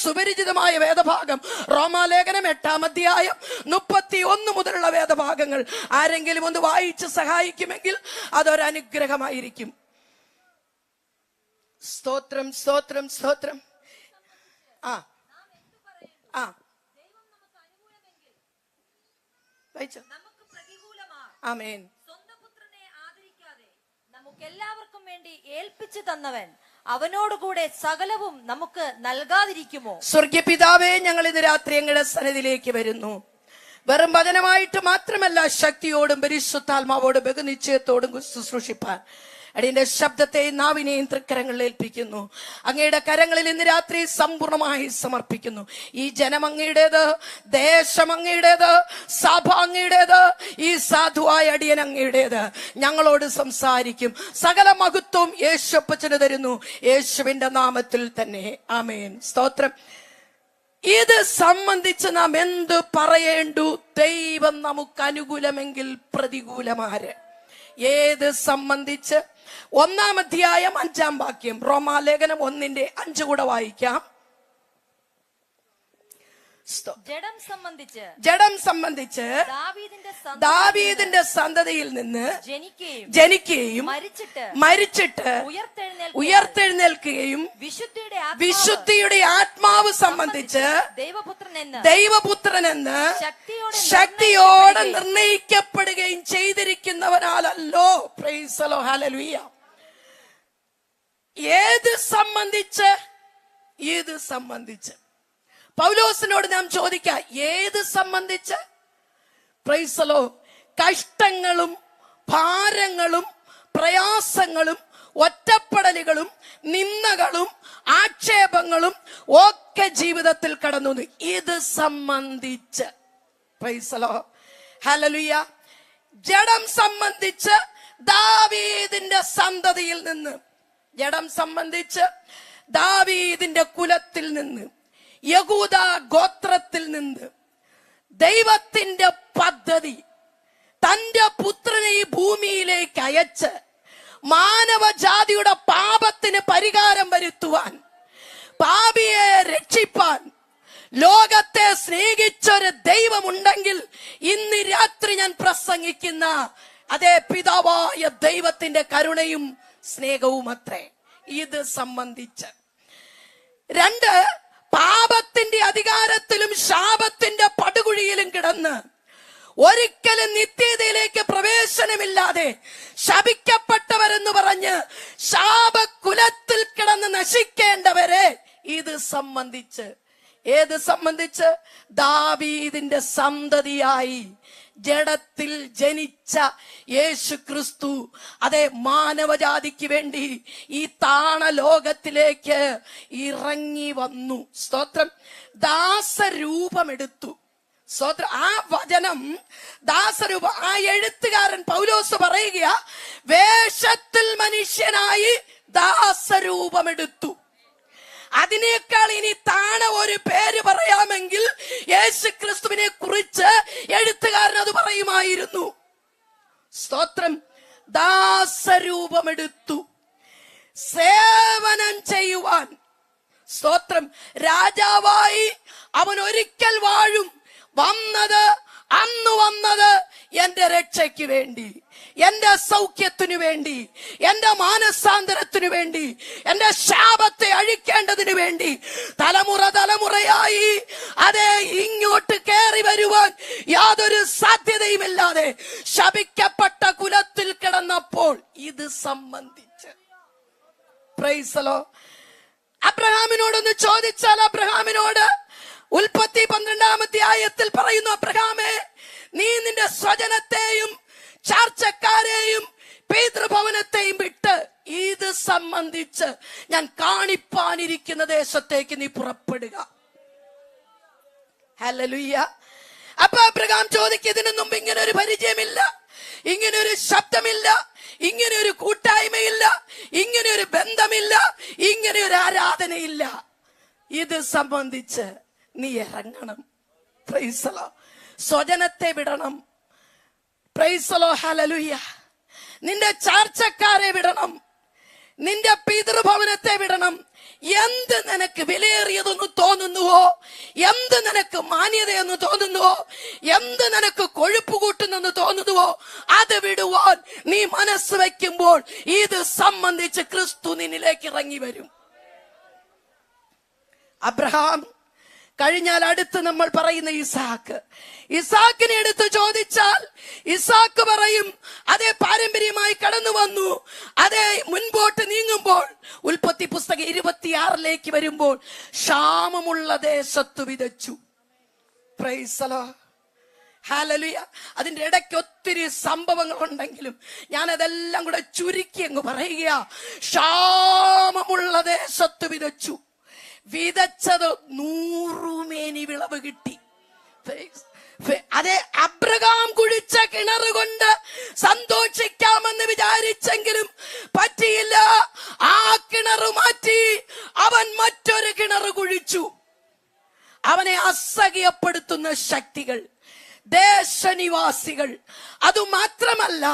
സുപരിചിതമായ വേദഭാഗം റോമാലേഖനം 8-ാം അധ്യായം 31 മുതലുള്ള വേദഭാഗങ്ങൾ ആരെങ്കിലും ഒന്ന് വായിച്ച് സഹായിക്കുമെങ്കിൽ അതൊരനുഗ്രഹമായിരിക്കും. സ്തോത്രം, സ്തോത്രം, സ്തോത്രം. ആമേൻ. നമുക്കെല്ലാവർക്കും വേണ്ടി ഏൽപ്പിച്ചു തന്നവൻ അവനോടുകൂടെ സകലവും നമുക്ക് നൽകാതിരിക്കുമോ? സ്വർഗ്ഗപിതാവേ, ഞങ്ങൾ ഇന്ന് രാത്രി അങ്ങയുടെ സന്നിധിയിലേക്ക് വരുന്നു. വെറും വചനമായിട്ട് മാത്രമല്ല, ശക്തിയോടും പരിശുദ്ധാത്മാവോടും ബഹുനിശ്ചയത്തോടും ശുശ്രൂഷിപ്പാൻ അടിയന്റെ ശബ്ദത്തെയും നാവിനെയും തൃക്കരങ്ങളിൽ ഏൽപ്പിക്കുന്നു. അങ്ങയുടെ കരങ്ങളിൽ ഇന്ന് രാത്രി സമ്പൂർണമായി സമർപ്പിക്കുന്നു. ഈ ജനം അങ്ങയുടേത്, ദേശം അങ്ങയുടേത്, സഭ അങ്ങയുടേത്, ഈ സാധുവായ അടിയൻ അങ്ങയുടേത്. ഞങ്ങളോട് സംസാരിക്കും. സകല മഹത്വവും യേശുപ്പച്ചന് തരുന്നു, യേശുവിന്റെ നാമത്തിൽ തന്നെ. ആമേൻ. സ്തോത്രം. ഇത് സംബന്ധിച്ച് നാം എന്ത് പറയേണ്ടു? ദൈവം നമുക്ക് അനുകൂലമെങ്കിൽ പ്രതികൂലമാര്? ഏത് സംബന്ധിച്ച്? 1-ാം അധ്യായം 5-ാം വാക്യം, റോമാലേഖനം 1:5 കൂടെ വായിക്കാം. ജഡം സംബന്ധിച്ച് ദാവീദിന്റെ സന്തതിയിൽ നിന്ന് ജനിക്കുകയും മരിച്ചിട്ട് ഉയർത്തെഴുന്നേൽക്കുകയും വിശുദ്ധിയുടെ ആത്മാവ് സംബന്ധിച്ച് ദൈവപുത്രൻ എന്ന് ശക്തിയോടെ നിർണയിക്കപ്പെടുകയും ചെയ്തിരിക്കുന്നവനാലല്ലോ. Praise the Lord. ഹല്ലേലൂയ. ഏത് സംബന്ധിച്ച് പൗലോസിനോട് നാം ചോദിക്കാം, ഏത് സംബന്ധിച്ച്? Praise the Lord. കഷ്ടങ്ങളും ഭാരങ്ങളും പ്രയാസങ്ങളും ഒറ്റപ്പെടലുകളും നിന്ദകളും ആക്ഷേപങ്ങളും ഒക്കെ ജീവിതത്തിൽ കടന്നു. ഇത് സംബന്ധിച്ച്. Praise the Lord. ഹല്ലേലൂയ. ജഡം സംബന്ധിച്ച് ദാവീദിന്റെ സന്തതിയിൽ നിന്ന്, ജഡം സംബന്ധിച്ച് ദാവീദിന്റെ കുലത്തിൽ നിന്ന്, യഹൂദ ഗോത്രത്തിൽ നിന്ന് ദൈവത്തിന്റെ പദ്ധതി തന്റെ പുത്രനെ ഈ ഭൂമിയിലേക്ക് അയച്ച് മാനവജാതിയുടെ പാപത്തിന് പരിഹാരം വരുത്തുവാൻ, പാപിയെ രക്ഷിപ്പാൻ ലോകത്തെ സ്നേഹിച്ചൊരു ദൈവമുണ്ടെങ്കിൽ ഇന്ന് രാത്രി ഞാൻ പ്രസംഗിക്കുന്ന അതേ പിതാവായ ദൈവത്തിന്റെ കരുണയും സ്നേഹവും അത്രേ. ഇത് സംബന്ധിച്ച്. 2, പാപത്തിന്റെ അധികാരത്തിലും ശാപത്തിന്റെ പടുകുഴിയിലും കിടന്ന് ഒരിക്കലും നിത്യതയിലേക്ക് പ്രവേശനമില്ലാതെ ശപിക്കപ്പെട്ടവരെന്ന് പറഞ്ഞ് ശാപകുലത്തിൽ കിടന്ന് നശിക്കേണ്ടവരെ ഇത് സംബന്ധിച്ച്. ഏത് സംബന്ധിച്ച്? ദാവീദിന്റെ സന്തതിയായി ജഡത്തിൽ ജനിച്ച യേശു ക്രിസ്തു അതേ മാനവജാതിക്ക് വേണ്ടി ഈ താണലോകത്തിലേക്ക് ഇറങ്ങി വന്നു. സ്തോത്രം. ദാസരൂപമെടുത്തു. സ്തോത്രം. ആ വചനം ദാസരൂപം. ആ എഴുത്തുകാരൻ പൗലോസ് പറയുക, വേഷത്തിൽ മനുഷ്യനായി ദാസരൂപമെടുത്തു. അതിനേക്കാൾ ഇനി താണ ഒരു പേര് പറയാമെങ്കിൽ യേശു ക്രിസ്തുവിനെ കുറിച്ച് എഴുത്തുകാരൻ അത് പറയുമായിരുന്നു. സ്തോത്രം. ദാസരൂപമെടുത്തു സേവനം ചെയ്യുവാൻ. സ്തോത്രം. രാജാവായി അവൻ ഒരിക്കൽ വാഴും. അന്ന് വന്നത് എന്റെ രക്ഷയ്ക്ക് വേണ്ടി, എന്റെ സൗഖ്യത്തിനു വേണ്ടി, എന്റെ മാനസാന്തരത്തിനു വേണ്ടി, എന്റെ ശാപത്തെ അഴിക്കേണ്ടതിനു വേണ്ടി തലമുറയായി അതേ ഇങ്ങോട്ട് കയറി വരുവാൻ യാതൊരു സാധ്യതയുമില്ലാതെ ശപിക്കപ്പെട്ട കുലത്തിൽ കിടന്നപ്പോൾ ഇത് സംബന്ധിച്ച്. Praise the Lord. അബ്രഹാമിനോടൊന്ന് ചോദിച്ചാൽ, അബ്രഹാമിനോട് ഉൽപ്പത്തി 12-ാം അധ്യായത്തിൽ പറയുന്നു, അബ്രഹാമേ, നീ നിന്റെ സ്വജനത്തെയും ചാർച്ചക്കാരെയും പിതൃഭവനത്തെയും വിട്ട് ഇത് സംബന്ധിച്ച് ഞാൻ കാണിപ്പാനിരിക്കുന്ന ദേശത്തേക്ക് നീ പുറപ്പെടുക. ഹല്ലേലൂയ. അപ്പൊ അബ്രഹാം ചോദിക്കും, ഇതിനു മുമ്പ് ഇങ്ങനെ ഒരു പരിചയമില്ല, ഇങ്ങനെ ഒരു ശബ്ദമില്ല, ഇങ്ങനെ ഒരു കൂട്ടായ്മയില്ല, ഇങ്ങനെ ഒരു ബന്ധമില്ല, ഇങ്ങനെ ഒരു ആരാധനയില്ല. ഇത് സംബന്ധിച്ച് നീ ഇറങ്ങണം. Price the Lord. സ്വജനത്തെ വിടണം. Praise the Lord. ഹല്ലേലൂയ. നിന്റെ ചാർച്ചക്കാരെ വിടണം. നിന്റെ പിതൃഭവനത്തെ വിടണം. എന്ത് നിനക്ക് വിലയേറിയതെന്ന് തോന്നുന്നുവോ, എന്ത് നിനക്ക് മാന്യതയെന്ന് തോന്നുന്നുവോ, എന്ത് നിനക്ക് കൊഴുപ്പ് കൂട്ടുന്നെന്ന് തോന്നുന്നുവോ, അത് വിടുവാൻ നീ മനസ്സ് വയ്ക്കുമ്പോൾ ഇത് സംബന്ധിച്ച് ക്രിസ്തു നിന്നിലേക്ക് ഇറങ്ങി വരും. അബ്രഹാം കഴിഞ്ഞാൽ അടുത്ത് നമ്മൾ പറയുന്ന ഇസാക്കിനെ എടുത്ത് ചോദിച്ചാൽ ഇസാക്ക് പറയും, അതേ പാരമ്പര്യമായി കടന്നു വന്നു. അതേ മുൻപോട്ട് നീങ്ങുമ്പോൾ ഉൽപ്പത്തി പുസ്തകം 26 വരുമ്പോൾ ക്ഷാമമുള്ള ദേശത്ത് വിതച്ചു. Price the Lord, hallelujah. അതിന്റെ ഇടയ്ക്ക് ഒത്തിരി സംഭവങ്ങൾ ഉണ്ടെങ്കിലും ഞാനതെല്ലാം കൂടെ ചുരുക്കി അങ്ങ് പറയുക. ക്ഷാമമുള്ള ദേശത്ത് വിതച്ചു. വിതച്ചത് 100 മേനി വിളവ് കിട്ടി. അതെ, അബ്രഹാം കുഴിച്ച കിണറ് കൊണ്ട് സന്തോഷിക്കാമെന്ന് വിചാരിച്ചെങ്കിലും പറ്റിയില്ല. ആ കിണറ് മാറ്റി അവൻ മറ്റൊരു കിണറ് കുഴിച്ചു. അവനെ അസഹ്യപ്പെടുത്തുന്ന ശക്തികൾ, ദേശനിവാസികൾ, അതുമാത്രമല്ല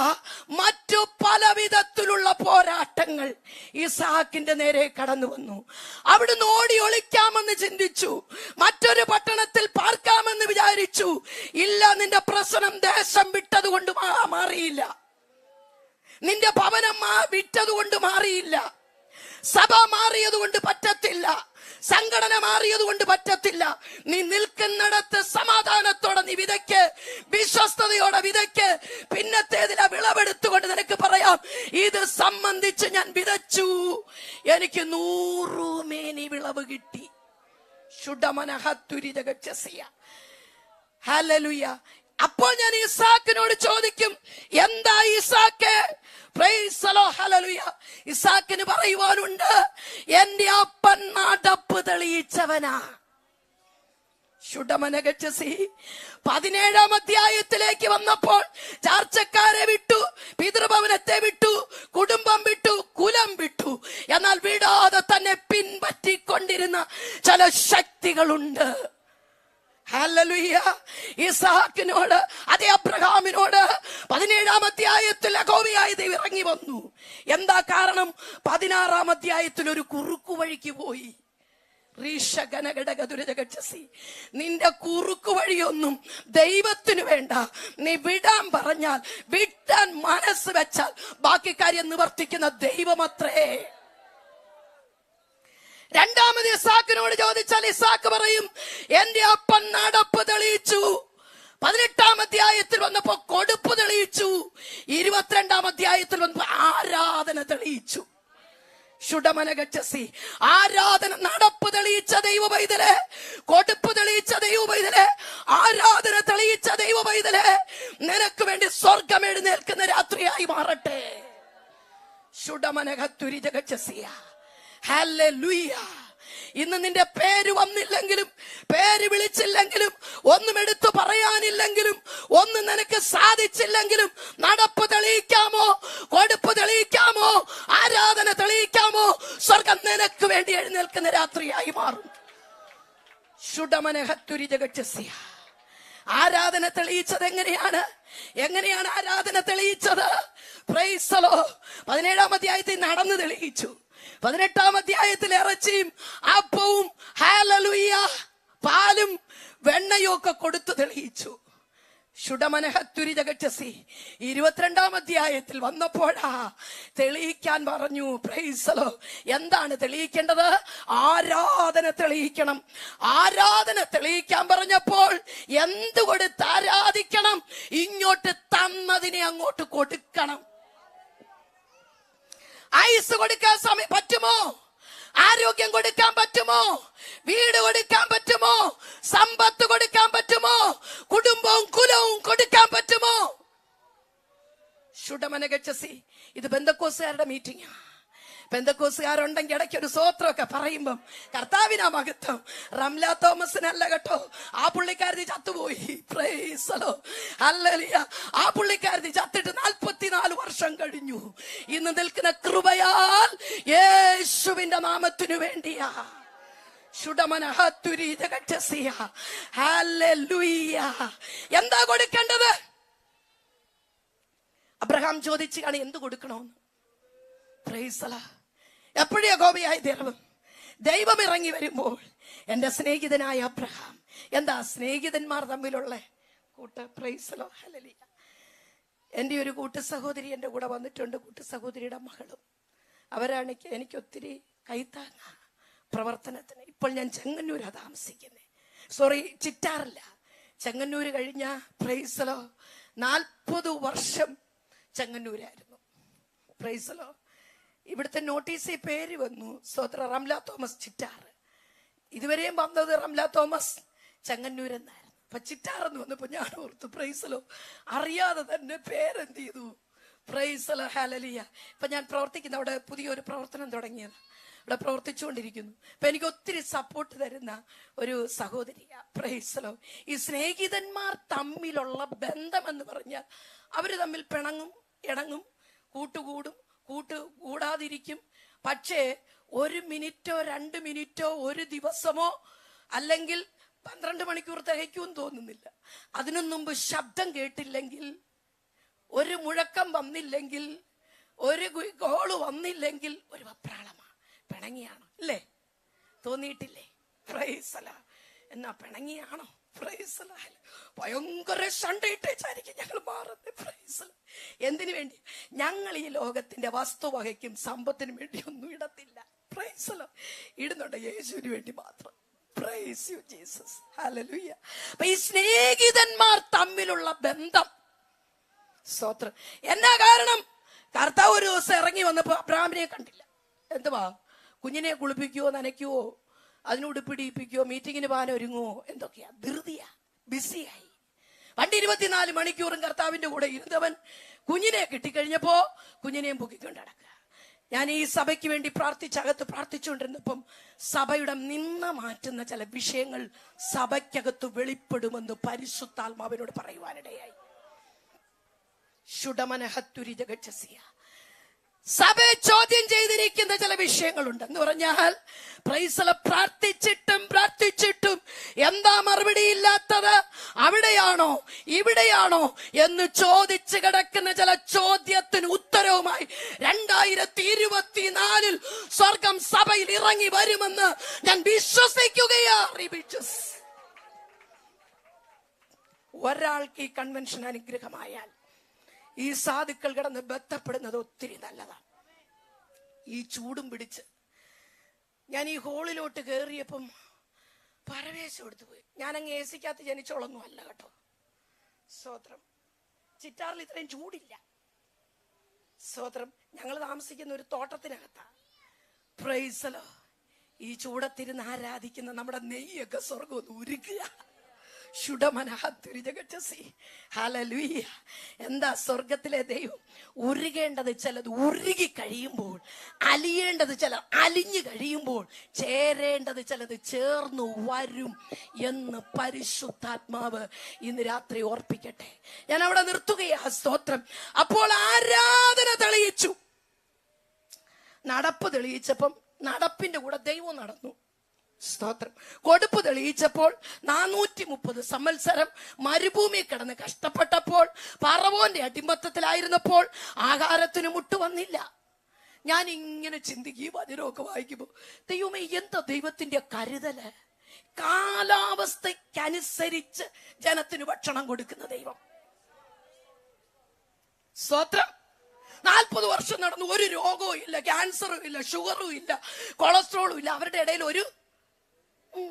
മറ്റു പല വിധത്തിലുള്ള പോരാട്ടങ്ങൾ ഇസാക്കിന്റെ നേരെ കടന്നു വന്നു. അവിടുന്ന് ഓടി ഒളിക്കാമെന്ന് ചിന്തിച്ചു, മറ്റൊരു പട്ടണത്തിൽ പാർക്കാമെന്ന് വിചാരിച്ചു. ഇല്ല, നിന്റെ പ്രശ്നം ദേശം വിട്ടതുകൊണ്ട് മാറിയില്ല, നിന്റെ ഭവനം വിറ്റതുകൊണ്ട് മാറിയില്ല, സഭ മാറിയതുകൊണ്ട് പറ്റത്തില്ല, സംഘടന മാറിയതുകൊണ്ട് പറ്റത്തില്ല. നീ നിൽക്കുന്നിടത്ത് സമാധാനത്തോടെ നീ വിതയ്ക്ക്, വിശ്വസ്തയോടെ വിതയ്ക്ക്. പിന്നത്തേതിലെ വിളവെടുത്തുകൊണ്ട് നിനക്ക് പറയാം, ഇത് സംബന്ധിച്ച് ഞാൻ വിതച്ചു, എനിക്ക് 100 മേനി വിളവ് കിട്ടി. ഹല്ലേലൂയ. അപ്പോൾ ഞാൻ ഇസാക്കിനോട് ചോദിക്കും, എന്താ Isaac? Praise the Lord, hallelujah. ഇസാക്കിന് പറയുവാനുണ്ട്, എന്റെ അപ്പൻ നടപ്പ് തെളിയിച്ചവനാ. 17 അധ്യായത്തിലേക്ക് വന്നപ്പോൾ ചാർച്ചക്കാരെ വിട്ടു, പിതൃഭവനത്തെ വിട്ടു, കുടുംബം വിട്ടു, കുലം വിട്ടു. എന്നാൽ വിടാതെ തന്നെ പിൻപറ്റിക്കൊണ്ടിരുന്ന ചില ശക്തികളുണ്ട്. ഹല്ലേലൂയ. ഇസാക്കിനോട്, അതേ അബ്രഹാമിനോട് 17 അധ്യായത്തിൽ യഹോവയായ ദൈവം ഇറങ്ങി വന്നു. എന്താ കാരണം? 16 അധ്യായത്തിൽ ഒരു കുറുക്കു വഴിക്ക് പോയി. നിന്റെ കുറുക്കു വഴിയൊന്നും ദൈവത്തിന് വേണ്ട. നീ വിടാൻ പറഞ്ഞാൽ, വിട്ടാൻ മനസ്സ് വെച്ചാൽ ബാക്കി കാര്യം നിവർത്തിക്കുന്ന ദൈവമത്രേ. രണ്ടാമത് ഇസാക്കിനോട് ചോദിച്ചാൽ ഇസാക്ക് പറയും, എന്റെ അപ്പൻ നടപ്പ് തെളിയിച്ചു. 18 അധ്യായത്തിൽ വന്നപ്പോ കൊടുപ്പ് തെളിയിച്ചു. 22 അധ്യായത്തിൽ വന്നപ്പോ ആരാധന തെളിയിച്ചു. ആരാധന, നടപ്പ് തെളിയിച്ച ദൈവ പൈതലേ, കൊടുപ്പ് തെളിയിച്ച ദൈവ പൈതലേ, ആരാധന തെളിയിച്ച ദൈവ പൈതലേ, നിനക്ക് വേണ്ടി സ്വർഗം എഴുന്നേൽക്കുന്ന രാത്രിയായി മാറട്ടെ. ഹല്ലേലൂയ. ഇന്ന് നിന്റെ പേര് വന്നില്ലെങ്കിലും, പേര് വിളിച്ചില്ലെങ്കിലും, ഒന്നും എടുത്തു പറയാനില്ലെങ്കിലും, ഒന്നും നിനക്ക് സാധിച്ചില്ലെങ്കിലും, നടപ്പ് തെളിയിക്കാമോ, കൊടുപ്പ് തെളിയിക്കാമോ, ആരാധന തെളിയിക്കാമോ, സ്വർഗം നിനക്ക് വേണ്ടി എഴുന്നേൽക്കുന്ന രാത്രിയായി മാറും. ആരാധന തെളിയിച്ചത് എങ്ങനെയാണ്? ആരാധന തെളിയിച്ചത്? Price the Lord. 17 അധ്യായത്തിൽ നടന്നു തെളിയിച്ചു. 18 അധ്യായത്തിൽ ഇറച്ചിയും അപ്പവും, ഹല്ലേലൂയ, പാലും വെണ്ണയും ഒക്കെ കൊടുത്തു തെളിയിച്ചു. 22 അധ്യായത്തിൽ വന്നപ്പോഴാ തെളിയിക്കാൻ പറഞ്ഞു. Price the Lord. എന്താണ് തെളിയിക്കേണ്ടത്? ആരാധന തെളിയിക്കണം. ആരാധന തെളിയിക്കാൻ പറഞ്ഞപ്പോൾ എന്ത് കൊടുത്ത് ആരാധിക്കണം? ഇങ്ങോട്ട് തന്നതിനെ അങ്ങോട്ട് കൊടുക്കണം. ആയുസ് കൊടുക്കാൻ പറ്റുമോ? ആരോഗ്യം കൊടുക്കാൻ പറ്റുമോ? വീട് കൊടുക്കാൻ പറ്റുമോ? സമ്പത്ത് കൊടുക്കാൻ പറ്റുമോ? കുടുംബവും കുലവും കൊടുക്കാൻ പറ്റുമോ? ഇത് ബന്ധക്കോസുകാരുടെ മീറ്റിംഗ്. ബന്ധക്കോസുകാരുണ്ടെങ്കിൽ ഇടയ്ക്ക് ഒരു സ്വോത്രമൊക്കെ പറയുമ്പം കർത്താവിനാ മഹത്വം. റംല തോമസിനല്ല കേട്ടോ, ആ പുള്ളിക്കാരത്തി ചത്തുപോയി. Price the Lord, hallelujah. ആ പുള്ളിക്കാരത്തി ചത്തിട്ട് 44 വർഷം കഴിഞ്ഞു. ഇന്ന് നിൽക്കുന്ന കൃപയാൽ യേശുവിന്റെ നാമത്തിനു വേണ്ടിയാ. എന്താ കൊടുക്കേണ്ടത്? അബ്രഹാം ചോദിച്ചാണ് എന്ത് കൊടുക്കണമെന്ന്. Price the Lord. എപ്പോഴും യഹോവയായി തീർന്നു. ദൈവം ഇറങ്ങി വരുമ്പോൾ എന്റെ സ്നേഹിതനായ അബ്രഹാം, എന്താ സ്നേഹിതന്മാർ തമ്മിലുള്ള കൂട്ട്. Price the Lord, hallelujah. എൻ്റെ ഒരു കൂട്ടു സഹോദരി എൻ്റെ കൂടെ വന്നിട്ടുണ്ട്, കൂട്ടു സഹോദരിയുടെ മകളും. അവരാണ് എനിക്ക് ഒത്തിരി കൈത്താങ്ങ പ്രവർത്തനത്തിന്. ഇപ്പോൾ ഞാൻ ചെങ്ങന്നൂരാണ് താമസിക്കുന്നത്, ചിറ്റാറില്ല, ചെങ്ങന്നൂര് കഴിഞ്ഞ. പ്രൈസ് ദി ലോർഡ്, 40 വർഷം ചെങ്ങന്നൂരായിരുന്നു. Price the Lord. ഇവിടുത്തെ നോട്ടീസിൽ പേര് വന്നു, സ്വത്ര റംല തോമസ് ചിറ്റാർ. ഇതുവരെയും വന്നത് റംല തോമസ് ചെങ്ങന്നൂർ എന്നായിരുന്നു. അപ്പൊ ചിറ്റാറെന്ന് വന്നപ്പോ ഞാൻ ഓർത്തു, പ്രൈസ് ദി ലോർഡ്, അറിയാതെ തന്നെ പേരെന്ത് ചെയ്തു. Price the Lord, hallelujah. ഇപ്പൊ ഞാൻ പ്രവർത്തിക്കുന്ന അവിടെ പുതിയൊരു പ്രവർത്തനം തുടങ്ങിയത്, ഇവിടെ പ്രവർത്തിച്ചുകൊണ്ടിരിക്കുന്നു. അപ്പൊ എനിക്ക് ഒത്തിരി സപ്പോർട്ട് തരുന്ന ഒരു സഹോദരിയാ. Price the lord. ഈ സ്നേഹിതന്മാർ തമ്മിലുള്ള ബന്ധം എന്ന് പറഞ്ഞാൽ അവര് തമ്മിൽ പിണങ്ങും, ഇണങ്ങും, കൂട്ടുകൂടും, കൂടാതിരിക്കും. പക്ഷേ 1 മിനിറ്റോ 2 മിനിറ്റോ ഒരു ദിവസമോ അല്ലെങ്കിൽ 12 മണിക്കൂർ തികയ്ക്കുമെന്ന് തോന്നുന്നില്ല. അതിനു മുമ്പ് ശബ്ദം കേട്ടില്ലെങ്കിൽ, ഒരു മുഴക്കം വന്നില്ലെങ്കിൽ, ഒരു കോള് വന്നില്ലെങ്കിൽ ഒരു വെപ്രാളമാണ്. പിണങ്ങിയാണോ അല്ലേ? തോന്നിയിട്ടില്ലേ? Praise the Lord. എന്നാ പിണങ്ങിയാണോ? Praise the Lord. ഭയങ്കര ശണ്ടയിട്ടേച്ചായിരിക്കും ഞങ്ങൾ മാറുന്നത്. Praise the Lord. എന്തിനു വേണ്ടി? ഞങ്ങൾ ഈ ലോകത്തിന്റെ വസ്തുവകയ്ക്കും സമ്പത്തിനും വേണ്ടി ഒന്നും ഇടത്തില്ല. Praise the Lord. ഇടുന്നുണ്ട് യേശുവിന് വേണ്ടി മാത്രം. Praise you Jesus, hallelujah. അപ്പൊ ഈ സ്നേഹിതന്മാർ തമ്മിലുള്ള ബന്ധം, സ്തോത്രം. എന്നാ കാരണം? കർത്താവ് ഒരു ദിവസം ഇറങ്ങി വന്നപ്പോ അബ്രഹാമിനെ കണ്ടില്ല. എന്തുവാ? കുഞ്ഞിനെ കുളിപ്പിക്കുവോ, നനയ്ക്കുവോ, അതിനോട് പിടിപ്പിക്കുവോ, മീറ്റിങ്ങിന് പോകാൻ ഒരുങ്ങുവോ, എന്തൊക്കെയാ? ധൃതിയാ, ബിസിയായി. 24 മണിക്കൂറും കർത്താവിന്റെ കൂടെ ഇരുന്നവൻ കുഞ്ഞിനെ കിട്ടിക്കഴിഞ്ഞപ്പോ കുഞ്ഞിനെയും പൊക്കിക്കൊണ്ട് നടക്കുക. ഞാൻ ഈ സഭയ്ക്ക് വേണ്ടി അകത്ത് പ്രാർത്ഥിച്ചുകൊണ്ടിരുന്നപ്പം സഭയുടെ നിന്ന മാറ്റുന്ന ചില വിഷയങ്ങൾ സഭയ്ക്കകത്ത് വെളിപ്പെടുമെന്ന് പരിശുദ്ധാത്മാവിനോട് പറയുവാനിടയായി. ശുഡമനഹത്തുരി ജഗച്ചസിയ. സഭയെ ചോദ്യം ചെയ്തിരിക്കുന്ന ചില വിഷയങ്ങളുണ്ട്. എന്ന് പറഞ്ഞാൽ പ്രൈസ് ദി ലോർഡ്, പ്രാർത്ഥിച്ചിട്ടും എന്താ മറുപടി ഇല്ലാത്തത്? അവിടെയാണോ ഇവിടെയാണോ എന്ന് ചോദിച്ചു കിടക്കുന്ന ചില ചോദ്യത്തിന് ഉത്തരവുമായി 2024 സ്വർഗം സഭയിൽ ഇറങ്ങി വരുമെന്ന് ഞാൻ വിശ്വസിക്കുകയാണ്. ഒരാൾക്ക് ഈ കൺവെൻഷൻ അനുഗ്രഹമായാൽ ഈ സാധുക്കൾ കിടന്ന് ബന്ധപ്പെടുന്നത് ഒത്തിരി നല്ലതാണ്. ഈ ചൂടും പിടിച്ച് ഞാൻ ഈ ഹോളിലോട്ട് കയറിയപ്പം പരവേശം എടുത്തു പോയി. ഞാനങ്ങ് AC ക്കകത്ത് ജനിച്ചോളൊന്നും അല്ല കേട്ടോ. സ്തോത്രം. ചിറ്റാറിൽ ഇത്രയും ചൂടില്ല. സ്തോത്രം. ഞങ്ങൾ താമസിക്കുന്ന ഒരു തോട്ടത്തിനകത്താ. Price the lord. ഈ ചൂടത്തിരുന്ന് ആരാധിക്കുന്ന നമ്മുടെ നെയ്യൊക്കെ സ്വർഗം ഒന്ന് ഉരുക്കുക. ഹല്ലേലൂയ. എന്താ സ്വർഗത്തിലെ ദൈവം? ഉരുകേണ്ടത് ചിലത് ഉരുകി കഴിയുമ്പോൾ, അലിയേണ്ടത് ചില അലിഞ്ഞു കഴിയുമ്പോൾ, ചേരേണ്ടത് ചിലത് ചേർന്നു വരും എന്ന് പരിശുദ്ധാത്മാവ് ഇന്ന് രാത്രി ഓർപ്പിക്കട്ടെ. ഞാൻ അവിടെ നിർത്തുകയാ. സ്തോത്രം. അപ്പോൾ ആരാധന തെളിയിച്ചു. നടപ്പ് തെളിയിച്ചപ്പം നടപ്പിന്റെ കൂടെ ദൈവം നടന്നു. സ്തോത്രം. കൊടുപ്പ് തെളിയിച്ചപ്പോൾ 430 സംവത്സരം മരുഭൂമി കിടന്ന് കഷ്ടപ്പെട്ടപ്പോൾ, ഫറവോന്റെ അടിമത്തത്തിലായിരുന്നപ്പോൾ ആഹാരത്തിന് മുട്ട് വന്നില്ല. ഞാൻ ഇങ്ങനെ ചിന്തിക്കും, ഈ വചനമൊക്കെ വായിക്കുമ്പോ, ദൈവമേ എന്താ ദൈവത്തിന്റെ കരുതല്! കാലാവസ്ഥയ്ക്കനുസരിച്ച് ജനത്തിന് ഭക്ഷണം കൊടുക്കുന്ന ദൈവം. സ്തോത്രം. 40 വർഷം നടന്നു, ഒരു രോഗവും ഇല്ല, ക്യാൻസറും ഇല്ല, ഷുഗറും ഇല്ല, കൊളസ്ട്രോളും ഇല്ല. അവരുടെ ഇടയിൽ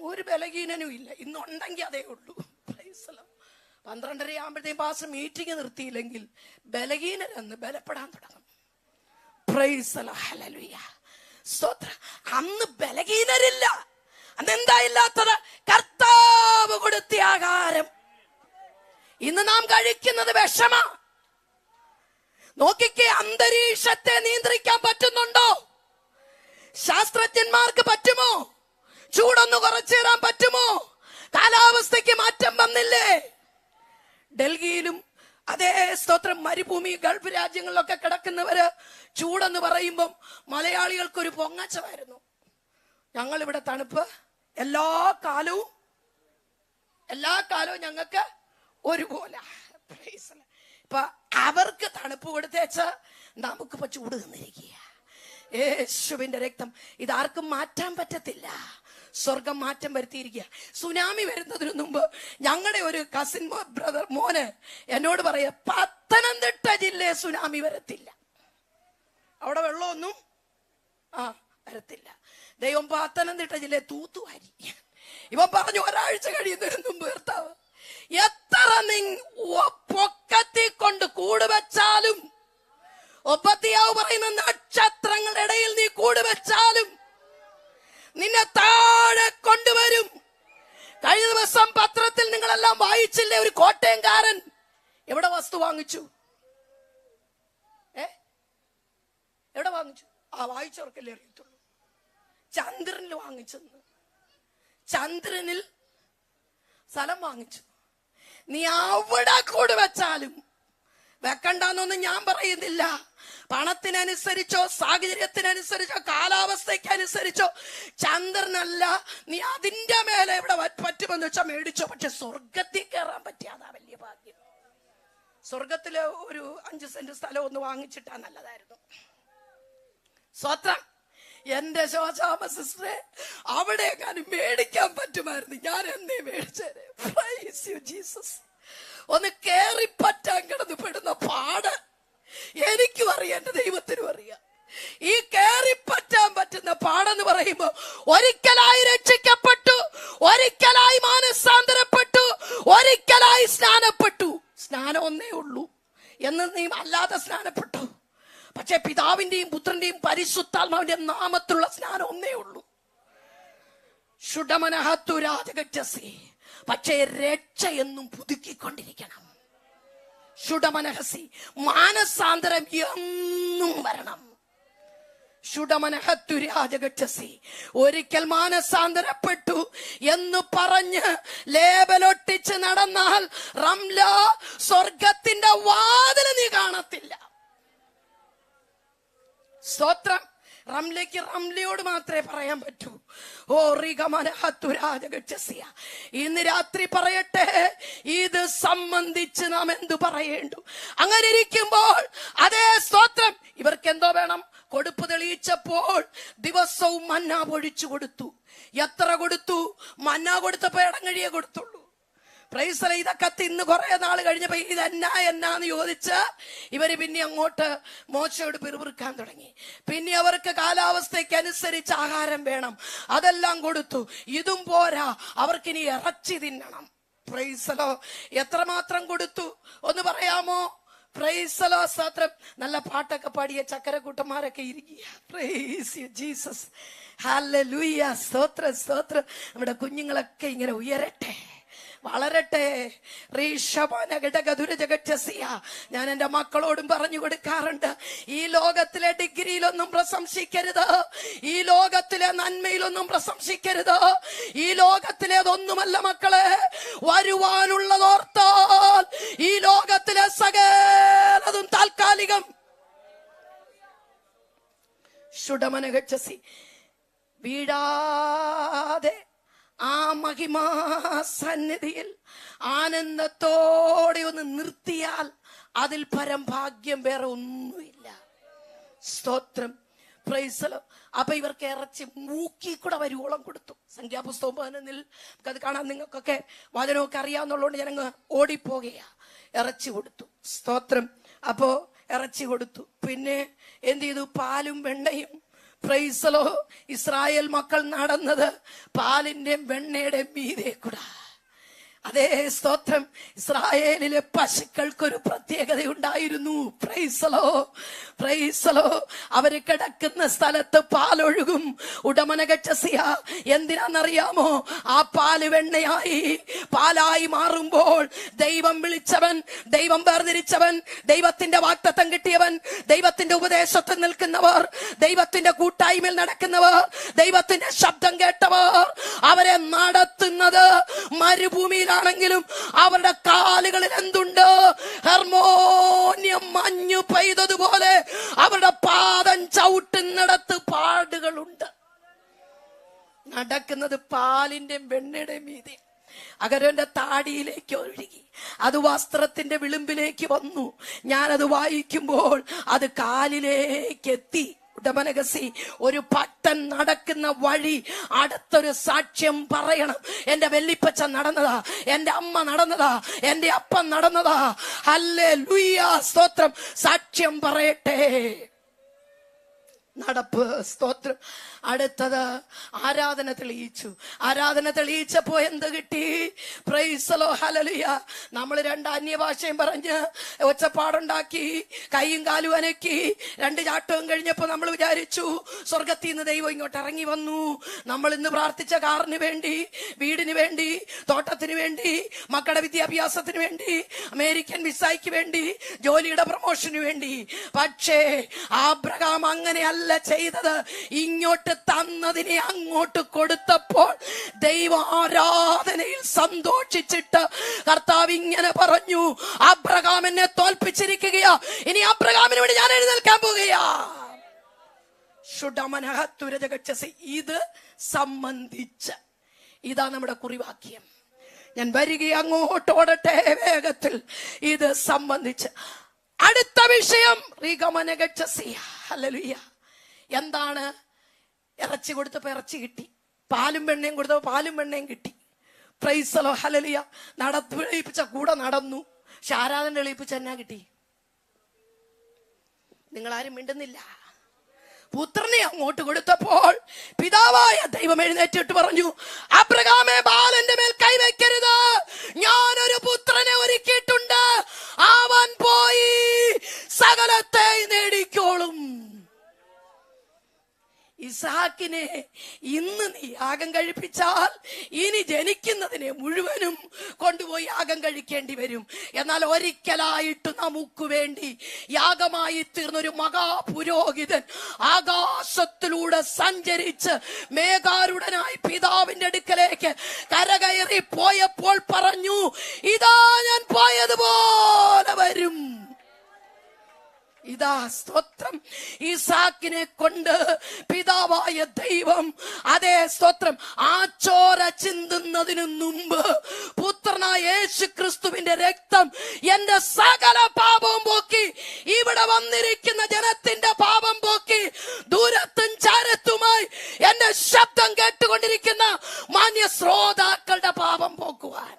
ഒരു ബലഹീനനും ഇല്ല. ഇന്നുണ്ടെങ്കിൽ അതേ ഉള്ളൂ. 12:30 ആകുമ്പോഴത്തേക്കും പാസ്റ്റർ മീറ്റിംഗ് നിർത്തിയില്ലെങ്കിൽ ബലഹീനരെന്ന് ബലപ്പെടാൻ തുടങ്ങും. Price the Lord, hallelujah. സ്തോത്രം. അന്ന് ബലഹീനരില്ല. അന്ന് എന്താ ഇല്ലാത്തത്? കർത്താവ് കൊടുത്ത ആഹാരം. ഇന്ന് നാം കഴിക്കുന്നത് വിഷമാ. നോക്കിക്കേ, അന്തരീക്ഷത്തെ നിയന്ത്രിക്കാൻ പറ്റുന്നുണ്ടോ? ശാസ്ത്രജ്ഞന്മാർക്ക് പറ്റുമോ? ചൂടൊന്ന് കുറച്ചിടാൻ പറ്റുമോ? കാലാവസ്ഥയ്ക്ക് മാറ്റം വന്നില്ലേ? ഡൽഹിയിലും അതേ സ്തോത്രം മരുഭൂമി ഗൾഫ് രാജ്യങ്ങളിലൊക്കെ കിടക്കുന്നവര് ചൂടെന്ന് പറയുമ്പം മലയാളികൾക്കൊരു പൊങ്ങച്ചമായിരുന്നു. ഞങ്ങളിവിടെ തണുപ്പ് എല്ലാ കാലവും ഞങ്ങൾക്ക് ഒരുപോലെ. ഇപ്പൊ അവർക്ക് തണുപ്പ് കൊടുത്തേച്ച് നമുക്കിപ്പോ ചൂട് തന്നിരിക്കുക. യേശുവിന്റെ രക്തം. ഇതാർക്കും മാറ്റാൻ പറ്റത്തില്ല. സ്വർഗം മാറ്റം വരുത്തിയിരിക്കുക. സുനാമി വരുന്നതിന് മുമ്പ് ഞങ്ങളുടെ ഒരു കസിൻ ബ്രദർ മോന് എന്നോട് പറയാ, പത്തനംതിട്ട ജില്ലയെ സുനാമി വരത്തില്ല, അവിടെ വെള്ളമൊന്നും വരത്തില്ല. ദൈവം പത്തനംതിട്ട ജില്ലയെ തൂത്തുവാരി. ഇവൻ പറഞ്ഞു ഒരാഴ്ച കഴിയുന്നതിന് മുമ്പ് കർത്താവ് എത്ര പൊക്കത്തി കൊണ്ട് കൂട് വെച്ചാലും, ഒപ്പത്തിയാവ് പറയുന്ന നക്ഷത്രങ്ങളുടെ ഇടയിൽ നീ കൂട് വെച്ചാലും നിന്നെ താഴെ കൊണ്ടുവരും. കഴിഞ്ഞ ദിവസം പത്രത്തിൽ നിങ്ങളെല്ലാം വായിച്ചില്ലേ, ഒരു കോട്ടയംകാരൻ എവിടെ വസ്തു വാങ്ങിച്ചു? എവിടെ വാങ്ങിച്ചു? വായിച്ചവർക്കല്ലേ അറിയത്തുള്ളൂ. ചന്ദ്രനിൽ വാങ്ങിച്ചെന്ന്. ചന്ദ്രനിൽ സ്ഥലം വാങ്ങിച്ചു. നീ അവിടെ കൂടെ വെച്ചാലും, വെക്കണ്ടെന്നൊന്നും ഞാൻ പറയുന്നില്ല, പണത്തിനനുസരിച്ചോ സാഹചര്യത്തിനനുസരിച്ചോ കാലാവസ്ഥയ്ക്കനുസരിച്ചോ ചന്ദ്രനല്ല, നീ അതിന്റെ മേലെ എവിടെ പറ്റുമെന്ന് വെച്ചാൽ മേടിച്ചോ. പക്ഷെ സ്വർഗത്തിൽ കയറാൻ പറ്റിയാതാ വലിയ ഭാഗ്യം. സ്വർഗത്തില് ഒരു 5 സെന്റ് സ്ഥലം ഒന്ന് വാങ്ങിച്ചിട്ടാ നല്ലതായിരുന്നു. സ്വത്രം എന്റെ ശോശാമ സിസ്റ്ററെ, അവിടെ എങ്ങാനും മേടിക്കാൻ പറ്റുമായിരുന്നു, ഞാൻ എന്നേ മേടിച്ചേരെ. Price you Jesus. ഒന്ന് കേറിപ്പറ്റാൻ കിടന്ന് പെടുന്ന പാട് എനിക്കും അറിയാം, എന്റെ ദൈവത്തിനും അറിയാം. ഈ കേറിപ്പറ്റാൻ പറ്റുന്ന പാടെന്ന് പറയുമ്പോ, ഒരിക്കലായി രക്ഷിക്കപ്പെട്ടു, ഒരിക്കലായി മാനസാന്തരപ്പെട്ടു, ഒരിക്കലായി സ്നാനപ്പെട്ടു. സ്നാനം ഒന്നേ ഉള്ളൂ, എന്നേയും അല്ലാതെ സ്നാനപ്പെട്ടു. പക്ഷെ പിതാവിന്റെയും പുത്രന്റെയും പരിശുദ്ധാത്മാവിന്റെയും നാമത്തിലുള്ള സ്നാനം ഒന്നേ ഉള്ളൂ. ഷുഡമനഹത്തുരാജഗച്ഛസി. പക്ഷേ രക്ഷ എന്നും പുതുക്കിക്കൊണ്ടിരിക്കണം. ഷുഡമനഹസി, മാനസാന്തരം എന്നും വരണം. ഷുഡമനഹത്തുരാജഗച്ഛസി. ഒരിക്കൽ മാനസാന്തരപ്പെട്ടു എന്ന് പറഞ്ഞ് ലേബലൊട്ടിച്ച് നടന്നാൽ റംല സ്വർഗത്തിന്റെ വാതിൽ നീ കാണത്തില്ല. സ്തോത്രം. റംലയ്ക്ക് റംലയോട് മാത്രമേ പറയാൻ പറ്റൂ. ഓ റിഗമനഹത്തുരാജഗച്ഛസിയ. ഇന്ന് രാത്രി പറയട്ടെ, ഇത് സംബന്ധിച്ച് നാം എന്തു പറയേണ്ടു? അങ്ങനെ ഇരിക്കുമ്പോൾ അതേ സ്തോത്രം, ഇവർക്ക് എന്തോ വേണം? കൊടുപ്പ് തെളിയിച്ചപ്പോൾ ദിവസവും മന്ന പൊഴിച്ചു കൊടുത്തു. എത്ര കൊടുത്തു? മന്ന കൊടുത്തപ്പോ ഇടങ്ങഴിയെ കൊടുത്തുള്ളൂ. പ്രൈസ്. ഇതൊക്കെ തിന്ന് കുറെ നാൾ കഴിഞ്ഞപ്പോ എന്നാന്ന് ചോദിച്ച് ഇവര് പിന്നെ അങ്ങോട്ട് മോശയോട് പിറുപിറുക്കാൻ തുടങ്ങി. പിന്നെ അവർക്ക് കാലാവസ്ഥയ്ക്ക് അനുസരിച്ച് ആഹാരം വേണം, അതെല്ലാം കൊടുത്തു. ഇതും പോരാ, അവർക്കിനി ഇറച്ചി തിന്നണം. പ്രൈസലോ. എത്രമാത്രം കൊടുത്തു ഒന്ന് പറയാമോ? പ്രൈസലോ. സ്തോത്രം. നല്ല പാട്ടൊക്കെ പാടിയ ചക്കരക്കൂട്ടന്മാരൊക്കെ ഇരിക്കുക. Praise you Jesus. ഹല്ലേലൂയ. സ്തോത്രം, സ്തോത്രം. നമ്മുടെ കുഞ്ഞുങ്ങളൊക്കെ ഇങ്ങനെ ഉയരട്ടെ, വളരട്ടെ. ഞാൻ എന്റെ മക്കളോടും പറഞ്ഞു കൊടുക്കാറുണ്ട്, ഈ ലോകത്തിലെ ഡിഗ്രിയിലൊന്നും പ്രശംസിക്കരുത്, ഈ ലോകത്തിലെ നന്മയിലൊന്നും പ്രശംസിക്കരുത്, ഈ ലോകത്തിലേതൊന്നുമല്ല മക്കളെ, വരുവാനുള്ളതോർത്താൽ ഈ ലോകത്തിലെ സകലതും താൽക്കാലികം. ഷുഡമനഗച്ഛസി. വീഴാതെ ആ മഹിമാ സന്നിധിയിൽ ആനന്ദത്തോടെ ഒന്ന് നിർത്തിയാൽ അതിൽ പരം ഭാഗ്യം വേറെ ഒന്നുമില്ല. സ്തോത്രം. പ്രൈസലോ. അപ്പൊ ഇവർക്ക് ഇറച്ചി മൂക്കി കൂടെ വരുവോളം കൊടുത്തു. സംഖ്യാപുസ്തകം 11 അത് കാണാൻ. നിങ്ങൾക്കൊക്കെ വചനമൊക്കെ അറിയാവുന്നതുകൊണ്ട് ഞാനങ്ങ് ഓടിപ്പോകുകയാ. ഇറച്ചി കൊടുത്തു. സ്തോത്രം. അപ്പോ ഇറച്ചി കൊടുത്തു. പിന്നെ എന്ത് ചെയ്തു? പാലും വെണ്ണയും. പ്രൈസലോ. ഇസ്രായേൽ മക്കൾ നടന്നത് പാലിന്റെയും വെണ്ണയുടെയും മീതെ കൂടാ. അതേ സ്തോത്രം. ഇസ്രായേലിലെ പശുക്കൾക്കൊരു പ്രത്യേകത ഉണ്ടായിരുന്നു. പ്രൈസലോ, പ്രൈസലോ. അവര് കിടക്കുന്ന സ്ഥലത്ത് പാലൊഴുകും. ഉടമനഗച്ഛസിയ. എന്തിനാന്നറിയാമോ? ആ പാല് വെണ്ണയായി പാലായി മാറുമ്പോൾ ദൈവം വിളിച്ചവൻ, ദൈവം വേർതിരിച്ചവൻ, ദൈവത്തിന്റെ വാഗ്ദത്തം കിട്ടിയവൻ, ദൈവത്തിന്റെ ഉപദേശത്തിൽ നിൽക്കുന്നവർ, ദൈവത്തിന്റെ കൂട്ടായ്മയിൽ നടക്കുന്നവർ, ദൈവത്തിന്റെ ശബ്ദം കേട്ടവർ, അവരെ നടത്തുന്നത് മരുഭൂമിയിൽ ാണെങ്കിലും അവരുടെ കാലുകളിൽ എന്തുണ്ട്? ഹാർമോണിയം മഞ്ഞു പെയ്തതുപോലെ അവരുടെ പാദം ചവിട്ടുന്നിടത്ത് പാടുകളുണ്ട്. നടക്കുന്നത് പാലിന്റെ വെണ്ണയുടെ മീതെ. അകരന്റെ താടിയിലേക്ക് ഒഴുകി, അത് വസ്ത്രത്തിന്റെ വിളിമ്പിലേക്ക് വന്നു. ഞാനത് വായിക്കുമ്പോൾ അത് കാലിലേക്ക് എത്തി. ഉടമനകസി ഒരു ഭക്തൻ നടക്കുന്ന വഴി അടുത്തൊരു സാക്ഷ്യം പറയണം. എന്റെ വെല്ലിപ്പച്ച നടന്നതാ, എന്റെ അമ്മ നടന്നതാ, എന്റെ അപ്പൻ നടന്നതാ. ഹല്ലേലൂയ, സ്തോത്രം. സാക്ഷ്യം പറയട്ടെ. നടപ്പ്, സ്തോത്രം. അടുത്തത് ആരാധന തെളിയിച്ചു. ആരാധന തെളിയിച്ചപ്പോ എന്ത് കിട്ടി? Praise the Lord, hallelujah. നമ്മൾ 2 അന്യഭാഷയും പറഞ്ഞ് ഒച്ചപ്പാടുണ്ടാക്കി കൈയും കാലും അനക്കി 2 ചാട്ടവും കഴിഞ്ഞപ്പോ നമ്മൾ വിചാരിച്ചു സ്വർഗത്തിൽ നിന്ന് ദൈവം ഇങ്ങോട്ട് ഇറങ്ങി വന്നു. നമ്മൾ ഇന്ന് പ്രാർത്ഥിച്ച കാറിന് വേണ്ടി, വീടിന് വേണ്ടി, തോട്ടത്തിന് വേണ്ടി, മക്കളുടെ വിദ്യാഭ്യാസത്തിന് വേണ്ടി, അമേരിക്കൻ വിസയ്ക്ക് വേണ്ടി, ജോലിയുടെ പ്രൊമോഷന് വേണ്ടി. പക്ഷേ അബ്രഹാം അങ്ങനെയല്ല ചെയ്തത്. ഇങ്ങോട്ട് തന്നതിനെ അങ്ങോട്ട് കൊടുത്തപ്പോൾ ദൈവ ആരാധനയിൽ സന്തോഷിച്ചിട്ട് കർത്താവ് ഇങ്ങനെ പറഞ്ഞു, അബ്രഹാം എന്നെ തോൽപ്പിച്ചിരിക്കുകയാ, ഇനി അബ്രഹാമിന് വേണ്ടി ഞാൻ എഴുന്നേൽക്കാൻ പോകുകയാ. ഇത് സംബന്ധിച്ച് ഇതാ നമ്മുടെ കുറിവാക്യം. ഞാൻ വരിക അങ്ങോട്ട് ഓടട്ടെ വേഗത്തിൽ. ഇത് സംബന്ധിച്ച് അടുത്ത വിഷയം ഹല്ലേലൂയ. എന്താണ്? ഇറച്ചി കൊടുത്തപ്പോ ഇറച്ചി കിട്ടി, പാലും വെണ്ണയും കൊടുത്തപ്പോ പാലും വെണ്ണയും കിട്ടി. Praise the Lord, hallelujah. നടപ്പിച്ച കൂടെ നടന്നു. പക്ഷെ ആരാധന എളിപ്പിച്ച എന്നാ കിട്ടി? നിങ്ങളാരും മിണ്ടുന്നില്ല. പുത്രനെ അങ്ങോട്ട് കൊടുത്തപ്പോൾ പിതാവായ ദൈവം എഴുന്നേറ്റിട്ട് പറഞ്ഞു, അബ്രഹാമേ, ബാലന്റെ മേൽ കൈവയ്ക്കരുത്, ഞാനൊരു പുത്രനെ ഒരുക്കിയിട്ടുണ്ട്, അവൻ പോയി സകലത്തെ നേടിക്കോളും. ഇസ്ഹാക്കിനെ ഇന്ന് നീ യാഗം കഴിപ്പിച്ചാൽ ഇനി ജനിക്കുന്നതിനെ മുഴുവനും കൊണ്ടുപോയി യാഗം കഴിക്കേണ്ടി വരും. എന്നാൽ ഒരിക്കലായിട്ട് നമുക്ക് വേണ്ടി യാഗമായി തീർന്നൊരു മഹാപുരോഹിതൻ ആകാശത്തിലൂടെ സഞ്ചരിച്ച് മേഘാരൂഢനായി പിതാവിന്റെ അടുക്കലേക്ക് കരകയറി പോയപ്പോൾ പറഞ്ഞു, ഇതാ ഞാൻ പോയതുപോലെ വരും. ഇതാ, സ്തോത്രം. ഈസാക്കിനെ കൊണ്ട് പിതാവായ ദൈവം, അതേ സ്തോത്രം, ആ ചോര ചിന്തുന്നതിനു മുമ്പ് പുത്രനായ യേശു ക്രിസ്തുവിന്റെ രക്തം എന്റെ സകല പാപവും പോക്കി, ഇവിടെ വന്നിരിക്കുന്ന ജനത്തിന്റെ പാപം പോക്കി, ദൂരത്തും ചാരത്തുമായി എന്റെ ശബ്ദം കേട്ടുകൊണ്ടിരിക്കുന്ന മാന്യ ശ്രോതാക്കളുടെ പാപം പോക്കുവാൻ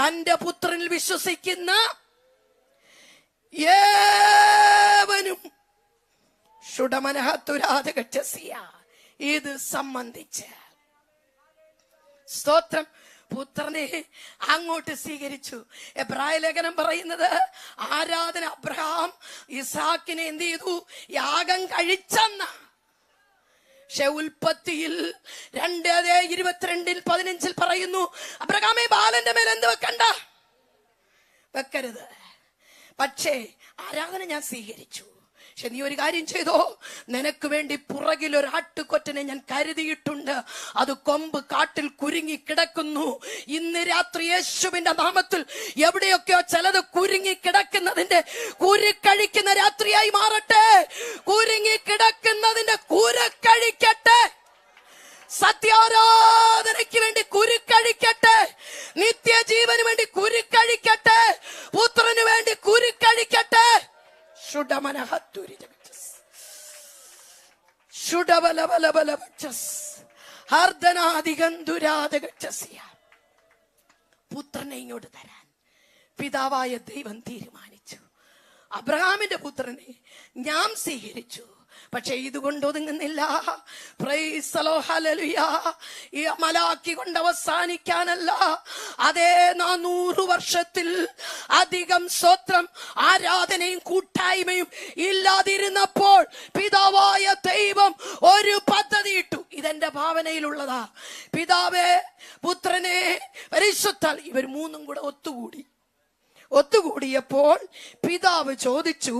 തന്റെ പുത്രനിൽ വിശ്വസിക്കുന്ന ഏവനും ഇത് സംബന്ധിച്ച് സ്തോത്രം പുത്രനെ അങ്ങോട്ട് സ്വീകരിച്ചു. എബ്രായ ലേഖനം പറയുന്നത് ആരാധന അബ്രഹാം ഇസാക്കിനെ എന്ത് ചെയ്തു? യാഗം കഴിച്ചെന്ന. പക്ഷെ ഉൽപ്പത്തിയിൽ 2:22-15 പറയുന്നു, അബ്രഹാമേ, ബാലന്റെ മേൽ എന്ത് വെക്കണ്ട, വെക്കരുത്. പക്ഷേ ആരാധന ഞാൻ സ്വീകരിച്ചു. പക്ഷെ നീ ഒരു കാര്യം ചെയ്തോ, നിനക്ക് വേണ്ടി പുറകിൽ ഒരു ആട്ടുകൊറ്റനെ ഞാൻ കരുതിയിട്ടുണ്ട്, അത് കൊമ്പ് കാട്ടിൽ കുരുങ്ങി കിടക്കുന്നു. ഇന്ന് രാത്രി യേശുവിന്റെ നാമത്തിൽ എവിടെയൊക്കെയോ ചിലത് കുരുങ്ങി കിടക്കുന്നതിന്റെ കുരുക്കഴിക്കുന്ന രാത്രിയായി മാറട്ടെ. കുരുങ്ങി കിടക്കുന്നതിന്റെ കുരുക്കഴിക്കട്ടെ. സത്യാരാധനയ്ക്ക് വേണ്ടി കുരുക്കഴിക്കട്ടെ. നിത്യജീവന് വേണ്ടി കുരുക്കഴിക്കട്ടെ. പുത്രന് വേണ്ടി കുരുക്കഴിക്കട്ടെ. പുത്രനെ ഇങ്ങോട്ട് തരാൻ പിതാവായ ദൈവം തീരുമാനിച്ചു. അബ്രഹാമിന്റെ പുത്രനെ ഞാൻ സ്വീകരിച്ചു. പക്ഷെ ഇതുകൊണ്ട് ഒതുങ്ങുന്നില്ല. Praise the Lord, hallelujah. ഈ മലാക്കി കൊണ്ട് അവസാനിക്കാനല്ല, അതേ 400 വർഷത്തിൽ അധികം സ്തോത്രം ആരാധനയും കൂട്ടായ്മയും ഇല്ലാതിരുന്നപ്പോൾ പിതാവായ ദൈവം ഒരു പദ്ധതി ഇട്ടു. ഇതെന്റെ ഭാവനയിലുള്ളതാ. പിതാവേ, പുത്രനെ, പരിശുദ്ധാത്മാവ്, ഇവർ മൂന്നും കൂടെ ഒത്തുകൂടിയപ്പോൾ പിതാവ് ചോദിച്ചു,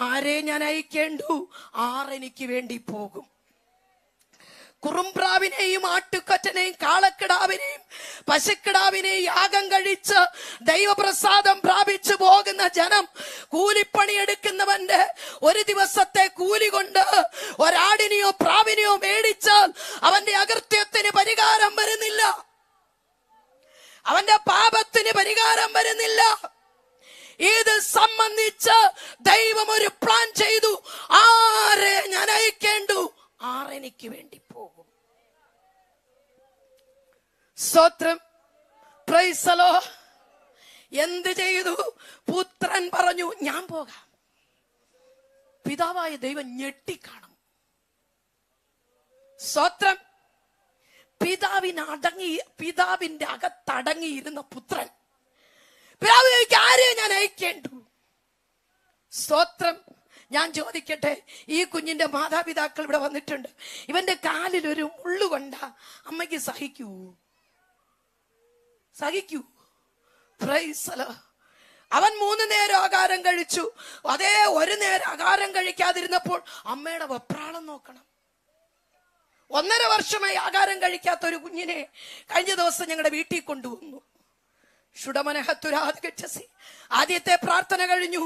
ആരെ ഞാൻ അയക്കേണ്ടു? ആരെനിക്ക് വേണ്ടി പോകും? കുറുംപ്രാവിനെയും ആട്ടുകൊറ്റനെയും കാളക്കിടാവിനെയും പശുക്കിടാവിനെയും യാഗം കഴിച്ച് ദൈവപ്രസാദം പ്രാപിച്ചു പോകുന്ന ജനം, കൂലിപ്പണിയെടുക്കുന്നവന്റെ ഒരു ദിവസത്തെ കൂലി കൊണ്ട് ഒരാടിനെയോ പ്രാവിനെയോ മേടിച്ചാൽ അവന്റെ അകൃത്യത്തിന് പരിഹാരം വരുന്നില്ല, അവന്റെ പാപത്തിന് പരിഹാരം വരുന്നില്ല. ഇത് സംബന്ധിച്ച് ദൈവം ഒരു പ്ലാൻ ചെയ്തു. ആരെ ഞാൻ അയക്കേണ്ടു, ആരെനിക്ക് വേണ്ടി പോകും. സ്തോത്രം, പ്രൈസ് ദി ലോർഡ്. എന്ത് ചെയ്തു? പുത്രൻ പറഞ്ഞു ഞാൻ പോകാം. പിതാവായ ദൈവം ഞെട്ടിക്കാണും. സ്തോത്രം. പിതാവിന്റെ അകത്തടങ്ങിയിരുന്ന പുത്രൻ പിതാവിലേക്ക് ആരെയും ഞാൻ അയക്കേണ്ടു. സ്തോത്രം. ഞാൻ ചോദിക്കട്ടെ, ഈ കുഞ്ഞിന്റെ മാതാപിതാക്കൾ ഇവിടെ വന്നിട്ടുണ്ട്. ഇവന്റെ കാലിൽ ഒരു മുള്ളുകൊണ്ട അമ്മയ്ക്ക് സഹിക്കൂ? Price the Lord. അവൻ 3 നേരം ആഹാരം കഴിച്ചു. അതേ ഒരു നേരം ആഹാരം കഴിക്കാതിരുന്നപ്പോൾ അമ്മയുടെ വെപ്രാളം നോക്കണം. 1.5 വർഷമായി ആഹാരം കഴിക്കാത്ത ഒരു കുഞ്ഞിനെ കഴിഞ്ഞ ദിവസം ഞങ്ങളുടെ വീട്ടിൽ കൊണ്ടുവന്നു. ഷുഡമനഹത്തുരാധികച്ചസി. ആദ്യത്തെ പ്രാർത്ഥന കഴിഞ്ഞു,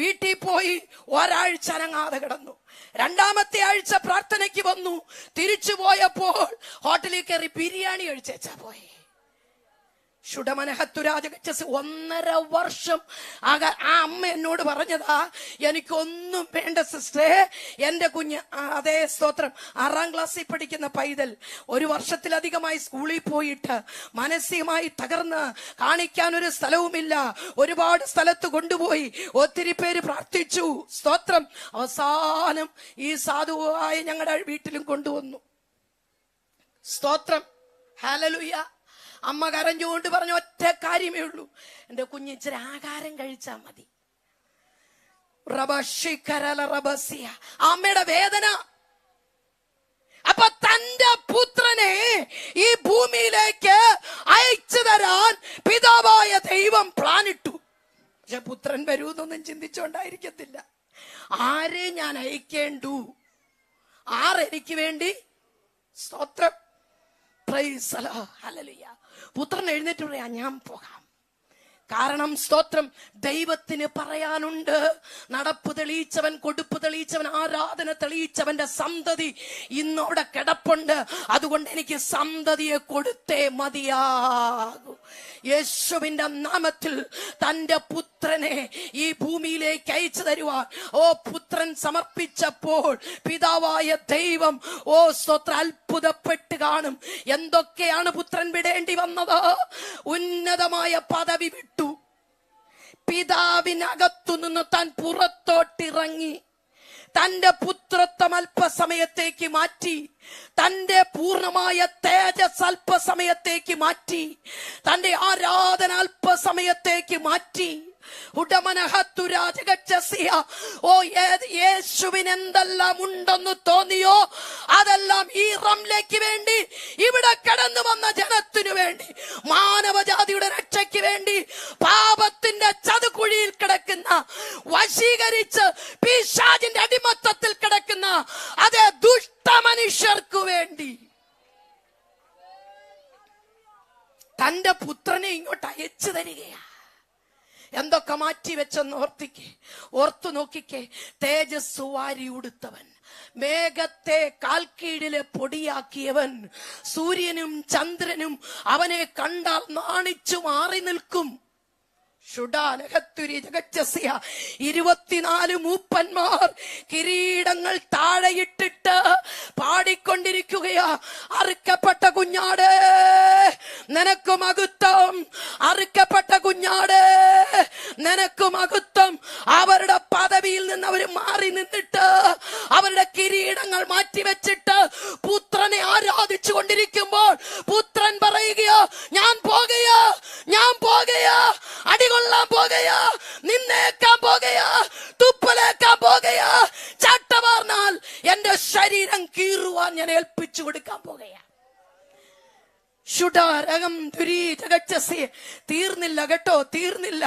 വീട്ടിൽ പോയി ഒരാഴ്ച അനങ്ങാതെ കിടന്നു. 2ാമത്തെ ആഴ്ച പ്രാർത്ഥനയ്ക്ക് വന്നു. തിരിച്ചു പോയപ്പോൾ ഹോട്ടലിൽ കയറി ബിരിയാണി കഴിച്ചേച്ചാ പോയി. ഷുഡമനഹത്തുരാജകച്ചസ് 1.5 വർഷം ആ അമ്മ എന്നോട് പറഞ്ഞതാ, എനിക്കൊന്നും വേണ്ട സിസ്റ്ററെ, എന്റെ കുഞ്ഞ്, അതേ സ്തോത്രം, 6ാം ക്ലാസ്സിൽ പഠിക്കുന്ന പൈതൽ 1 വർഷത്തിലധികമായി സ്കൂളിൽ പോയിട്ട് മാനസികമായി തകർന്ന് കാണിക്കാൻ ഒരു സ്ഥലവുമില്ല. ഒരുപാട് സ്ഥലത്ത് കൊണ്ടുപോയി, ഒത്തിരി പേര് പ്രാർത്ഥിച്ചു. സ്തോത്രം. അവസാനം ഈ സാധുവായ ഞങ്ങളുടെ വീട്ടിലും കൊണ്ടുവന്നു. സ്തോത്രം. ഹല്ലേലൂയ. അമ്മ കരഞ്ഞുകൊണ്ട് പറഞ്ഞ ഒറ്റ കാര്യമേ ഉള്ളൂ, എന്റെ കുഞ്ഞ് ഇച്ചിരി ആഹാരം കഴിച്ചാ മതി. അമ്മയുടെ വേദന. അപ്പൊ തന്റെ പുത്രനെ ഈ ഭൂമിയിലേക്ക് അയച്ചു തരാൻ പിതാവായ ദൈവം പ്ലാൻ ഇട്ടു. പക്ഷെ പുത്രൻ വരൂന്നൊന്നും ചിന്തിച്ചോണ്ടായിരിക്കത്തില്ല. ആരെ ഞാൻ അയക്കേണ്ടു, ആരെനിക്ക് വേണ്ടി. സ്തോത്രം. Price the Lord. ഹല്ലേലൂയ. പുത്രൻ എഴുന്നേറ്റ് പറയാ ഞാൻ പോകാം. കാരണം സ്തോത്രം, ദൈവത്തിന് പറയാനുണ്ട്. നടപ്പ് തെളിയിച്ചവൻ, കൊടുപ്പ് തെളിയിച്ചവൻ, ആരാധന തെളിയിച്ചവന്റെ സന്തതി ഇന്നവിടെ കിടപ്പുണ്ട്. അതുകൊണ്ട് എനിക്ക് സന്തതിയെ കൊടുത്തേ മതിയാകൂ. യേശുവിന്റെ നാമത്തിൽ തന്റെ പുത്രനെ ഈ ഭൂമിയിലേക്ക് അയച്ചു തരുവാൻ പുത്രൻ സമർപ്പിച്ചപ്പോൾ പിതാവായ ദൈവം സ്തോത്രം അത്ഭുതപ്പെട്ട് കാണും. എന്തൊക്കെയാണ് പുത്രൻ വിടേണ്ടി വന്നത്? ഉന്നതമായ പദവി വിട്ടു. പിതാവിനകത്തു നിന്ന് താൻ പുറത്തോട്ടിറങ്ങി തന്റെ പുത്രത്വം അല്പസമയത്തേക്ക് മാറ്റി, തന്റെ പൂർണ്ണമായ തേജസ് അല്പസമയത്തേക്ക് മാറ്റി, തന്റെ ആരാധന അല്പസമയത്തേക്ക് മാറ്റി. യേശുവിന് എന്തെല്ലാം ഉണ്ടെന്ന് തോന്നിയോ അതെല്ലാം ഈ റംലേക്ക് വേണ്ടി, ഇവിടെ കടന്നു വന്ന ജനത്തിനു വേണ്ടി, മാനവജാതിയുടെ രക്ഷയ്ക്ക് വേണ്ടി, പാപത്തിന്റെ ചതുകുഴിയിൽ കിടക്കുന്ന, വശീകരിച്ച് പിശാചിന്റെ അടിമത്തത്തിൽ കിടക്കുന്ന അതേ ദുഷ്ട മനുഷ്യർക്കു വേണ്ടി തന്റെ പുത്രനെ ഇങ്ങോട്ട് അയച്ചു തരികയാ. എന്തൊക്കെ മാറ്റി വെച്ചെന്ന് ഓർത്തു നോക്കിക്കേ. തേജസ് വാരി ഉടുത്തവൻ, മേഘത്തെ കാൽക്കീഴിലെ പൊടിയാക്കിയവൻ, സൂര്യനും ചന്ദ്രനും അവനെ കണ്ടാൽ നാണിച്ചു മാറി നിൽക്കും. 24 മൂപ്പന്മാർ കിരീടങ്ങൾ താഴെയിട്ടിട്ട് പാടിക്കൊണ്ടിരിക്കുകയാ. അറുക്കപ്പെട്ട കുഞ്ഞാട് നിനക്ക് മഹത്വം, അറുക്കപ്പെട്ട കുഞ്ഞാട് നിനക്ക് മഹത്വം. അവരുടെ പദവിയിൽ നിന്ന് അവർ മാറി നിന്നിട്ട് അവരുടെ കിരീടങ്ങൾ മാറ്റിവെച്ചിട്ട് പുത്രനെ ആരാധിച്ചു കൊണ്ടിരിക്കുമ്പോൾ പുത്രൻ പറയുകയോ ഞാൻ പോകുകയോ, ഞാൻ പോകുകയോ, അടികൊള്ളാൻ പോകുകയോ, നിന്നേക്കാൻ പോകുകയോ, തുപ്പലേക്കാൻ പോകുകയോ, ചട്ടവാർന്നാൽ എന്റെ ശരീരം കീറുവാൻ ഞാൻ ഏൽപ്പിച്ചു കൊടുക്കാൻ പോകുകയാ. തീർന്നില്ല കേട്ടോ, തീർന്നില്ല.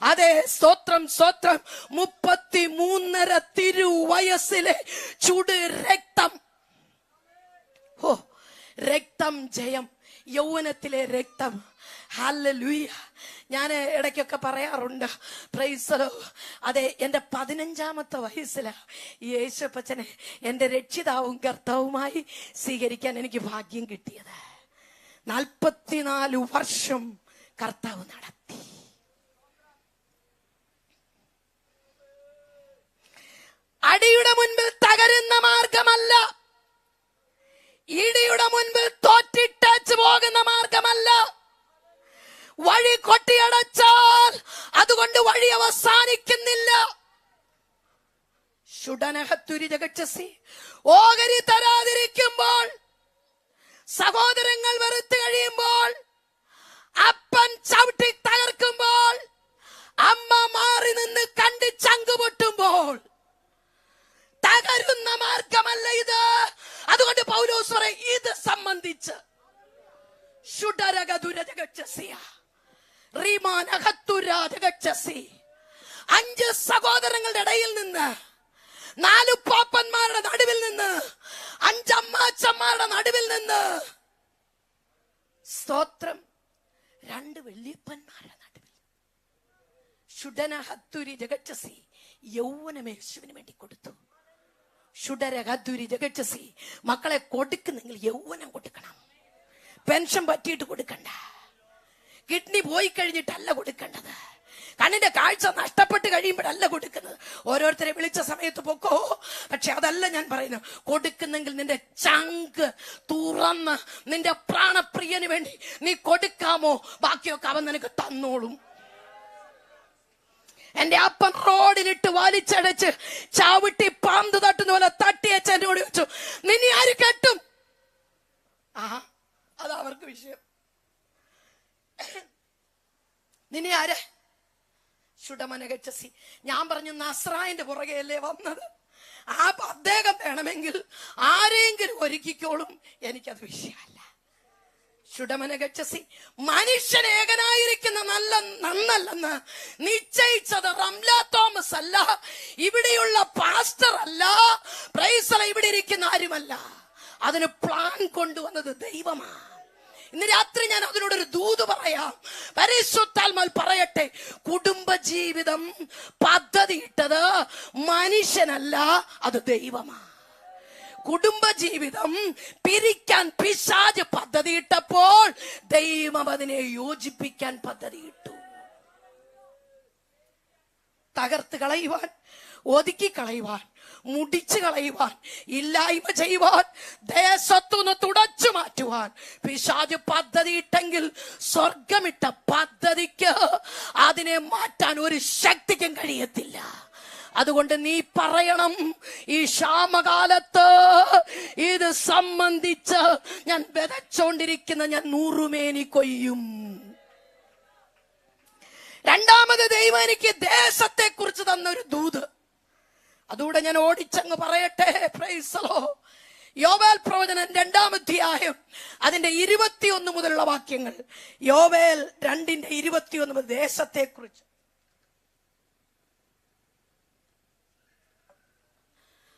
അതെ സ്തോത്രം, സ്തോത്രം. 33.5 തിരുവയസ്സിലെ ചുട് രക്തം. രക്തം ജയം, യൗവനത്തിലെ രക്തം. ഹല്ലേലൂയ. ഞാൻ ഇടയ്ക്കൊക്കെ പറയാറുണ്ട്, പ്രൈസ് ദി ലോർഡ്. അതെ, എന്റെ 15ാമത്തെ വയസ്സിലാ യേശുപ്പച്ചനെ എന്റെ രക്ഷിതാവും കർത്താവുമായി സ്വീകരിക്കാൻ എനിക്ക് ഭാഗ്യം കിട്ടിയത്. 44 വർഷം കർത്താവ് നടത്തി. അടിയുടെ മുൻപിൽ തകരുന്ന മാർഗമല്ല, ഇടിയുടെ മുൻപിൽ തോറ്റിട്ടേച്ച് പോകുന്ന മാർഗമല്ല. വഴി കൊട്ടിയടച്ചാൽ അതുകൊണ്ട് വഴി അവസാനിക്കുന്നില്ല. ഓഹരി തരാതിരിക്കുമ്പോൾ, സഹോദരങ്ങൾ വെറുത്തു കഴിയുമ്പോൾ, അപ്പൻ ചവിട്ടി തകർക്കുമ്പോൾ, അമ്മ മാറി നിന്ന് കണ്ട് ചങ്കുപൊട്ടുമ്പോൾ തകരുന്ന മാർഗമല്ല ഇത്. അതുകൊണ്ട് പൗലോസ് പറയും, ഇത് സംബന്ധിച്ച് 5 സഹോദരങ്ങളുടെ ഇടയിൽ നിന്ന്, 4 പാപ്പന്മാരുടെ നടുവിൽ നിന്ന്, 5 അമ്മാച്ചന്മാരുടെ നടുവിൽ നിന്ന്, സ്തോത്രം, 2 വല്യപ്പന്മാരുടെ നടുവിൽ ഷുഡനഹത്തുരി ജഗച്ചസി യൗവനം യേശുവിന് വേണ്ടി കൊടുത്തു. ഷുഡരഹത്തുരി ജഗച്ചസി, മക്കളെ കൊടുക്കുന്നെങ്കിൽ യൗവനം കൊടുക്കണം. പെൻഷൻ പറ്റിയിട്ട് കൊടുക്കണ്ട, കിഡ്നി പോയി കഴിഞ്ഞിട്ടല്ല കൊടുക്കേണ്ടത്, കണ്ണിന്റെ കാഴ്ച നഷ്ടപ്പെട്ട് കഴിയുമ്പോഴല്ല കൊടുക്കുന്നത്. ഓരോരുത്തരെ വിളിച്ച സമയത്ത് പൊക്കോ, പക്ഷെ അതല്ല ഞാൻ പറയുന്നത്. കൊടുക്കുന്നെങ്കിൽ നിന്റെ ചങ്ക് തുറന്ന് നിന്റെ പ്രാണപ്രിയന് വേണ്ടി നീ കൊടുക്കാമോ? ബാക്കിയൊക്കെ അവൻ നിനക്ക് തന്നോളും. എന്റെ അപ്പൻ റോഡിലിട്ട് വലിച്ചടച്ച് ചവിട്ടി പാന്ത് തട്ടുന്ന പോലെ തട്ടിയച്ച് എന്നോട് ചോദിച്ചു, നിന്നെ ആര് കെട്ടും? അതാ അവർക്ക് വിഷയം. നിന്നെ ആര്? ഷുഡമനഗച്ചസി. ഞാൻ പറഞ്ഞു, നസ്രായന്റെ പുറകെയല്ലേ വന്നത്, അദ്ദേഹം വേണമെങ്കിൽ ആരെങ്കിലും ഒരുക്കിക്കോളും, എനിക്കത് വിഷയമല്ല. ഷുഡമനഗച്ചസി, മനുഷ്യൻ ഏകനായിരിക്കുന്ന നന്നല്ലെന്ന് നിശ്ചയിച്ചത് റംല തോമസ് അല്ല, ഇവിടെയുള്ള പാസ്റ്റർ അല്ല, പ്രൈസല ഇവിടെ ഇരിക്കുന്ന ആരുമല്ല. അതിന് പ്ലാൻ കൊണ്ടുവന്നത് ദൈവമാണ്. ഇന്ന് രാത്രി ഞാൻ അതിനോടൊരു ദൂത് പറയാം. പരിശുദ്ധാത്മാവ് പറയട്ടെ, കുടുംബജീവിതം പദ്ധതിയിട്ടത് മനുഷ്യനല്ല, അത് ദൈവമാണ്. കുടുംബജീവിതം പിരിക്കാൻ പിശാച് പദ്ധതിയിട്ടപ്പോൾ ദൈവം അതിനെ യോജിപ്പിക്കാൻ പദ്ധതിയിട്ടു. തകർത്ത് കളയുവാൻ, ഒതുക്കി കളയുവാൻ, മുടിച്ചു കളയുവാൻ, ഇല്ലായ്മ ചെയ്യുവാൻ, ദേശത്തുനിന്ന് തുടച്ചു മാറ്റുവാൻ പിശാച് പദ്ധതിയിട്ടെങ്കിൽ സ്വർഗമിട്ട പദ്ധതിക്ക് അതിനെ മാറ്റാൻ ഒരു ശക്തിക്കും കഴിയത്തില്ല. അതുകൊണ്ട് നീ പറയണം, ഈ ക്ഷാമകാലത്ത് ഇത് സംബന്ധിച്ച് ഞാൻ വിതച്ചോണ്ടിരിക്കുന്ന ഞാൻ 100 മേനി കൊയ്യും. രണ്ടാമത് ദൈവം എനിക്ക് ദേശത്തെ കുറിച്ച് തന്നൊരു ദൂത്, അതുകൂടെ ഞാൻ ഓടിച്ചങ്ങ് പറയട്ടെ. Price the Lord. യോവേൽ പ്രവചനം 2-ാം അധ്യായം അതിന്റെ 21 മുതലുള്ള വാക്യങ്ങൾ. യോവേൽ 2:21 മുതൽ ദേശത്തെ കുറിച്ച്.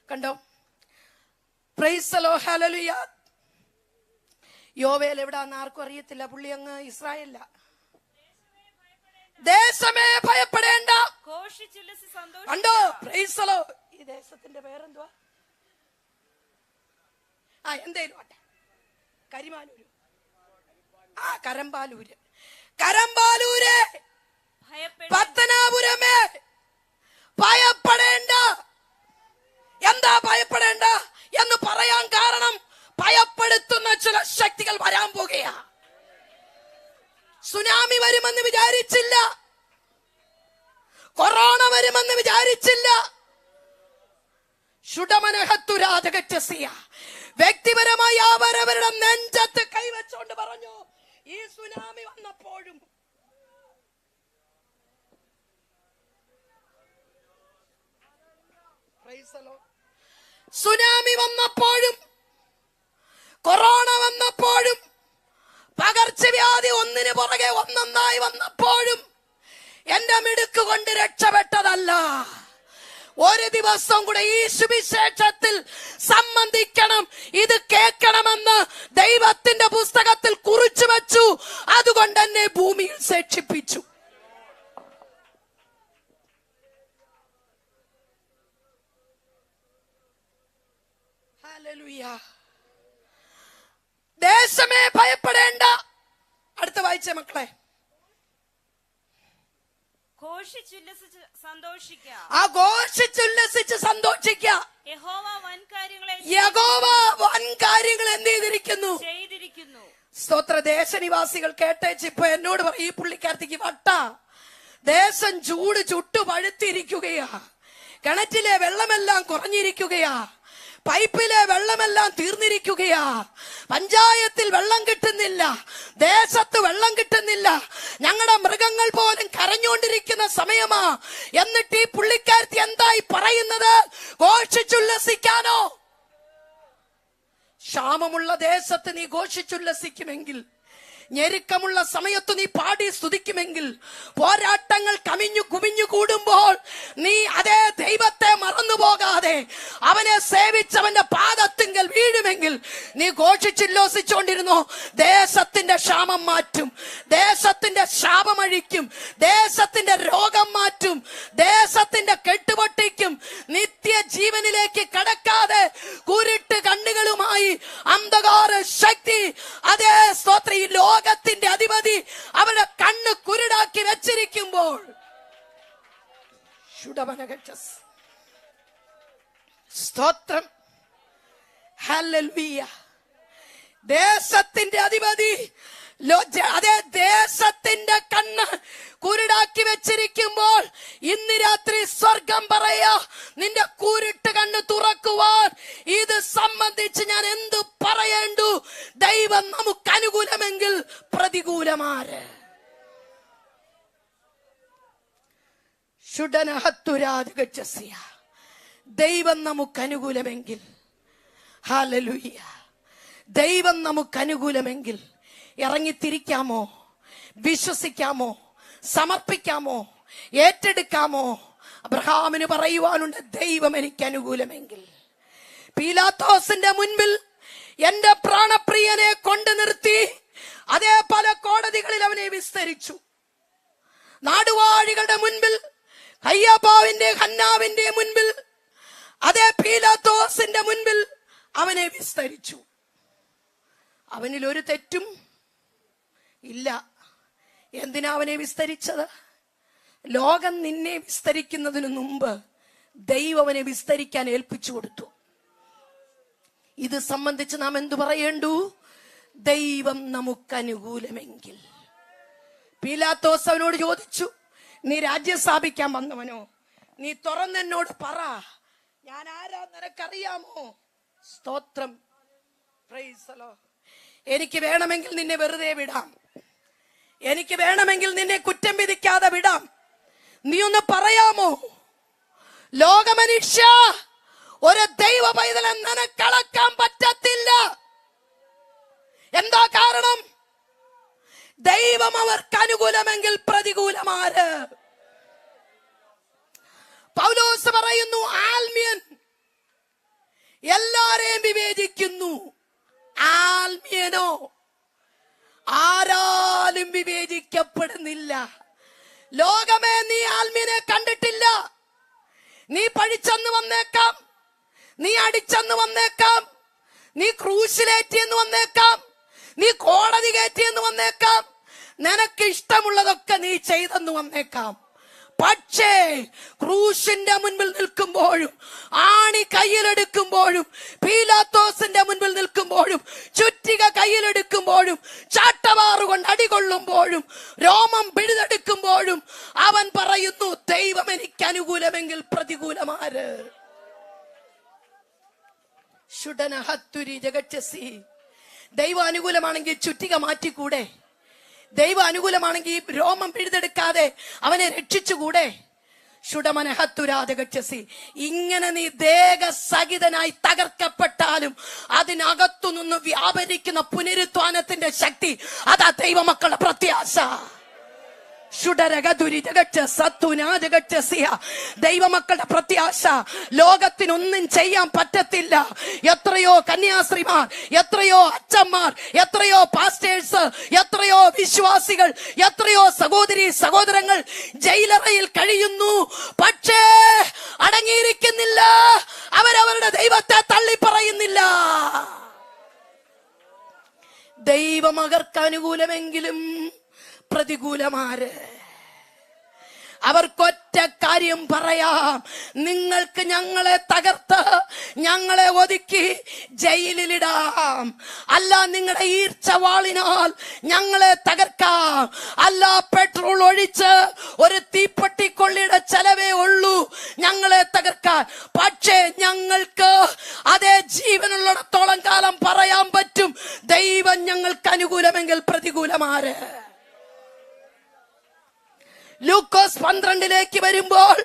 കണ്ടോ? Praise the Lord, hallelujah. യോവേൽ എവിടാന്ന് ആർക്കും അറിയത്തില്ല, പുള്ളി അങ്ങ് ഇസ്രായേലില. ദേശമേ ഭയപ്പെടേണ്ട, കണ്ടോ? Praise the lord. ഈ ദേശത്തിന്റെ പേരെന്തുവാ? എന്തേലും ആട്ടെ, കരിമാനൂര്, കരമ്പാലൂര്, കരമ്പാലൂര്, പത്തനാപുരമേ ഭയപ്പെടേണ്ട. എന്താ ഭയപ്പെടേണ്ട എന്ന് പറയാൻ കാരണം, ഭയപ്പെടുത്തുന്ന ചില ശക്തികൾ വരാൻ പോകുകയാ. സുനാമി വരുമെന്ന് വിചാരിച്ചില്ല, കൊറോണ വരുമെന്ന് വിചാരിച്ചില്ല. വ്യക്തിപരമായി അവരവരുടെ നെഞ്ചത്ത് കൈവച്ചുകൊണ്ട് പറഞ്ഞു, ഈ സുനാമി വന്നപ്പോഴും സുനാമി വന്നപ്പോഴും കൊറോണ വന്നപ്പോഴും പകർച്ചവ്യാധി ഒന്നിനു പുറകെ ഒന്നൊന്നായി വന്നപ്പോഴും എന്റെ മിടുക്ക് കൊണ്ട് രക്ഷപ്പെട്ടതല്ല. ഒരു ദിവസം കൂടെ ഈ സുവിശേഷത്തിൽ സംബന്ധിക്കണം, ഇത് കേൾക്കണമെന്ന് ദൈവത്തിന്റെ പുസ്തകത്തിൽ കുറിച്ചു വെച്ചു. അതുകൊണ്ട് എന്നെ ഭൂമിയിൽ ശേഷിപ്പിച്ചു. ഹല്ലേലൂയ. ദേശമേ ഭയപ്പെടേണ്ട. അടുത്ത വായിച്ചേ മക്കളെ. ഘോഷിച്ചുല്ലസിച്ച് സന്തോഷിക്കാം. ആഘോഷിച്ചുല്ലസിച്ച് സന്തോഷിക്കാം. യഹോവ വൻ കാര്യങ്ങൾ എന്ത് ചെയ്തിരിക്കുന്നു. സ്തോത്ര. ദേശനിവാസികൾ കേട്ടേച്ച് ഇപ്പൊ എന്നോട് പറയും, ഈ പുള്ളിക്കാരത്തേക്ക് വട്ട, ദേശം ചുട്ടു പഴുത്തിരിക്കുകയാ, കിണറ്റിലെ വെള്ളമെല്ലാം കുറഞ്ഞിരിക്കുകയാ, പൈപ്പിലെ വെള്ളമെല്ലാം തീർന്നിരിക്കുകയാ, പഞ്ചായത്തിൽ വെള്ളം കിട്ടുന്നില്ല, ദേശത്ത് വെള്ളം കിട്ടുന്നില്ല, ഞങ്ങളുടെ മൃഗങ്ങൾ പോലും കരഞ്ഞുകൊണ്ടിരിക്കുന്ന സമയമാ. എന്നിട്ട് ഈ പുള്ളിക്കാരത്തി എന്തായി പറയുന്നത്? ഘോഷിച്ചുല്ലസിക്കാനോ? ക്ഷാമമുള്ള ദേശത്ത് നീ ഘോഷിച്ചുല്ലസിക്കുമെങ്കിൽ, ഞെരുക്കമുള്ള സമയത്ത് നീ പാടി സ്തുതിക്കുമെങ്കിൽ, പോരാട്ടങ്ങൾ കുമിഞ്ഞു കൂടുമ്പോൾ നീ അതേ ദൈവത്തെ മറന്നു പോകാതെ അവനെ സേവിച്ചവന്റെ പാദത്തിങ്കൽ വീഴുമെങ്കിൽ നീ ഘോഷിച്ചുല്ലസിച്ചുകൊണ്ടിരുന്നു. ദേശത്തിന്റെ ക്ഷാമം മാറ്റും, ദേശത്തിന്റെ ശാപമഴിക്കും, ദേശത്തിന്റെ രോഗം മാറ്റും, ദേശത്തിന്റെ കെട്ടുപൊട്ടിക്കും. നിത്യജീവനിലേക്ക് കടക്കാതെ കുരുട്ട് കണ്ണുകളുമായി അന്ധകാര ശക്തി, അതേ സ്തോത്ര, ഈ ലോകത്തിന്റെ അധിപതി അവരുടെ കണ്ണ് കുരുടാക്കി വെച്ചിരിക്കുമ്പോൾ, സ്തോത്രം, ഹല്ലേലൂയ, ദേശത്തിന്റെ അധിപതി അതേ ദേശത്തിന്റെ കണ്ണ് കുരുടാക്കി വെച്ചിരിക്കുമ്പോൾ ഇന്ന് രാത്രി സ്വർഗം പറയാ, നിന്റെ കുരുട്ട് കണ്ണ് തുറക്കുവാൻ. ഇത് സംബന്ധിച്ച് ഞാൻ എന്തു പറയേണ്ടു? ദൈവം നമുക്ക് അനുകൂലമെങ്കിൽ പ്രതികൂലമാര്? ദൈവം നമുക്ക് അനുകൂലമെങ്കിൽ, ഹല്ലേലൂയ, ദൈവം നമുക്ക് അനുകൂലമെങ്കിൽ ഇറങ്ങിത്തിരിക്കാമോ? വിശ്വസിക്കാമോ? സമർപ്പിക്കാമോ? ഏറ്റെടുക്കാമോ? അബ്രഹാമിന് പറയുവാനുണ്ട്, ദൈവം എനിക്ക് അനുകൂലമെങ്കിൽ. പീലാത്തോസിന്റെ മുൻപിൽ എന്റെ പ്രാണപ്രിയനെ കൊണ്ടു നിർത്തി അതേ പല കോടതികളിൽ അവനെ വിസ്തരിച്ചു. നാടുവാഴികളുടെ മുൻപിൽ, കയ്യാപ്പാവിന്റെ ഹന്നാവിന്റെ മുൻപിൽ, അതേ പീലാത്തോസിന്റെ മുൻപിൽ അവനെ വിസ്തരിച്ചു. അവനിൽ ഒരു തെറ്റും ഇല്ല. എന്തിനാ അവനെ വിസ്തരിച്ചത്? ലോകം നിന്നെ വിസ്തരിക്കുന്നതിന് മുമ്പ് ദൈവം അവനെ വിസ്തരിക്കാൻ ഏൽപ്പിച്ചു കൊടുത്തു. ഇത് സംബന്ധിച്ച് നാം എന്തു പറയേണ്ടു? ദൈവം നമുക്ക് അനുകൂലമെങ്കിൽ. പീലാത്തോസ് അവനോട് ചോദിച്ചു, നീ രാജ്യം സ്ഥാപിക്കാൻ വന്നവനോ? നീ തുറന്നെന്നോട് പറ, ഞാൻ ആരാ നിനക്കറിയാമോ? സ്തോത്രം, പ്രൈസ് ദി ലോർഡ്. എനിക്ക് വേണമെങ്കിൽ നിന്നെ വെറുതെ വിടാം, എനിക്ക് വേണമെങ്കിൽ നിന്നെ കുറ്റം വിധിക്കാതെ വിടാം. നീ ഒന്ന് പറയാമോ? ലോകമനുഷ്യ, ഒരു ദൈവ പൈതലെ നിനക്കളക്കാൻ പറ്റത്തില്ല. എന്താ കാരണം? ദൈവം അവർക്ക് അനുകൂലമെങ്കിൽ പ്രതികൂലമാര്? പൗലോസ് പറയുന്നു, ആത്മീയൻ എല്ലാരെയും വിവേചിക്കുന്നു, ആത്മീയനോ ആരാലും വിവേചിക്കപ്പെടുന്നില്ല. ലോകമേ, നീ ആത്മീയനെ കണ്ടിട്ടില്ല. നീ പഴിച്ചെന്ന് വന്നേക്കാം, നീ അടിച്ചെന്ന് വന്നേക്കാം, നീ ക്രൂശിലേറ്റിയെന്ന് വന്നേക്കാം, നീ കോടതി കയറ്റിയെന്ന് വന്നേക്കാം, നിനക്ക് ഇഷ്ടമുള്ളതൊക്കെ നീ ചെയ്തെന്ന് വന്നേക്കാം. പക്ഷേ ക്രൂശിന്റെ മുൻപിൽ നിൽക്കുമ്പോഴും, ആണി കയ്യിലെടുക്കുമ്പോഴും, പീലാത്തോസിന്റെ മുൻപിൽ നിൽക്കുമ്പോഴും, ചുറ്റിക കയ്യിലെടുക്കുമ്പോഴും, ചാട്ടവാറുകൊണ്ട് അടികൊള്ളുമ്പോഴും, രോമം പിഴുതെടുക്കുമ്പോഴും അവൻ പറയുന്നു, ദൈവം എനിക്ക് അനുകൂലമെങ്കിൽ പ്രതികൂലമാര്? ദൈവം അനുകൂലമാണെങ്കിൽ ചുറ്റിക മാറ്റിക്കൂടെ? ദൈവം അനുകൂലമാണെങ്കിൽ രോമം പിഴുതെടുക്കാതെ അവനെ രക്ഷിച്ചുകൂടെ? ഷുഡമനഹത്തുരാധകച്ചസി. ഇങ്ങനെ നീ ദേഹസഹിതനായി തകർക്കപ്പെട്ടാലും അതിനകത്തുനിന്ന് വ്യാപരിക്കുന്ന പുനരുത്ഥാനത്തിന്റെ ശക്തി, അതാ ദൈവമക്കളുടെ പ്രത്യാശ. ദൈവമക്കളുടെ പ്രത്യാശ. ലോകത്തിനൊന്നും ചെയ്യാൻ പറ്റത്തില്ല. എത്രയോ കന്യാസ്ത്രീമാർ, എത്രയോ അച്ഛന്മാർ, എത്രയോ പാസ്റ്റേഴ്സ്, എത്രയോ വിശ്വാസികൾ, എത്രയോ സഹോദരി സഹോദരങ്ങൾ ജയിലറയിൽ കഴിയുന്നു. പക്ഷേ അടങ്ങിയിരിക്കുന്നില്ല. അവരവരുടെ ദൈവത്തെ തള്ളിപ്പറയുന്നില്ല. ദൈവം അവർക്ക് അനുകൂലമെങ്കിലും പ്രതികൂലമാര്? അവർക്കൊറ്റ കാര്യം പറയാം: നിങ്ങൾക്ക് ഞങ്ങളെ തകർത്ത് ഞങ്ങളെ ഒതുക്കി ജയിലിലിടാം, അല്ല നിങ്ങളുടെ ഈർച്ചവാളിനാൽ ഞങ്ങളെ തകർക്കാം, അല്ല പെട്രോൾ ഒഴിച്ച് ഒരു തീപ്പെട്ടിക്കൊള്ളിയുടെ ചെലവേ ഉള്ളൂ ഞങ്ങളെ തകർക്കാൻ. പക്ഷേ ഞങ്ങൾക്ക് അതേ ജീവനുള്ളിടത്തോളം കാലം പറയാൻ പറ്റും: ദൈവം ഞങ്ങൾക്ക് അനുകൂലമെങ്കിൽ പ്രതികൂലമാര്. ലൂക്കോസ് 12 വരുമ്പോൾ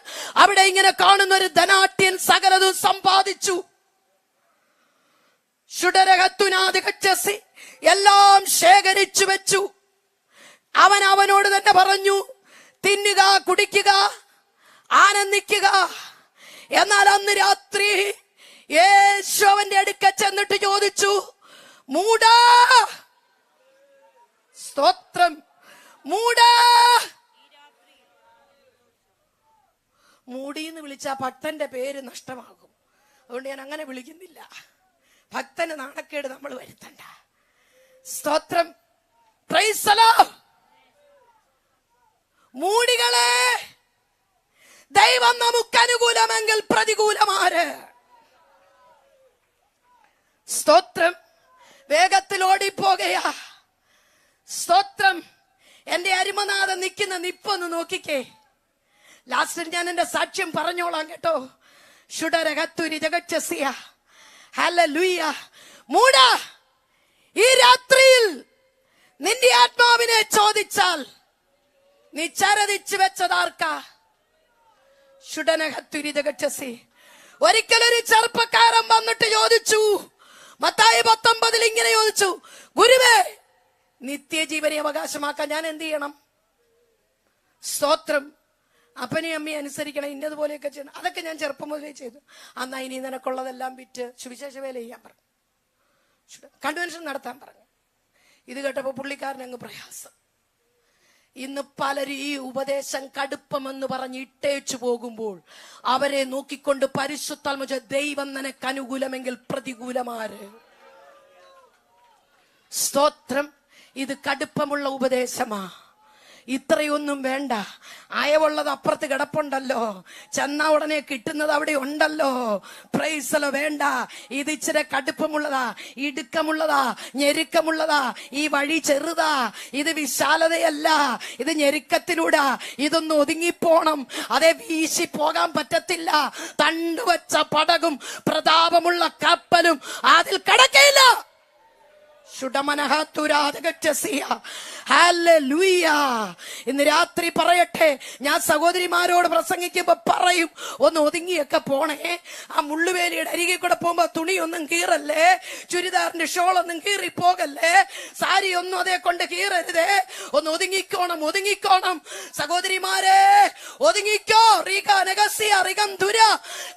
അവിടെ ഇങ്ങനെ കാണുന്ന ഒരു ധനാട്യൻ സകലതും സമ്പാദിച്ചു. ഷുഡരഹത്തുനാദികച്ചസി എല്ലാം ശേഖരിച്ചു വെച്ചു. അവനോട് തന്നെ പറഞ്ഞു: തിന്നുക, കുടിക്കുക, ആനന്ദിക്കുക. എന്നാൽ അന്ന് രാത്രി യേശു അവന്റെ അടുക്ക ചെന്നിട്ട് ചോദിച്ചു: മൂടാ, സ്തോത്രം, മൂടാ. മൂടി എന്ന് വിളിച്ചാൽ ഭക്തന്റെ പേര് നഷ്ടമാകും. അതുകൊണ്ട് ഞാൻ അങ്ങനെ വിളിക്കുന്നില്ല. ഭക്തന് നാണക്കേട് നമ്മൾ വരുത്തണ്ട. സ്തോത്രം, പ്രൈസ് ദി ലോർഡ്. മൂടികളെ, ദൈവം നമുക്ക് അനുകൂലമെങ്കിൽ പ്രതികൂലമാര്. സ്തോത്രം, വേഗത്തിൽ ഓടിപ്പോകയാ. സ്തോത്രം, എന്റെ അരുമനാഥൻ നിൽക്കുന്ന നിപ്പൊന്ന് നോക്കിക്കേ. ലാസ്റ്റിൽ ഞാൻ എന്റെ സാക്ഷ്യം പറഞ്ഞോളാം കേട്ടോ. ഹല്ലേലൂയ. മൂടാ, ഈ രാത്രിയിൽ നിന്റെ ആത്മാവിനെ ചോദിച്ചാൽ നീ ചരതിച്ചു വെച്ചതാർക്കാ? ഒരിക്കലൊരു ചെറുപ്പക്കാരൻ വന്നിട്ട് ചോദിച്ചു, മത്തായി 19 ഇങ്ങനെ ചോദിച്ചു: ഗുരുവേ, നിത്യജീവനെ അവകാശമാക്കാൻ ഞാൻ എന്ത് ചെയ്യണം? സ്തോത്രം, അപ്പനെയും അമ്മയെ അനുസരിക്കണം, ഇന്നതുപോലെയൊക്കെ ചെയ്യണം. അതൊക്കെ ഞാൻ ചെറുപ്പം മുതലേ ചെയ്തു. അന്നാ ഇനി നിനക്കുള്ളതെല്ലാം വിറ്റ് സുവിശേഷ വേല ചെയ്യാൻ പറഞ്ഞു, കൺവെൻഷൻ നടത്താൻ പറഞ്ഞു. ഇത് കേട്ടപ്പോ പുള്ളിക്കാരൻ അങ്ങ് പ്രയാസം. ഇന്ന് പലരും ഈ ഉപദേശം കടുപ്പമെന്ന് പറഞ്ഞ് ഇട്ടേച്ചു പോകുമ്പോൾ അവരെ നോക്കിക്കൊണ്ട് പരിശുദ്ധാത്മ ദൈവം നിനക്ക് അനുകൂലമെങ്കിൽ പ്രതികൂലമാര്. സ്തോത്രം, ഇത് കടുപ്പമുള്ള ഉപദേശമാ. ഇത്രയൊന്നും വേണ്ട. അയവുള്ളത് അപ്പുറത്ത് കിടപ്പുണ്ടല്ലോ, ചെന്ന ഉടനെ കിട്ടുന്നത് അവിടെ ഉണ്ടല്ലോ. പ്രൈസല വേണ്ട. ഇത് ഇച്ചിരി കടുപ്പമുള്ളതാ, ഇടുക്കമുള്ളതാ, ഞെരുക്കമുള്ളതാ. ഈ വഴി ചെറുതാ, ഇത് വിശാലതയല്ല, ഇത് ഞെരുക്കത്തിലൂടെ. ഇതൊന്ന് ഒതുങ്ങിപ്പോണം. അതേ വീശി പോകാൻ പറ്റത്തില്ല. തണ്ടുവച്ച പടകും പ്രതാപമുള്ള കപ്പലും അതിൽ കടക്കയില്ല. ഇന്ന് രാത്രി പറയട്ടെ, ഞാൻ സഹോദരിമാരോട് പ്രസംഗിക്കുമ്പോ പറയും, ഒന്ന് ഒതുങ്ങിയൊക്കെ പോണേ. ആ മുള്ളുവേലിയുടെ അരികെ കൂടെ പോകുമ്പോ തുണിയൊന്നും കീറല്ലേ, ചുരിദാറിന്റെ ഷോളൊന്നും കീറി പോകല്ലേ, സാരി ഒന്നും അതേ കൊണ്ട് കീറരുതേ. ഒന്ന് ഒതുങ്ങിക്കോണം, ഒതുങ്ങിക്കോണം. സഹോദരിമാരെ, ഒതുങ്ങിക്കോ.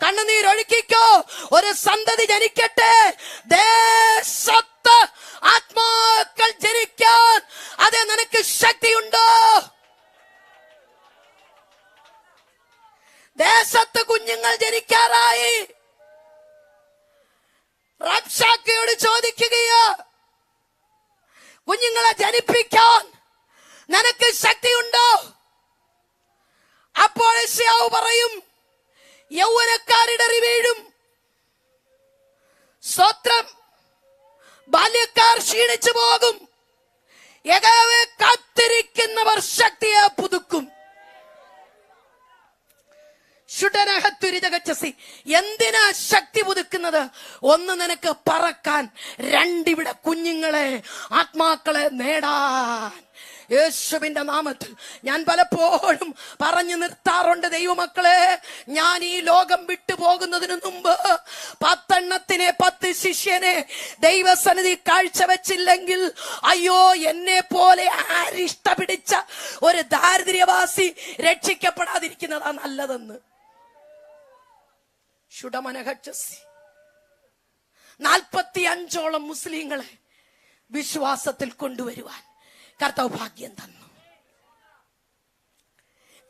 കണ്ണുനീരൊഴുക്കിക്കോ. ഒരു സന്തതി ജനിക്കട്ടെ. ദേശത്ത് ആത്മാക്കൾ ജനിക്കാൻ അതേ നിനക്ക് ശക്തിയുണ്ടോ? ദേശത്ത് കുഞ്ഞുങ്ങൾ ജനിക്കാറായി. റബ്ഷാക്കയോട് ചോദിക്കുകയാ, കുഞ്ഞുങ്ങളെ ജനിപ്പിക്കാൻ നിനക്ക് ശക്തിയുണ്ടോ? അപ്പോൾ യെശയ്യാവ് പറയും, യൗവനക്കാരിടറി വീഴും. സ്തോത്രം, ബാല്യക്കാർ ക്ഷീണിച്ചു പോകും. യഹോവയെ കാത്തിരിക്കുന്നവർ ശക്തിയെ പുതുക്കും. എന്തിനാ ശക്തി പുതുക്കുന്നത്? ഒന്ന്, നിനക്ക് പറക്കാൻ. രണ്ടിവിടെ കുഞ്ഞുങ്ങളെ, ആത്മാക്കളെ നേടാൻ. യേശുവിന്റെ നാമത്തിൽ ഞാൻ പലപ്പോഴും പറഞ്ഞു നിർത്താറുണ്ട്, ദൈവമക്കളെ, ഞാൻ ഈ ലോകം വിട്ടുപോകുന്നതിന് മുമ്പ് 10 ശിഷ്യനെ ദൈവസന്നിധി കാഴ്ചവെച്ചില്ലെങ്കിൽ, അയ്യോ, എന്നെ പോലെ ആരിഷ്ട പിടിച്ച ഒരു ദാരിദ്ര്യവാസി രക്ഷിക്കപ്പെടാതിരിക്കുന്നതാ നല്ലതെന്ന്. 45ഓളം മുസ്ലിങ്ങളെ വിശ്വാസത്തിൽ കൊണ്ടുവരുവാൻ കർത്താവ് ഭാഗ്യം തന്നു.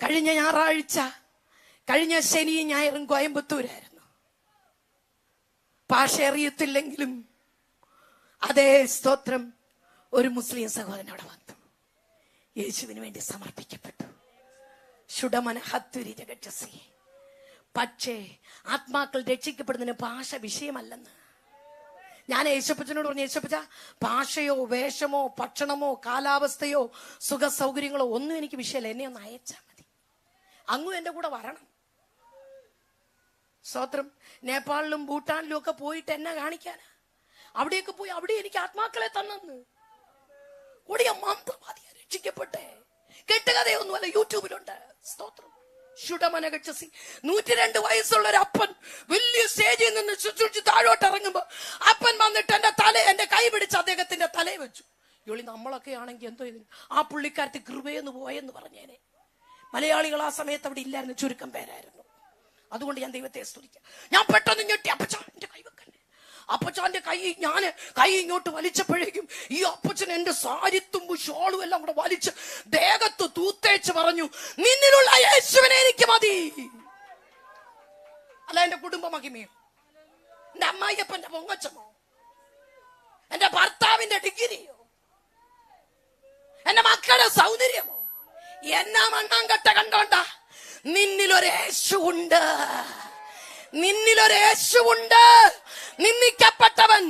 കഴിഞ്ഞ ഞായറാഴ്ച, കഴിഞ്ഞ ശനിയും ഞായറും കോയമ്പത്തൂരായിരുന്നു. ഭാഷ അറിയത്തില്ലെങ്കിലും അതേ സ്തോത്രം, ഒരു മുസ്ലിം സഹോദരൻ അവിടെ വന്നു, യേശുവിന് വേണ്ടി സമർപ്പിക്കപ്പെട്ടു. ശുഡമനഹത്തുരി ജഗച്ചസി. പക്ഷേ ആത്മാക്കൾ രക്ഷിക്കപ്പെടുന്നതിന് ഭാഷ വിഷയമല്ലെന്ന് ഞാൻ യേശുപ്പച്ചനോട് പറഞ്ഞു. യേശുപ്പച്ച, ഭാഷയോ വേഷമോ ഭക്ഷണമോ കാലാവസ്ഥയോ സുഖ സൗകര്യങ്ങളോ ഒന്നും എനിക്ക് വിഷയമല്ല, എന്നെ ഒന്ന് അയച്ചാൽ മതി. അങ്ങും എന്റെ കൂടെ വരണം. സ്തോത്രം. നേപ്പാളിലും ഭൂട്ടാനിലും ഒക്കെ പോയിട്ട് എന്നെ കാണിക്കാനാ. അവിടെയൊക്കെ പോയി അവിടെ എനിക്ക് ആത്മാക്കളെ തന്നെന്ന്. കൂടിയ മന്ത്രവാദിയെ രക്ഷിക്കപ്പെട്ടെ. കെട്ടുകഥയൊന്നുമല്ല, യൂട്യൂബിലുണ്ട്. സ്തോത്രം. 102 വയസ്സുള്ള ഒരു അപ്പൻ വലിയ സ്റ്റേജിൽ നിന്ന് ശുശ്രൂഷിച്ച് താഴോട്ട് ഇറങ്ങുമ്പോ അപ്പൻ വന്നിട്ട് എന്റെ കൈ പിടിച്ച് അദ്ദേഹത്തിന്റെ തലയെ വെച്ചു. ജോളി, നമ്മളൊക്കെ ആണെങ്കിൽ എന്തോ ഇതിന് ആ പുള്ളിക്കാരത്തി കൃപയെന്ന് പോയെന്ന് പറഞ്ഞേനെ. മലയാളികൾ ആ സമയത്ത് അവിടെ ഇല്ലായിരുന്നു, ചുരുക്കം പേരായിരുന്നു. അതുകൊണ്ട് ഞാൻ ദൈവത്തെ സ്തുതിക്കാം. ഞാൻ പെട്ടെന്ന് ഞെട്ടി, അപ്പച്ചാ എന്റെ കൈ വെക്കല്ലേ. അപ്പച്ചാന്റെ കൈ ഇങ്ങോട്ട് വലിച്ചപ്പോഴേക്കും ഈ അപ്പച്ചൻ എന്റെ സാരിത്തുമ്പ് ഷോളും എല്ലാം കൂടെ വലിച്ച് ദേഹത്ത് തൂത്തേച്ച് പറഞ്ഞു, നിന്നിലുള്ള യേശുവിനെ എനിക്ക് മതി. അല്ല എന്റെ കുടുംബ മഹിമയോ, എന്റെ അമ്മായിയപ്പന്റെ പൊങ്ങച്ചമോ, എന്റെ ഭർത്താവിന്റെ ഡിഗ്രിയോ, എന്റെ മക്കളുടെ സൗന്ദര്യമോ, എന്നാ മണ്ണാങ്കട്ട കണ്ടോണ്ട. നിന്നിലൊരു യേശുവുണ്ട്, നിന്നിലൊരു യേശുവുണ്ട്. നിന്ദിക്കപ്പെട്ടവൻ,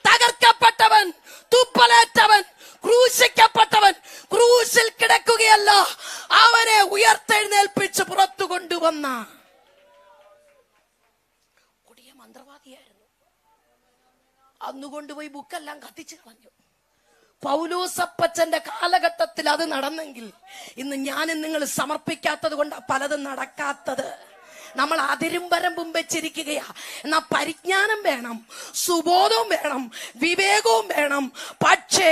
തകർക്കപ്പെട്ടവൻ, തുപ്പലേറ്റവൻ, ക്രൂശിക്കപ്പെട്ടവൻ ക്രൂശിൽ കിടക്കുകയല്ല, അവനെ ഉയർത്തെഴുന്നേൽപ്പിച്ച് പുറത്തു കൊണ്ടുവന്ന കൊടിയ മന്ത്രവാദിയായിരുന്നു. അന്ന് കൊണ്ടുപോയി ബുക്കെല്ലാം കത്തിച്ചു കളഞ്ഞു. പൗലോസപ്പച്ചന്റെ കാലഘട്ടത്തിൽ അത് നടന്നെങ്കിൽ ഇന്ന് ഞാനും നിങ്ങൾ സമർപ്പിക്കാത്തത് കൊണ്ട് പലതും നടക്കാത്തത്. നമ്മൾ അതിരും വരമ്പും വെച്ചിരിക്കുകയാ. എന്നാ പരിജ്ഞാനം വേണം, സുബോധവും വേണം, വിവേകവും വേണം. പക്ഷേ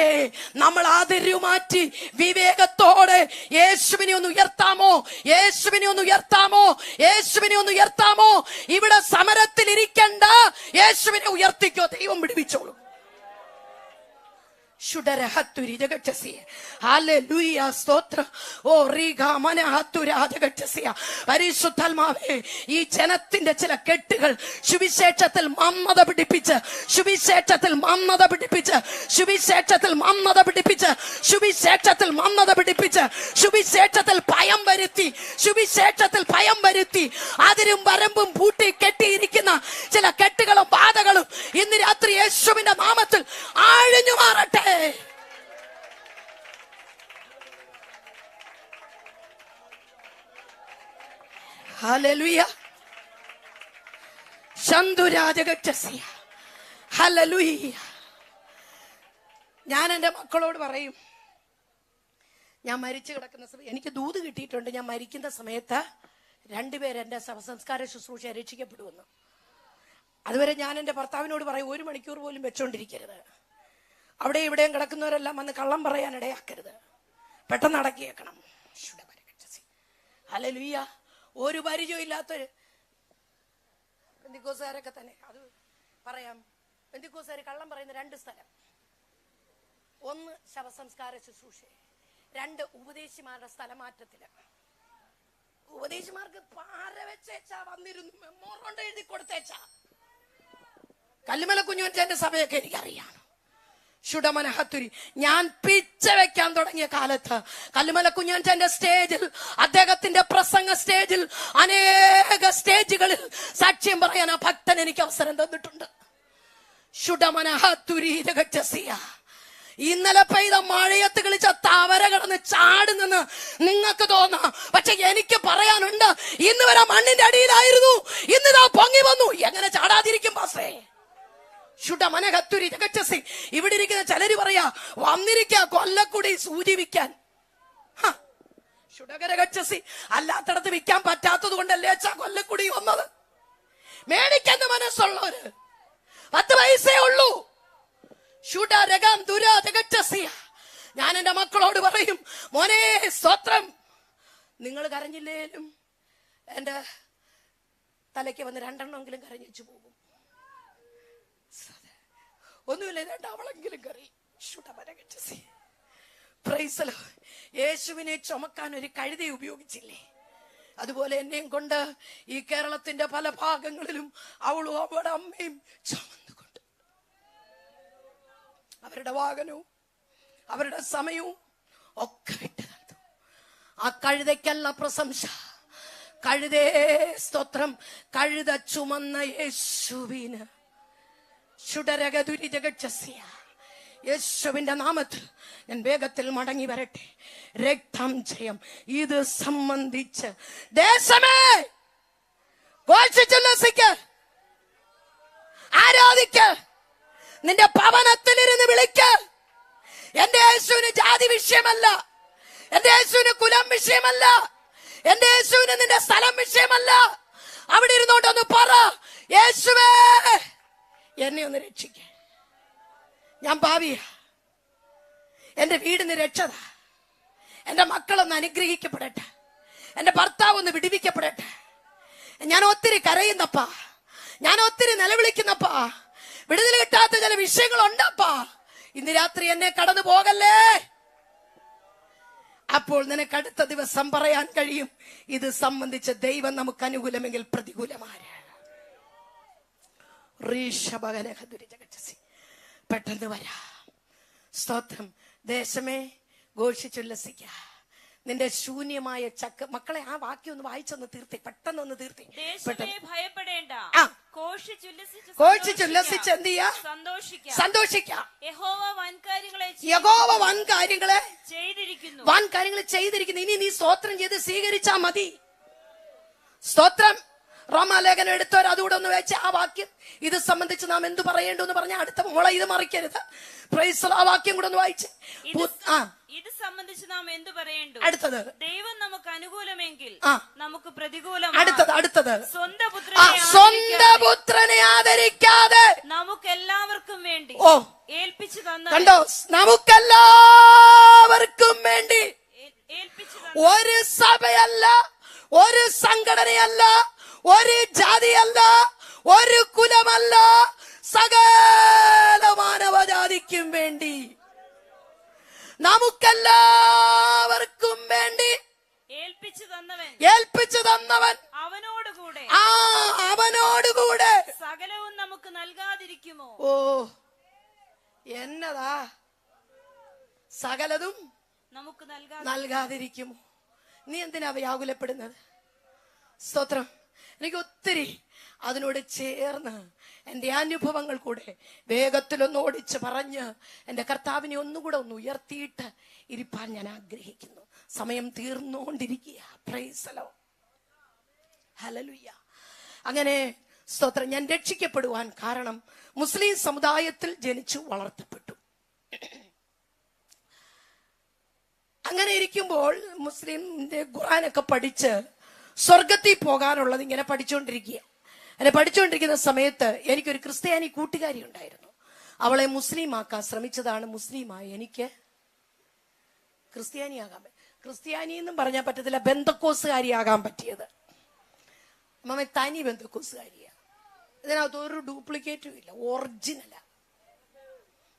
നമ്മൾ അതിരുമാറ്റി വിവേകത്തോടെ യേശുവിനെ ഒന്ന് ഉയർത്താമോ, യേശുവിനെ ഒന്ന് ഉയർത്താമോ, യേശുവിനെ ഒന്ന് ഉയർത്താമോ. ഇവിടെ സമരത്തിൽ ഇരിക്കണ്ട, യേശുവിനെ ഉയർത്തിക്കോ, ദൈവം വിടുവിച്ചോളൂ. പരിശുദ്ധാത്മാവേ, ഈ ജനത്തിന്റെ ചില കെട്ടുകൾ സുവിശേഷത്തിൽ മന്മത പിടിപ്പിച്ച്, സുവിശേഷത്തിൽ മന്മത പിടിപ്പിച്ച്, സുവിശേഷത്തിൽ മന്മത പിടിപ്പിച്ച്, സുവിശേഷത്തിൽ മന്മത പിടിപ്പിച്ച്, സുവിശേഷത്തിൽ ഭയം വരുത്തി, സുവിശേഷത്തിൽ ഭയം വരുത്തി അതിരും വരമ്പും പൂട്ടി കെട്ടിയിരിക്കുന്ന ചില കെട്ടുകളും ബാധകളും ഇന്ന് രാത്രി യേശുവിന്റെ നാമത്തിൽ ആഴിഞ്ഞു മാറട്ടെ. ഹല്ലേലൂയ. ശന്തുരാജകറ്റസിയ. ഹല്ലേലൂയ. ഞാൻ എൻ്റെ മക്കളോട് പറയും, ഞാൻ മരിച്ചു കിടക്കുന്ന സമയത്ത് എനിക്ക് ദൂത് കിട്ടിയിട്ടുണ്ട്, ഞാൻ മരിക്കുന്ന സമയത്ത് 2 പേര് എൻ്റെ ശവസംസ്കാര ശുശ്രൂഷ രക്ഷിക്കപ്പെടുമെന്ന്. അതുവരെ ഞാൻ എൻ്റെ ഭർത്താവിനോട് പറയും, 1 മണിക്കൂർ പോലും വെച്ചോണ്ടിരിക്കരുത്. അവിടെ ഇവിടെയും കിടക്കുന്നവരെല്ലാം വന്ന് കള്ളം പറയാൻ ഇടയാക്കരുത്, പെട്ടെന്ന് അടക്കിയേക്കണം. ഹല്ലേലൂയ. ഒരു പരിചയം ഇല്ലാത്തൊരു പെന്തിക്കോസുകാരൊക്കെ തന്നെ അത് പറയാം. പെന്തിക്കോസുകാർ കള്ളം പറയുന്ന 2 സ്ഥലം: 1 ശവസംസ്കാര ശുശ്രൂഷ, 2 ഉപദേശിമാരുടെ സ്ഥലമാറ്റത്തില്. ഉപദേശിമാർക്ക് പാര വെച്ചേച്ചാ വന്നിരുന്നു, മെമ്മോറുണ്ട് എഴുതി കൊടുത്തേച്ചാ. കല്ലുമല കുഞ്ഞുവൻചാന്റെ സഭയൊക്കെ എനിക്കറിയാം. ശുഡമനഹത്തുരി. ഞാൻ പിച്ച വെക്കാൻ തുടങ്ങിയ കാലത്ത് കല്ലുമല കുഞ്ഞാൻചാന്റെ സ്റ്റേജിൽ, അദ്ദേഹത്തിന്റെ പ്രസംഗ സ്റ്റേജിൽ, അനേക സ്റ്റേജുകളിൽ സാക്ഷ്യം പറയാൻ ആ ഭക്തൻ എനിക്ക് അവസരം തന്നിട്ടുണ്ട്. ശുഡമനഹത്തുരി ജഗച്ചസിയ. ഇന്നലെ പെയ്ത മഴയത്ത് കളിച്ച തവര കിടന്ന് ചാടുന്നെന്ന് നിങ്ങൾക്ക് തോന്നാം, പക്ഷെ എനിക്ക് പറയാനുണ്ട്, ഇന്ന് വരെ മണ്ണിന്റെ അടിയിലായിരുന്നു, ഇന്നിതാ പൊങ്ങി വന്നു. എങ്ങനെ ചാടാതിരിക്കും പാസ്റ്റേ? ശുഡമനഹത്തുരി ജഗച്ചസി. ഇവിടെ ഇരിക്കുന്ന ചിലര് പറയാ, വന്നിരിക്കാ കൊല്ലക്കുടി സൂചിവിക്കാൻ. ശുഡകരഗച്ചസി. അല്ലാത്തടത്ത് വിൽക്കാൻ പറ്റാത്തത് കൊണ്ടല്ലേ അച്ഛാ കൊല്ലക്കുടി വന്നത്. മേടിക്കുന്ന മനസ്സുള്ളവര് 10 പൈസേ ഉള്ളൂ. ഞാൻ എന്റെ മക്കളോട് പറയും, മോനെ സ്തോത്രം, നിങ്ങൾ കരഞ്ഞില്ലേലും എന്റെ തലയ്ക്ക് വന്ന് 2 എണ്ണമെങ്കിലും കരഞ്ഞിച്ചു പോകും. ഒന്നുമില്ല, 2 അവളെങ്കിലും കറി. യേശുവിനെ ചുമക്കാൻ ഒരു കഴുതി ഉപയോഗിച്ചില്ലേ, അതുപോലെ എന്നെയും കൊണ്ട് ഈ കേരളത്തിന്റെ പല ഭാഗങ്ങളിലും അവളും അവളുടെ അമ്മയും ചുമന്നുകൊണ്ട് അവരുടെ വാഹനവും അവരുടെ സമയവും ഒക്കെ വിട്ടു തന്നു. ആ കഴുതയ്ക്കല്ല പ്രശംസ, കഴുതേ സ്തോത്രം, കഴുത ചുമന്ന യേശുവിന് ചുടരകതുരിജഗച്ഛസ്യ. യേശുവിന്റെ നാമത്തിൽ ഞാൻ വേഗത്തിൽ മടങ്ങി വരട്ടെ. രക്തം ജയം. ഇത് സംബന്ധിച്ച് ദേശമേ ഘോഷിച്ചുല്ലസിക്ക്, ആരാധിക്ക്, നിന്റെ ഭവനത്തിലിരുന്ന് വിളിക്ക്. എന്റെ യേശുവിന് ജാതി വിഷയമല്ല, എന്റെ യേശുവിന് കുലം വിഷയമല്ല, എന്റെ യേശുവിന് നിന്റെ സ്ഥലം വിഷയമല്ല. അവിടെ ഇരുന്നോണ്ടൊന്ന് പറ, യേശുവേ എന്നെ ഒന്ന് രക്ഷിക്ക. ഞാൻ പാപിയ, എന്റെ വീടിന് രക്ഷതാ, എന്റെ മക്കളൊന്ന് അനുഗ്രഹിക്കപ്പെടട്ടെ, എന്റെ ഭർത്താവ് ഒന്ന് വിടുവിക്കപ്പെടട്ടെ. ഞാൻ ഒത്തിരി കരയുന്നപ്പാ, ഞാൻ ഒത്തിരി നിലവിളിക്കുന്നപ്പാ, വിടുതൽ കിട്ടാത്ത ചില വിഷയങ്ങളുണ്ടപ്പാ. ഇന്ന് രാത്രി എന്നെ കടന്നു പോകല്ലേ. അപ്പോൾ നിനക്ക് അടുത്ത ദിവസം പറയാൻ കഴിയും, ഇത് സംബന്ധിച്ച് ദൈവം നമുക്ക് അനുകൂലമെങ്കിൽ പ്രതികൂലമാരാണ്. പെട്ടെന്ന് വരാം. സ്തോത്രം. ദേശമേ ഘോഷിച്ചുല്ലസിക്ക, നിന്റെ ശൂന്യമായ ചക്ക. മക്കളെ ആ വാക്യം ഒന്ന് വായിച്ചൊന്ന് തീർത്തി, പെട്ടെന്നൊന്ന് തീർത്തി. ദേശമേ ഭയപ്പെടേണ്ട, ഘോഷിച്ചുല്ലസിച്ച് എന്ത് ചെയ്യാ? സന്തോഷിക്കാം. യഹോവ വൻ കാര്യങ്ങളെ ചെയ്തിരിക്കുന്നു. ഇനി നീ സ്തോത്രം ചെയ്ത് സ്വീകരിച്ചാ മതി. സ്തോത്രം. റോമാലേഖനം എടുത്തവർ അതുകൂടെ ഒന്ന് വെച്ച് ആ വാക്യം ഇത് സംബന്ധിച്ച് നാം എന്ത് പറയേണ്ടു എന്ന് പറഞ്ഞ അടുത്ത മോളെ ഇത് മറിക്കരുത്. പ്രൈസ്. ആ വാക്യം കൂടെ ഒന്ന് വായിച്ച്. ഇത് സംബന്ധിച്ച് നാം എന്ത് പറയേണ്ടു? അടുത്തത്, ദൈവം നമുക്ക് അനുകൂലമെങ്കിൽ നമുക്ക് പ്രതികൂലം. അടുത്തത് സ്വന്തം പുത്രനെ ആദരിക്കാതെ നമുക്ക് എല്ലാവർക്കും വേണ്ടി ഏൽപ്പിച്ചു തന്ന. കണ്ടോ, നമുക്കെല്ലാവർക്കും വേണ്ടി. ഒരു സഭയല്ല, ഒരു സംഘടനയല്ല, ഒരു ജാതിയല്ല, ഒരു കുലമല്ല, സകല മാനവജാതിക്കും വേണ്ടി, നമുക്കെല്ലാവർക്കും വേണ്ടി ഏൽപ്പിച്ചു തന്നവൻ അവനോടുകൂടെ സകലവും നമുക്ക് നൽകാതിരിക്കുമോ? ഓ എന്നതാ സകലതും നമുക്ക് നൽകാതിരിക്കുമോ? നീ എന്തിനാ വ്യാകുലപ്പെടുന്നത്? സ്തോത്രം. എനിക്ക് ഒത്തിരി അതിനോട് ചേർന്ന് എന്റെ അനുഭവങ്ങൾ കൂടെ വേഗത്തിലൊന്ന് ഓടിച്ച് പറഞ്ഞ് എന്റെ കർത്താവിനെ ഒന്നുകൂടെ ഒന്ന് ഉയർത്തിയിട്ട് ഇരിപ്പാൻ ഞാൻ ആഗ്രഹിക്കുന്നു. സമയം തീർന്നുകൊണ്ടിരിക്കുക. Praise the Lord. ഹല്ലേലൂയ. അങ്ങനെ സ്തോത്രം. ഞാൻ രക്ഷിക്കപ്പെടുവാൻ കാരണം മുസ്ലിം സമുദായത്തിൽ ജനിച്ചു വളർത്തപ്പെട്ടു. അങ്ങനെ ഇരിക്കുമ്പോൾ മുസ്ലിമിന്റെ ഖുർആനൊക്കെ പഠിച്ച് സ്വർഗത്തിൽ പോകാനുള്ളത് ഇങ്ങനെ പഠിച്ചുകൊണ്ടിരിക്കുക. അങ്ങനെ പഠിച്ചുകൊണ്ടിരിക്കുന്ന സമയത്ത് എനിക്കൊരു ക്രിസ്ത്യാനി കൂട്ടുകാരി ഉണ്ടായിരുന്നു. അവളെ മുസ്ലിം ആക്കാൻ ശ്രമിച്ചതാണ്. മുസ്ലിമായി എനിക്ക് ക്രിസ്ത്യാനിയാകാൻ, ക്രിസ്ത്യാനി എന്നും പറഞ്ഞാൽ പറ്റത്തില്ല, ബെന്തക്കോസുകാരിയാകാൻ പറ്റിയത്. അമ്മ തനി ബെന്തക്കോസുകാരിയാ. ഇതിനകത്ത് ഒരു ഡ്യൂപ്ലിക്കേറ്റും ഇല്ല, ഒറിജിനലാ.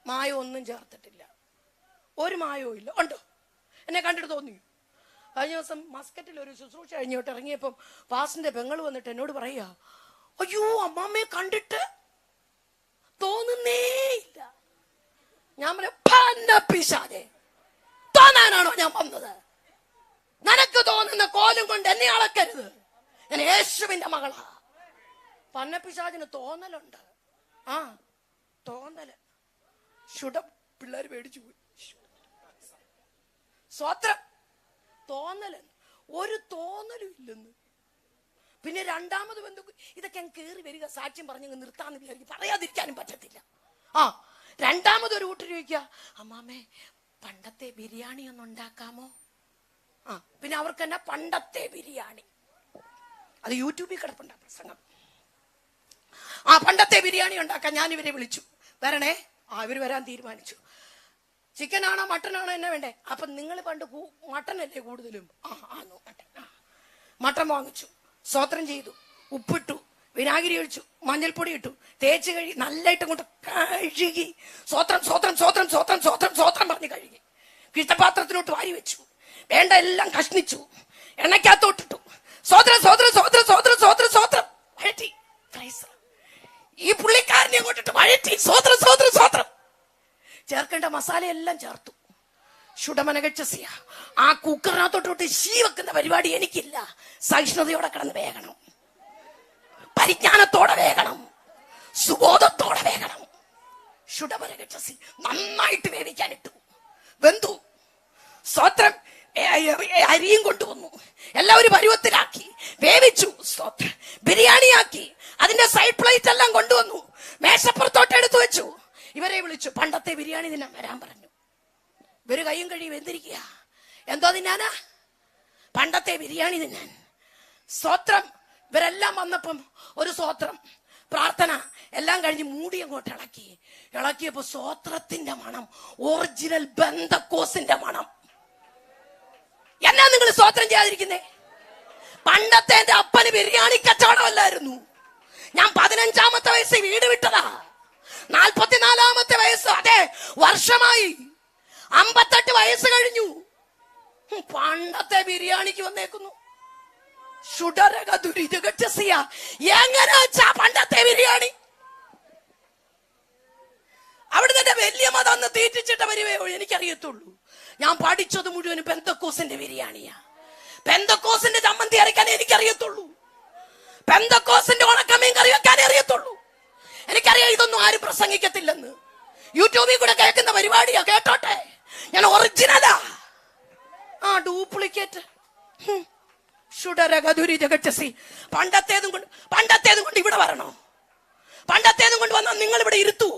മായം ഒന്നും ചേർത്തിട്ടില്ല, ഒരു മായവും ഇല്ല. ഉണ്ടോ? എന്നെ കണ്ടിട്ട് തോന്നി. കഴിഞ്ഞ ദിവസം മസ്കറ്റിൽ ഒരു ശുശ്രൂഷ കഴിഞ്ഞോട്ട് ഇറങ്ങിയപ്പം പാസിന്റെ പെങ്ങൾ വന്നിട്ട് എന്നോട് പറയാ, അയ്യോ അമ്മാമ്മയെ കണ്ടിട്ട് തോന്നുന്നേ ഇല്ല. ഞാൻ പറഞ്ഞിശാതെ തോന്നാനാണോ ഞാൻ വന്നത്? നിനക്ക് തോന്നുന്ന കോലും കൊണ്ട് എന്നെ അളക്കരുത്. ഞാൻ യേശുവിന്റെ മകളാ. പന്നപ്പിശാചിന് തോന്നലുണ്ട്. തോന്നല് പിള്ളേർ പേടിച്ചു പോയി. സ്വത്രം. തോന്നല്, ഒരു തോന്നലും ഇല്ലെന്ന്. പിന്നെ രണ്ടാമത് ബന്ധു ഇതൊക്കെ ഞാൻ കേറി വരിക, സാക്ഷ്യം പറഞ്ഞ് നിർത്താന്ന് വിചാരിക്കും, പറയാതിരിക്കാനും പറ്റത്തില്ല. രണ്ടാമതൊരു കൂട്ടർ ചോദിക്കുക, അമ്മാമ്മേ പണ്ടത്തെ ബിരിയാണി ഒന്ന് ഉണ്ടാക്കാമോ? പിന്നെ അവർക്ക് തന്നെ പണ്ടത്തെ ബിരിയാണി, അത് യൂട്യൂബിൽ കിടപ്പുണ്ട പ്രസംഗം. പണ്ടത്തെ ബിരിയാണി ഉണ്ടാക്കാൻ ഞാൻ ഇവരെ വിളിച്ചു, വരണേ. ഇവർ വരാൻ തീരുമാനിച്ചു. ചിക്കൻ ആണോ മട്ടനാണോ എന്നെ വേണ്ടേ? അപ്പൊ നിങ്ങൾ പണ്ട് മട്ടനല്ലേ കൂടുതലും? മട്ടൻ വാങ്ങിച്ചു, സ്തോത്രം ചെയ്തു, ഉപ്പിട്ടു, വിനാഗിരി ഒഴിച്ചു, മഞ്ഞൾപ്പൊടി ഇട്ടു, തേച്ച് കഴുകി, നല്ലതായിട്ട് കൊണ്ട് കഴുകി, സ്വോത്രം സ്വോത്രം സ്വോത്രം സ്വോത്രം സ്വോത്രം സ്വോത്രം പറഞ്ഞ് കഴുകി കിട്ടപാത്രത്തിലോട്ട് വാരി വെച്ചു. വേണ്ട എല്ലാം കഷ്ണിച്ചു, എണ്ണയ്ക്കകത്തോട്ടിട്ടു. സ്വോത്രം സ്വോത്രം സ്വോത്രം സ്വോത്രം സ്വോത്രം സ്വോത്രം വഴറ്റി. ഈ പുള്ളിക്കാരനെ അങ്ങോട്ടിട്ട് വഴറ്റി. സ്വോത്രം സ്വോത്രം സ്വോത്രം. ചേർക്കേണ്ട മസാലയെല്ലാം ചേർത്തു. ഷുഡമനഗച്ചസിയ. ആ കുക്കറിനകത്തോട്ട് ശീ വെക്കുന്ന പരിപാടി എനിക്കില്ല. സഹിഷ്ണുതയോടെ കിടന്ന് വേഗണം, പരിജ്ഞാനത്തോടെ വേഗണം, സുബോധത്തോടെ വേഗണം. ഷുഡമനഗച്ചസി നന്നായിട്ട് വേവിക്കാനിട്ടു, വെന്തു. സ്തോത്രം. അരിയും കൊണ്ടുവന്നു, എല്ലാവരും പരുവത്തിലാക്കി വേവിച്ചു. സ്തോത്രം. ബിരിയാണിയാക്കി. അതിന്റെ സൈഡ് പ്ലേറ്റ് എല്ലാം കൊണ്ടുവന്നു, മേശപ്പുറത്തോട്ട് എടുത്തു വെച്ചു. ഇവരെ വിളിച്ചു, പണ്ടത്തെ ബിരിയാണി തിന്നാൻ വരാൻ പറഞ്ഞു. ഇവര് കയ്യും കഴിയും വെന്തിരിക്കുക. എന്തോ തിന്നാനാ? പണ്ടത്തെ ബിരിയാണി തിന്നാൻ. സ്തോത്രം. ഇവരെല്ലാം വന്നപ്പം ഒരു സ്തോത്രം പ്രാർത്ഥന എല്ലാം കഴിഞ്ഞ് മൂടി അങ്ങോട്ട് ഇളക്കിയപ്പോ സ്തോത്രത്തിന്റെ മണം, ഒറിജിനൽ ബെന്തക്കോസിന്റെ മണം. എന്നാ നിങ്ങൾ സ്തോത്രം ചെയ്യാതിരിക്കുന്നേ? പണ്ടത്തെ എന്റെ അപ്പന് ബിരിയാണി കച്ചവടമല്ലായിരുന്നു. ഞാൻ 15-ാമത്തെ വയസ്സിൽ വീട് വിട്ടതാ. 44-ാമത്തെ വയസ്സ്, അതെ വർഷമായി. 58 വയസ്സ് കഴിഞ്ഞു. പണ്ടത്തെ ബിരിയാണിക്ക് വന്നേക്കുന്നു. എങ്ങനെ വെച്ചാ പണ്ടത്തെ ബിരിയാണി? അവിടുന്ന് എന്റെ വല്യമ്മ തന്ന് തീറ്റിച്ചിട്ട പരിവേ എനിക്കറിയത്തുള്ളൂ. ഞാൻ പഠിച്ചത് മുഴുവനും പെന്തക്കോസിന്റെ ബിരിയാണിയാ. പെന്തക്കോസിന്റെ ചമ്മന്തി അരയ്ക്കാൻ എനിക്കറിയത്തുള്ളൂ. പെന്തക്കോസിന്റെ ഉണക്കമീൻ കറി വെക്കാനേ അറിയത്തുള്ളൂ. എനിക്കറിയാം ഇതൊന്നും ആരും പ്രസംഗിക്കത്തില്ലെന്ന്. യൂട്യൂബിൽ കൂടെ കേൾക്കുന്ന പരിപാടിയാ, കേട്ടോട്ടെ. ഞാൻ ഒറിജിനലാ, ആ ഡ്യൂപ്ലിക്കേറ്റ്. പണ്ടത്തേതും കൊണ്ട് ഇവിടെ വരണോ? പണ്ടത്തേതും കൊണ്ട് വന്നാൽ നിങ്ങൾ ഇവിടെ ഇരുത്തുവോ?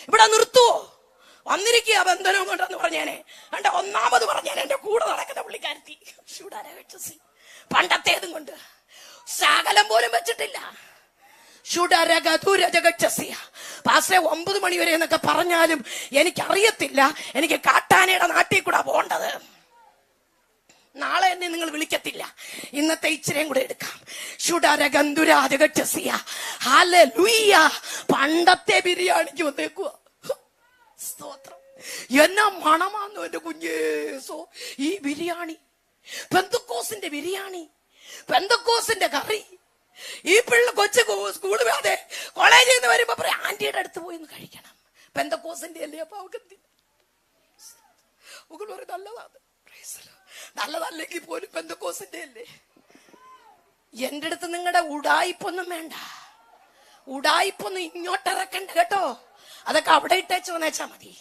ഇവിടെ നിർത്തുവോ? വന്നിരിക്കുക ബന്ധനം കൊണ്ടെന്ന് പറഞ്ഞേനെ. എന്റെ ഒന്നാമത് പറഞ്ഞേനെ എന്റെ കൂടെ നടക്കുന്ന പുള്ളിക്കാരത്തി. പണ്ടത്തേതും കൊണ്ട് ശകലം പോലും വെച്ചിട്ടില്ല. പാസ്റ്റേ 9 മണി വരെ എന്നൊക്കെ പറഞ്ഞാലും എനിക്കറിയത്തില്ല. എനിക്ക് കാട്ടാനയുടെ നാട്ടിൽ കൂടെ പോകേണ്ടത്. നാളെ എന്നെ നിങ്ങൾ വിളിക്കത്തില്ല. ഇന്നത്തെ ഇച്ചിരിയും കൂടെ എടുക്കാം. പണ്ടത്തെ ബിരിയാണിക്ക് വന്നേക്കുക. സ്തോത്രം. എന്നാ മണമാന്നോ എന്റെ കുഞ്ഞേസോ ഈ ബിരിയാണി. പെന്തക്കോസിന്റെ ബിരിയാണി, പെന്തക്കോസിന്റെ കറി. ഈ പിള്ള കൊച്ചു സ്കൂളിൽ അതെ കോളേജിൽ നിന്ന് വരുമ്പോ പറയാം, ആന്റിയുടെ അടുത്ത് പോയി ഒന്ന് കഴിക്കണം. പെന്തക്കോസിന്റെ അല്ലേ? അപ്പൊ അവർക്ക് നല്ലതാണ്, നല്ലതല്ലെങ്കിൽ പോലും പെന്തക്കോസിന്റെ അല്ലേ. എന്റെ അടുത്ത് നിങ്ങളുടെ ഉടായിപ്പൊന്നും വേണ്ട. ഉടായിപ്പൊന്നും ഇങ്ങോട്ട് ഇറക്കണ്ട കേട്ടോ. അതൊക്കെ അവിടെ ഇട്ടേച്ച് വന്നേച്ചാ മതി.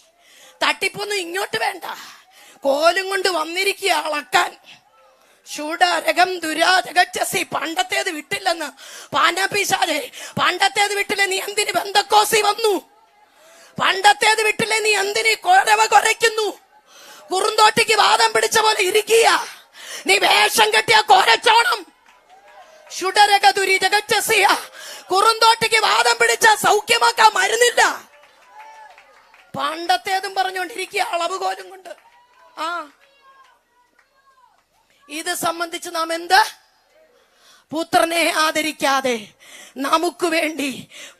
തട്ടിപ്പൊന്നും ഇങ്ങോട്ട് വേണ്ട. കോലും കൊണ്ട് വന്നിരിക്കുക അളക്കാൻ. പണ്ടത്തേത് വിട്ടില്ലെന്ന് പാനപിശാചേ, പണ്ടത്തേത് വിട്ടില്ലേ നീ എന്തിന് പെന്തക്കോസി വന്നു? പണ്ടത്തേത് വിട്ടില്ലേ നീ എന്തിന് കൊരവ കുറയ്ക്കുന്നു? കുറുന്തോട്ടിക്ക് വാദം പിടിച്ച പോലെ ഇരിക്കുക. നീ വേഷം കെട്ടിയ കോരച്ചോണം. കുറുന്തോട്ടിക്ക് വാദം പിടിച്ച സൗഖ്യമാക്കാൻ മരുന്നില്ല. പണ്ടത്തേതും പറഞ്ഞുകൊണ്ടിരിക്കുക അളവുകോലും കൊണ്ട്. ആ ഇത് സംബന്ധിച്ച് നാം എന്താ? പുത്രനെ ആദരിക്കാതെ നമുക്ക് വേണ്ടി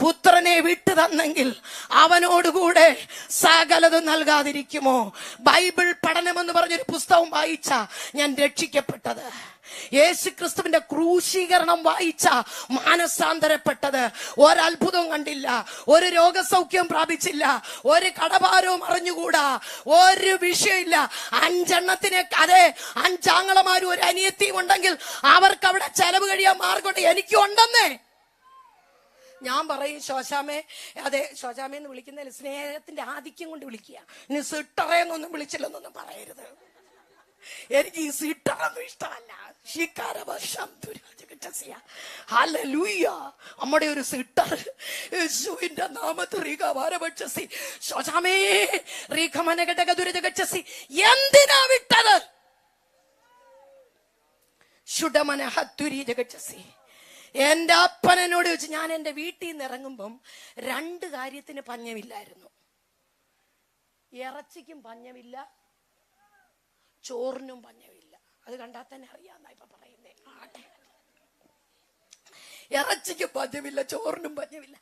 പുത്രനെ വിട്ടു തന്നെങ്കിൽ അവനോടുകൂടെ സകലതും നൽകാതിരിക്കുമോ? ബൈബിൾ പഠനം എന്ന് പറഞ്ഞൊരു പുസ്തകം വായിച്ച ഞാൻ രക്ഷിക്കപ്പെട്ടത്. യേശു ക്രിസ്തുവിന്റെ ക്രൂശീകരണം വായിച്ച മാനസാന്തരപ്പെട്ടത്. ഒരത്ഭുതവും കണ്ടില്ല, ഒരു രോഗസൗഖ്യം പ്രാപിച്ചില്ല, ഒരു കടഭാരവും അറിഞ്ഞുകൂടാ, ഒരു വിഷയമില്ല. 5 എണ്ണത്തിന് അതെ 5 ആങ്ങളമാരും ഒരു അനിയത്തിയും ഉണ്ടെങ്കിൽ അവർക്ക് അവിടെ ചെലവ് കഴിയാൻ മാർഗമുണ്ട്. എനിക്കും ഉണ്ടെന്നേ. ഞാൻ പറയും ശോശാമേ, അതെ ശോശാമേന്ന് വിളിക്കുന്നതിൽ സ്നേഹത്തിന്റെ ആധിക്യം കൊണ്ട് വിളിക്കുക. ഇനി സിട്ടറേന്നൊന്നും വിളിച്ചില്ലെന്നൊന്നും പറയരുത്. എനിക്ക് ഈ സിട്ടറൊന്നും ഇഷ്ടമല്ല. നമ്മുടെ ഒരു സിട്ടർ യേശുവിന്റെ നാമത്തിൽ എന്തിനാ വിട്ടത്? എന്റെ അപ്പനോട് വെച്ച് ഞാൻ എന്റെ വീട്ടിൽ നിന്ന് ഇറങ്ങുമ്പം 2 കാര്യത്തിന് പഞ്ഞമില്ലായിരുന്നു. ഇറച്ചിക്കും പഞ്ഞമില്ല, ചോറിനും പഞ്ഞമില്ല. അത് കണ്ടാൽ തന്നെ അറിയാന്നാ ഇപ്പൊ പറയുന്നേ. ഇറച്ചിക്കും പഞ്ഞമില്ല, ചോറിനും പഞ്ഞമില്ല.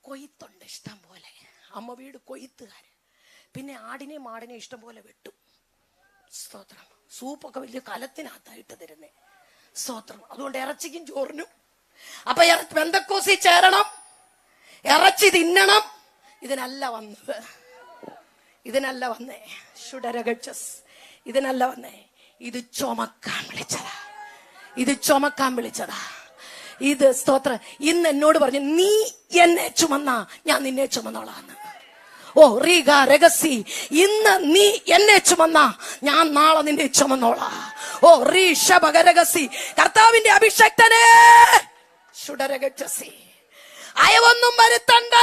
കൊയ്ത്തുണ്ട് ഇഷ്ടം പോലെ. അമ്മ വീട് കൊയ്ത്തുകാര്. പിന്നെ ആടിനെയും മാടിനെയും ഇഷ്ടം പോലെ വെട്ടും. സ്തോത്രം. സൂപ്പൊക്കെ വലിയ കലത്തിനകത്തായിട്ട് തരുന്നേ. സ്തോത്രം. അതുകൊണ്ട് ഇറച്ചിക്കും ചോറിനും. അപ്പൊ പെന്തക്കോസി ചേരണം, ഇറച്ചി തിന്നണം. ഇതിനല്ല വന്നത്, ഇതിനല്ല വന്നേ. ഇതിനല്ല വന്നേ, ഇത് ചുമക്കാൻ വിളിച്ചതാ, ഇത് ചുമക്കാൻ വിളിച്ചതാ. ഇത് സ്തോത്രം. ഇന്ന് എന്നോട് പറഞ്ഞു, നീ എന്നെ ചുമന്നാ ഞാൻ നിന്നെ ചുമന്നോളാന്ന്. ഓ റീഗ രഹസി, ഇന്ന് നീ എന്നെ ചുമന്നാ ഞാൻ നാളെ നിന്നെ ചുമന്നോളാ. ഓ റീഷഭകരഹസി, കർത്താവിന്റെ അഭിഷക്തനെ ഷുഡരഗസി, അയവൊന്നും വരുത്തണ്ട.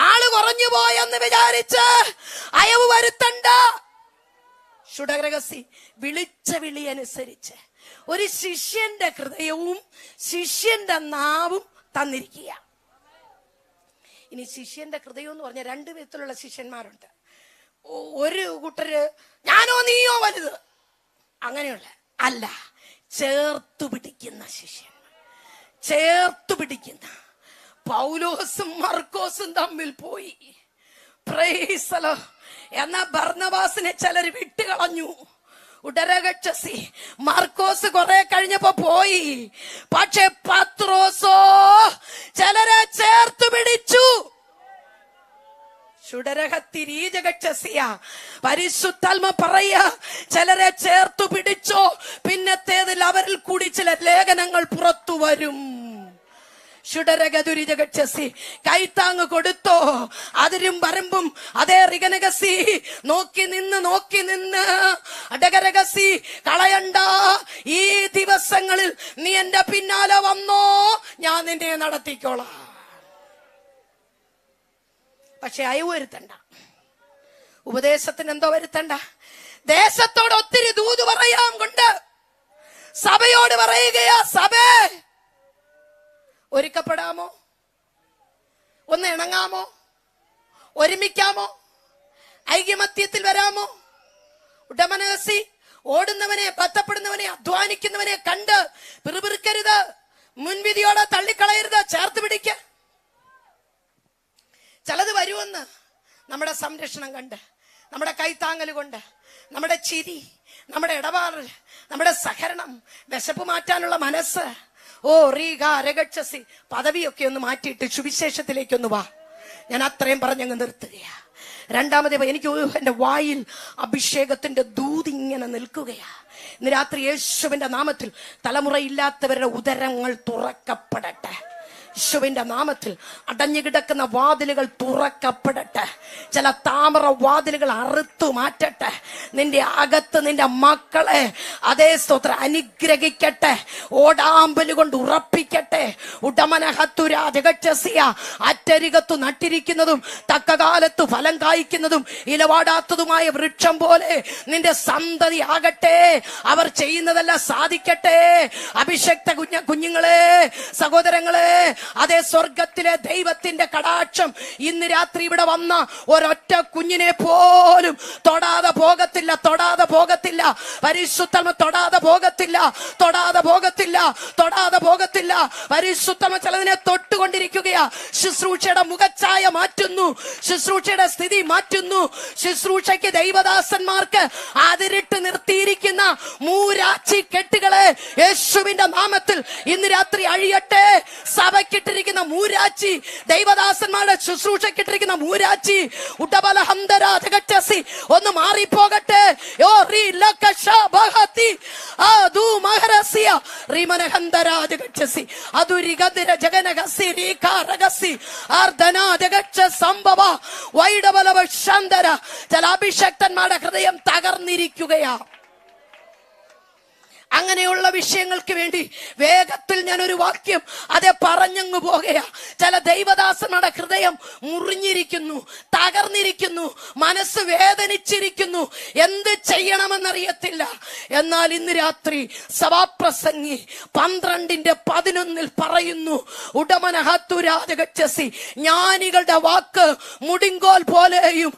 ആള് കുറഞ്ഞു പോയെന്ന് വിചാരിച്ച് അയവ് വരുത്തണ്ട. ഷുഡരഗസി, വിളിച്ച വിളി അനുസരിച്ച് ഒരു ശിഷ്യന്റെ ഹൃദയവും ശിഷ്യന്റെ നാവും തന്നിരിക്കുക. ഇനി ശിഷ്യന്റെ ഹൃദയം എന്ന് പറഞ്ഞ രണ്ട് വിധത്തിലുള്ള ശിഷ്യന്മാരുണ്ട്. ഒരു കൂട്ടര് ഞാനോ നീയോ വലുത്, അങ്ങനെയുള്ള അല്ല, ചേർത്തു പിടിക്കുന്ന ശിഷ്യന്മാർ, ചേർത്തു പിടിക്കുന്ന. പൗലോസും മർക്കോസും തമ്മിൽ പോയി, പ്രൈസ് ദി ലോർഡ്. എന്നാ ബർന്നബാസിനെ ചിലർ വിട്ടുകളഞ്ഞു. ഉടരകക്ഷസി, മാർക്കോസ് കുറെ കഴിഞ്ഞപ്പോ പോയി. പക്ഷെ പത്രോസോ ചിലരെ ചേർത്ത് പിടിച്ചു. പരിശുദ്ധാത്മ പറയാ, ചിലരെ ചേർത്തു പിടിച്ചോ, പിന്നത്തേതിൽ അവരിൽ കൂടി ചില ലേഖനങ്ങൾ പുറത്തു വരും. കൈത്താങ് കൊടുത്തോ, അതിരും വരമ്പും അതേ റിഗനഗസി നോക്കി നിന്ന് അടകരഗസി കളയണ്ട. ഈ ദിവസങ്ങളിൽ നീ എന്റെ പിന്നാലെ വന്നോ, ഞാൻ നിന്നെ നടത്തിക്കോളാം. പക്ഷെ അയവ് വരുത്തണ്ട, ഉപദേശത്തിന് എന്തോ വരുത്തണ്ട. ദേശത്തോട് ഒത്തിരി ദൂത് പറയാൻ കൊണ്ട് സഭയോട് പറയുകയാ, സഭേ ഒരുക്കപ്പെടാമോ, ഒന്ന് ഇണങ്ങാമോ, ഒരുമിക്കാമോ, ഐക്യമത്യത്തിൽ വരാമോ? ഉടമനഹസി, ഓടുന്നവനെ, ബന്ധപ്പെടുന്നവനെ, അധ്വാനിക്കുന്നവനെ കണ്ട് പിറുപിറുക്കരുത്, മുൻവിധിയോടെ തള്ളിക്കളയരുത്, ചേർത്ത് പിടിക്ക. ചിലത് വരുമെന്ന് നമ്മുടെ സംരക്ഷണം കണ്ട്, നമ്മുടെ കൈത്താങ്ങൽ കൊണ്ട്, നമ്മുടെ ചിരി, നമ്മുടെ ഇടപാട്, നമ്മുടെ സഹകരണം, വിശപ്പ് മാറ്റാനുള്ള മനസ്സ്. ഓ റീഗ രഗക്ഷസി, പദവിയൊക്കെ ഒന്ന് മാറ്റിയിട്ട് സുവിശേഷത്തിലേക്കൊന്ന് വാ. ഞാൻ അത്രയും പറഞ്ഞങ്ങ് നിർത്തുകയാ. രണ്ടാമതേ, എനിക്ക് എന്റെ വായിൽ അഭിഷേകത്തിന്റെ ദൂതിങ്ങനെ നിൽക്കുകയാ. ഇന്ന് രാത്രി യേശുവിന്റെ നാമത്തിൽ തലമുറയില്ലാത്തവരുടെ ഉദരങ്ങൾ തുറക്കപ്പെടട്ടെ. യേശുവിന്റെ നാമത്തിൽ അടഞ്ഞു കിടക്കുന്ന വാതിലുകൾ തുറക്കപ്പെടട്ടെ. ചില താമര വാതിലുകൾ അറുത്തു മാറ്റട്ടെ. നിന്റെ അകത്ത് നിന്റെ മക്കളെ അതേ സ്തോത്രം അനുഗ്രഹിക്കട്ടെ, ഓടാമ്പല് കൊണ്ട് ഉറപ്പിക്കട്ടെ. ഉടമനഹത്തുരാജകച്ചസിയ, അറ്റരികത്തു നട്ടിരിക്കുന്നതും തക്കകാലത്ത് ഫലം കായ്ക്കുന്നതും ഇലവാടാത്തതുമായ വൃക്ഷം പോലെ നിന്റെ സന്തതി ആകട്ടെ. അവർ ചെയ്യുന്നതെല്ലാം സാധിക്കട്ടെ. അഭിഷക്ത കുഞ്ഞുങ്ങളെ, സഹോദരങ്ങളെ, അതേ സ്വർഗത്തിലെ ദൈവത്തിന്റെ കടാക്ഷം ഇന്ന് രാത്രി ഇവിടെ വന്ന ഒരൊറ്റ കുഞ്ഞിനെ പോലും തൊടാതെ പോകത്തില്ല, തൊടാതെ പോകത്തില്ല. പരിശുദ്ധമ തൊടാതെ പോകത്തില്ല, തൊടാതെ പോകത്തില്ല, തൊടാതെ പോകത്തില്ല. പരിശുദ്ധമ ചിലതിനെ തൊട്ടുകൊണ്ടിരിക്കുകയാ. ശുശ്രൂഷയുടെ മുഖച്ഛായ മാറ്റുന്നു, ശുശ്രൂഷയുടെ സ്ഥിതി മാറ്റുന്നു. ശുശ്രൂഷയ്ക്ക് ദൈവദാസന്മാർക്ക് അതിരിട്ട് നിർത്തിയിരിക്കുന്ന മൂരാച്ചി കെട്ടുകളെ യേശുവിന്റെ നാമത്തിൽ ഇന്ന് രാത്രി അഴിയട്ടെ. സഭയ്ക്കിട്ടിരിക്കുന്ന മൂരാച്ചി, ദൈവദാസന്മാരുടെ ശുശ്രൂഷക്കിട്ടിരിക്കുന്ന മൂരാച്ചി ഉടബലഹന്തരാജകച്ചസി ഒന്ന് മാറിപ്പോകട്ടെ. യോ റീ ലകശബഹതി ആദു മഹരസിയ റിമനഹന്തരാജകച്ചസി അതുരിഗതിര ജഗനഗസി രീകാരഗസി ആർദനാജകച്ച സംഭവ വൈഡബലവ ശാന്തര. ചില അഭിഷക്തന്മാരുടെ ഹൃദയം തകർന്നിരിക്കുകയാ. അങ്ങനെയുള്ള വിഷയങ്ങൾക്ക് വേണ്ടി വേഗത്തിൽ ഞാൻ ഒരു വാക്യം അതെ പറഞ്ഞങ്ങു പോകുകയാ. ചില ദൈവദാസന്മാരുടെ ഹൃദയം മുറിഞ്ഞിരിക്കുന്നു, തകർന്നിരിക്കുന്നു, മനസ്സ് വേദനിച്ചിരിക്കുന്നു, എന്ത് ചെയ്യണമെന്നറിയത്തില്ല. എന്നാൽ ഇന്ന് രാത്രി സഭാപ്രസംഗി 12:11 പറയുന്നു, ഉടമനഹത്തുരാജകച്ചസി, ജ്ഞാനികളുടെ വാക്ക് മുടിങ്കോൽ പോലെയും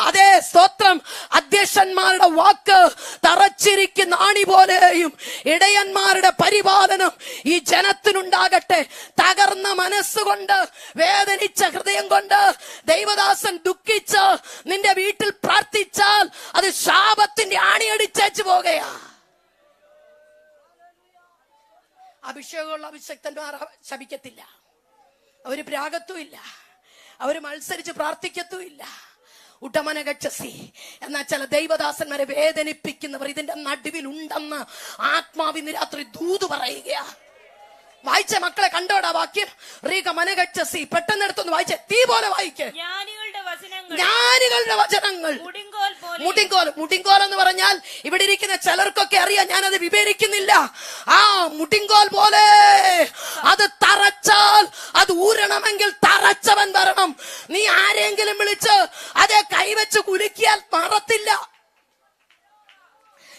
അതേ സ്തോത്രം അധ്യക്ഷന്മാരുടെ വാക്ക് തറച്ചിരിക്കുന്ന ആണി പോലെയും ഇടയന്മാരുടെ പരിപാലനം ഈ ജനത്തിനുണ്ടാകട്ടെ. തകർന്ന മനസ്സുകൊണ്ട്, വേദനിച്ച ഹൃദയം കൊണ്ട് ദൈവദാസൻ ദുഃഖിച്ച് നിന്റെ വീട്ടിൽ പ്രാർത്ഥിച്ചാൽ അത് ശാപത്തിന്റെ ആണിയടിച്ചേച്ചു പോകുകയാ. അഭിഷേകമുള്ള അഭിഷക്തന്മാർ ശപിക്കത്തില്ല, അവര് പ്രാഗത്തുമില്ല, അവര് മത്സരിച്ച് പ്രാർത്ഥിക്കത്തുമില്ല. ഉടമനഗച്ഛസി. എന്നാൽ ചില ദൈവദാസന്മാരെ വേദനിപ്പിക്കുന്നവർ ഇതിന്റെ നടുവിൽ ഉണ്ടെന്ന് ആത്മാവിന്ന് രാത്രി ദൂത് പറയുകയാ. വായിച്ച മക്കളെ കണ്ടോടാ വാക്യം. റീക മനഗച്ഛസി. പെട്ടെന്ന് എടുത്തൊന്ന് വായിച്ച തീ പോലെ വായിക്ക്. ജ്ഞാനികളുടെ വചനങ്ങൾ മുടിങ്കോൽ എന്ന് പറഞ്ഞാൽ ഇവിടെ ഇരിക്കുന്ന ചിലർക്കൊക്കെ അറിയാം, ഞാനത് വിവരിക്കുന്നില്ല. ആ മുടിങ്കോൽ പോലെ അത് തറച്ചാൽ അത് ഊരണമെങ്കിൽ തറച്ചവൻ വരണം. നീ ആരെങ്കിലും വിളിച്ച് അതേ കൈവച്ച് കുലുക്കിയാൽ മാറത്തില്ല.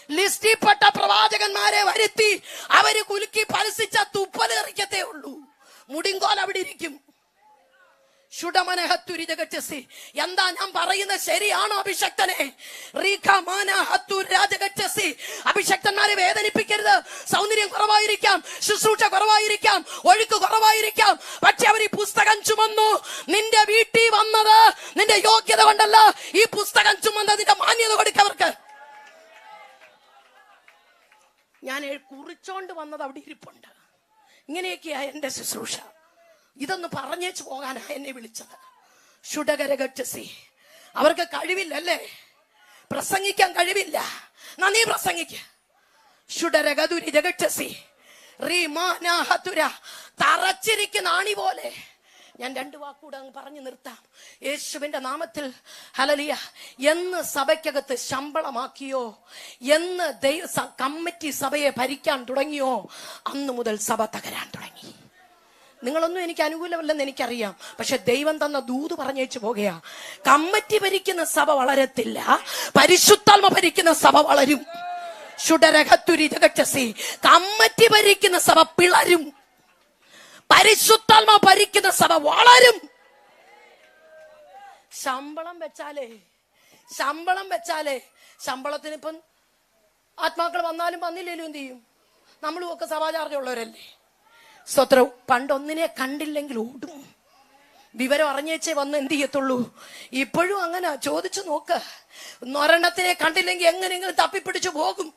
ലിസ്റ്റിൽപ്പെട്ട പ്രവാചകന്മാരെ വരുത്തി അവര് കുലുക്കി പരസിച്ച തുപ്പലെറിക്കത്തേ ഉള്ളൂ. മുടിങ്കോൽ അവിടെ ഇരിക്കും. എന്താ ഞാൻ പറയുന്നത് ശരിയാണോ അഭിഷക്തനെ? അഭിഷക്തന്മാരെ വേദനിപ്പിക്കരുത്. സൗന്ദര്യം കുറവായിരിക്കാം, ശുശ്രൂഷ കുറവായിരിക്കാം, ഒഴുക്ക് കുറവായിരിക്കാം. പക്ഷെ അവർ ഈ പുസ്തകം ചുമന്നു. നിന്റെ വീട്ടിൽ വന്നത് നിന്റെ യോഗ്യത കൊണ്ടല്ല, ഈ പുസ്തകം ചുമന്നതിന്റെ മാന്യത കൊടുക്കവർക്ക്. ഞാൻ കുറിച്ചോണ്ട് വന്നത് അവിടെ ഇരിപ്പുണ്ട്. ഇങ്ങനെയൊക്കെയാ എന്റെ ശുശ്രൂഷ. ഇതൊന്ന് പറഞ്ഞേച്ചു പോകാനാ എന്നെ വിളിച്ചത്. ഷുഡകരഗച്ഛസി. അവർക്ക് കഴിവില്ലല്ലേ, പ്രസംഗിക്കാൻ കഴിവില്ല. നീ പ്രസംഗിക്ക. ഷുഡരഗതുരി ജഗച്ഛസി. തറച്ചിരിക്കുന്ന ആണി പോലെ. ഞാൻ 2 വാക്കൂടെ അങ്ങ് പറഞ്ഞു നിർത്താം. യേശുവിന്റെ നാമത്തിൽ ഹല്ലേലൂയ. എന്ന് സഭയ്ക്കകത്ത് ശമ്പളമാക്കിയോ, എന്ന് കമ്മിറ്റി സഭയെ ഭരിക്കാൻ തുടങ്ങിയോ, അന്ന് മുതൽ സഭ തകരാൻ തുടങ്ങി. നിങ്ങളൊന്നും എനിക്ക് അനുകൂലമല്ലെന്ന് എനിക്കറിയാം. പക്ഷെ ദൈവം തന്ന ദൂത് പറഞ്ഞേച്ചു പോകുകയാ. കമ്മിറ്റി ഭരിക്കുന്ന സഭ വളരത്തില്ല, പരിശുദ്ധാത്മ ഭരിക്കുന്ന സഭ വളരും. കമ്മിറ്റി ഭരിക്കുന്ന സഭ പിളരും, പരിശുദ്ധാത്മ ഭരിക്കുന്ന സഭ വളരും. ശമ്പളം വെച്ചാലേ ശമ്പളത്തിന് ഇപ്പം ആത്മാക്കൾ വന്നാലും വന്നില്ലേലും എന്ത് ചെയ്യും? നമ്മളും ഒക്കെ സഭാചാർജുള്ളവരല്ലേ. സ്തോത്രം. പണ്ടൊന്നിനെ കണ്ടില്ലെങ്കിൽ ഓടും. വിവരം അറിഞ്ഞേച്ചേ വന്ന് എന്ത് ചെയ്യത്തുള്ളൂ. ഇപ്പോഴും അങ്ങനെ ചോദിച്ചു നോക്ക്. ഒരെണ്ണത്തിനെ കണ്ടില്ലെങ്കിൽ എങ്ങനെയെങ്കിലും തപ്പിപ്പിടിച്ചു പോകും.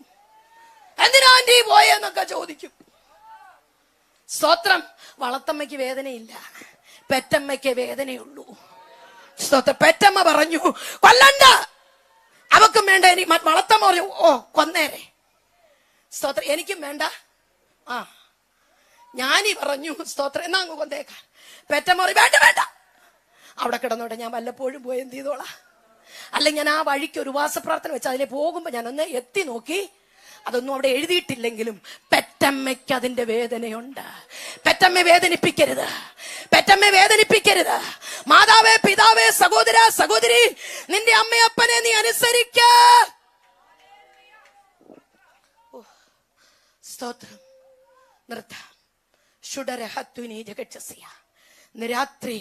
എന്തിനാ ആന്റി പോയെന്നൊക്കെ ചോദിക്കും. സ്തോത്രം. വളത്തമ്മയ്ക്ക് വേദനയില്ല, പെറ്റമ്മയ്ക്ക് വേദനയുള്ളൂ. സ്തോത്രം. പെറ്റമ്മ പറഞ്ഞു കൊല്ലണ്ട, അവക്കും വേണ്ട. എനിക്ക് വളത്തമ്മ പറഞ്ഞു ഓ കൊന്നേരെ. സ്തോത്രം. എനിക്കും വേണ്ട. ഞാനീ പറഞ്ഞു സ്തോത്രം എന്നാ അങ്ങ് കൊന്നേക്കാൻ. പെറ്റമ്മ പറഞ്ഞു വേണ്ട, അവിടെ കിടന്നോട്ടെ, ഞാൻ വല്ലപ്പോഴും പോയി എന്ത് ചെയ്തോളാം. അല്ലെങ്കിൽ ഞാൻ ആ വഴിക്ക് ഒരു ഉപവാസപ്രാർത്ഥന വെച്ച് അതിലെ പോകുമ്പോ ഞാനൊന്ന് എത്തി നോക്കി. അതൊന്നും അവിടെ എഴുതിയിട്ടില്ലെങ്കിലും പെറ്റമ്മയ്ക്ക് അതിന്റെ വേദനയുണ്ട്. പെറ്റമ്മ വേദനിപ്പിക്കരുത്. മാതാവേ, പിതാവേ, സഹോദര, സഹോദരി, നിന്റെ അമ്മയപ്പനെ നീ അനുസരിക്ക. സ്തോത്രം. നിർത്താം. ഇന്ന് രാത്രി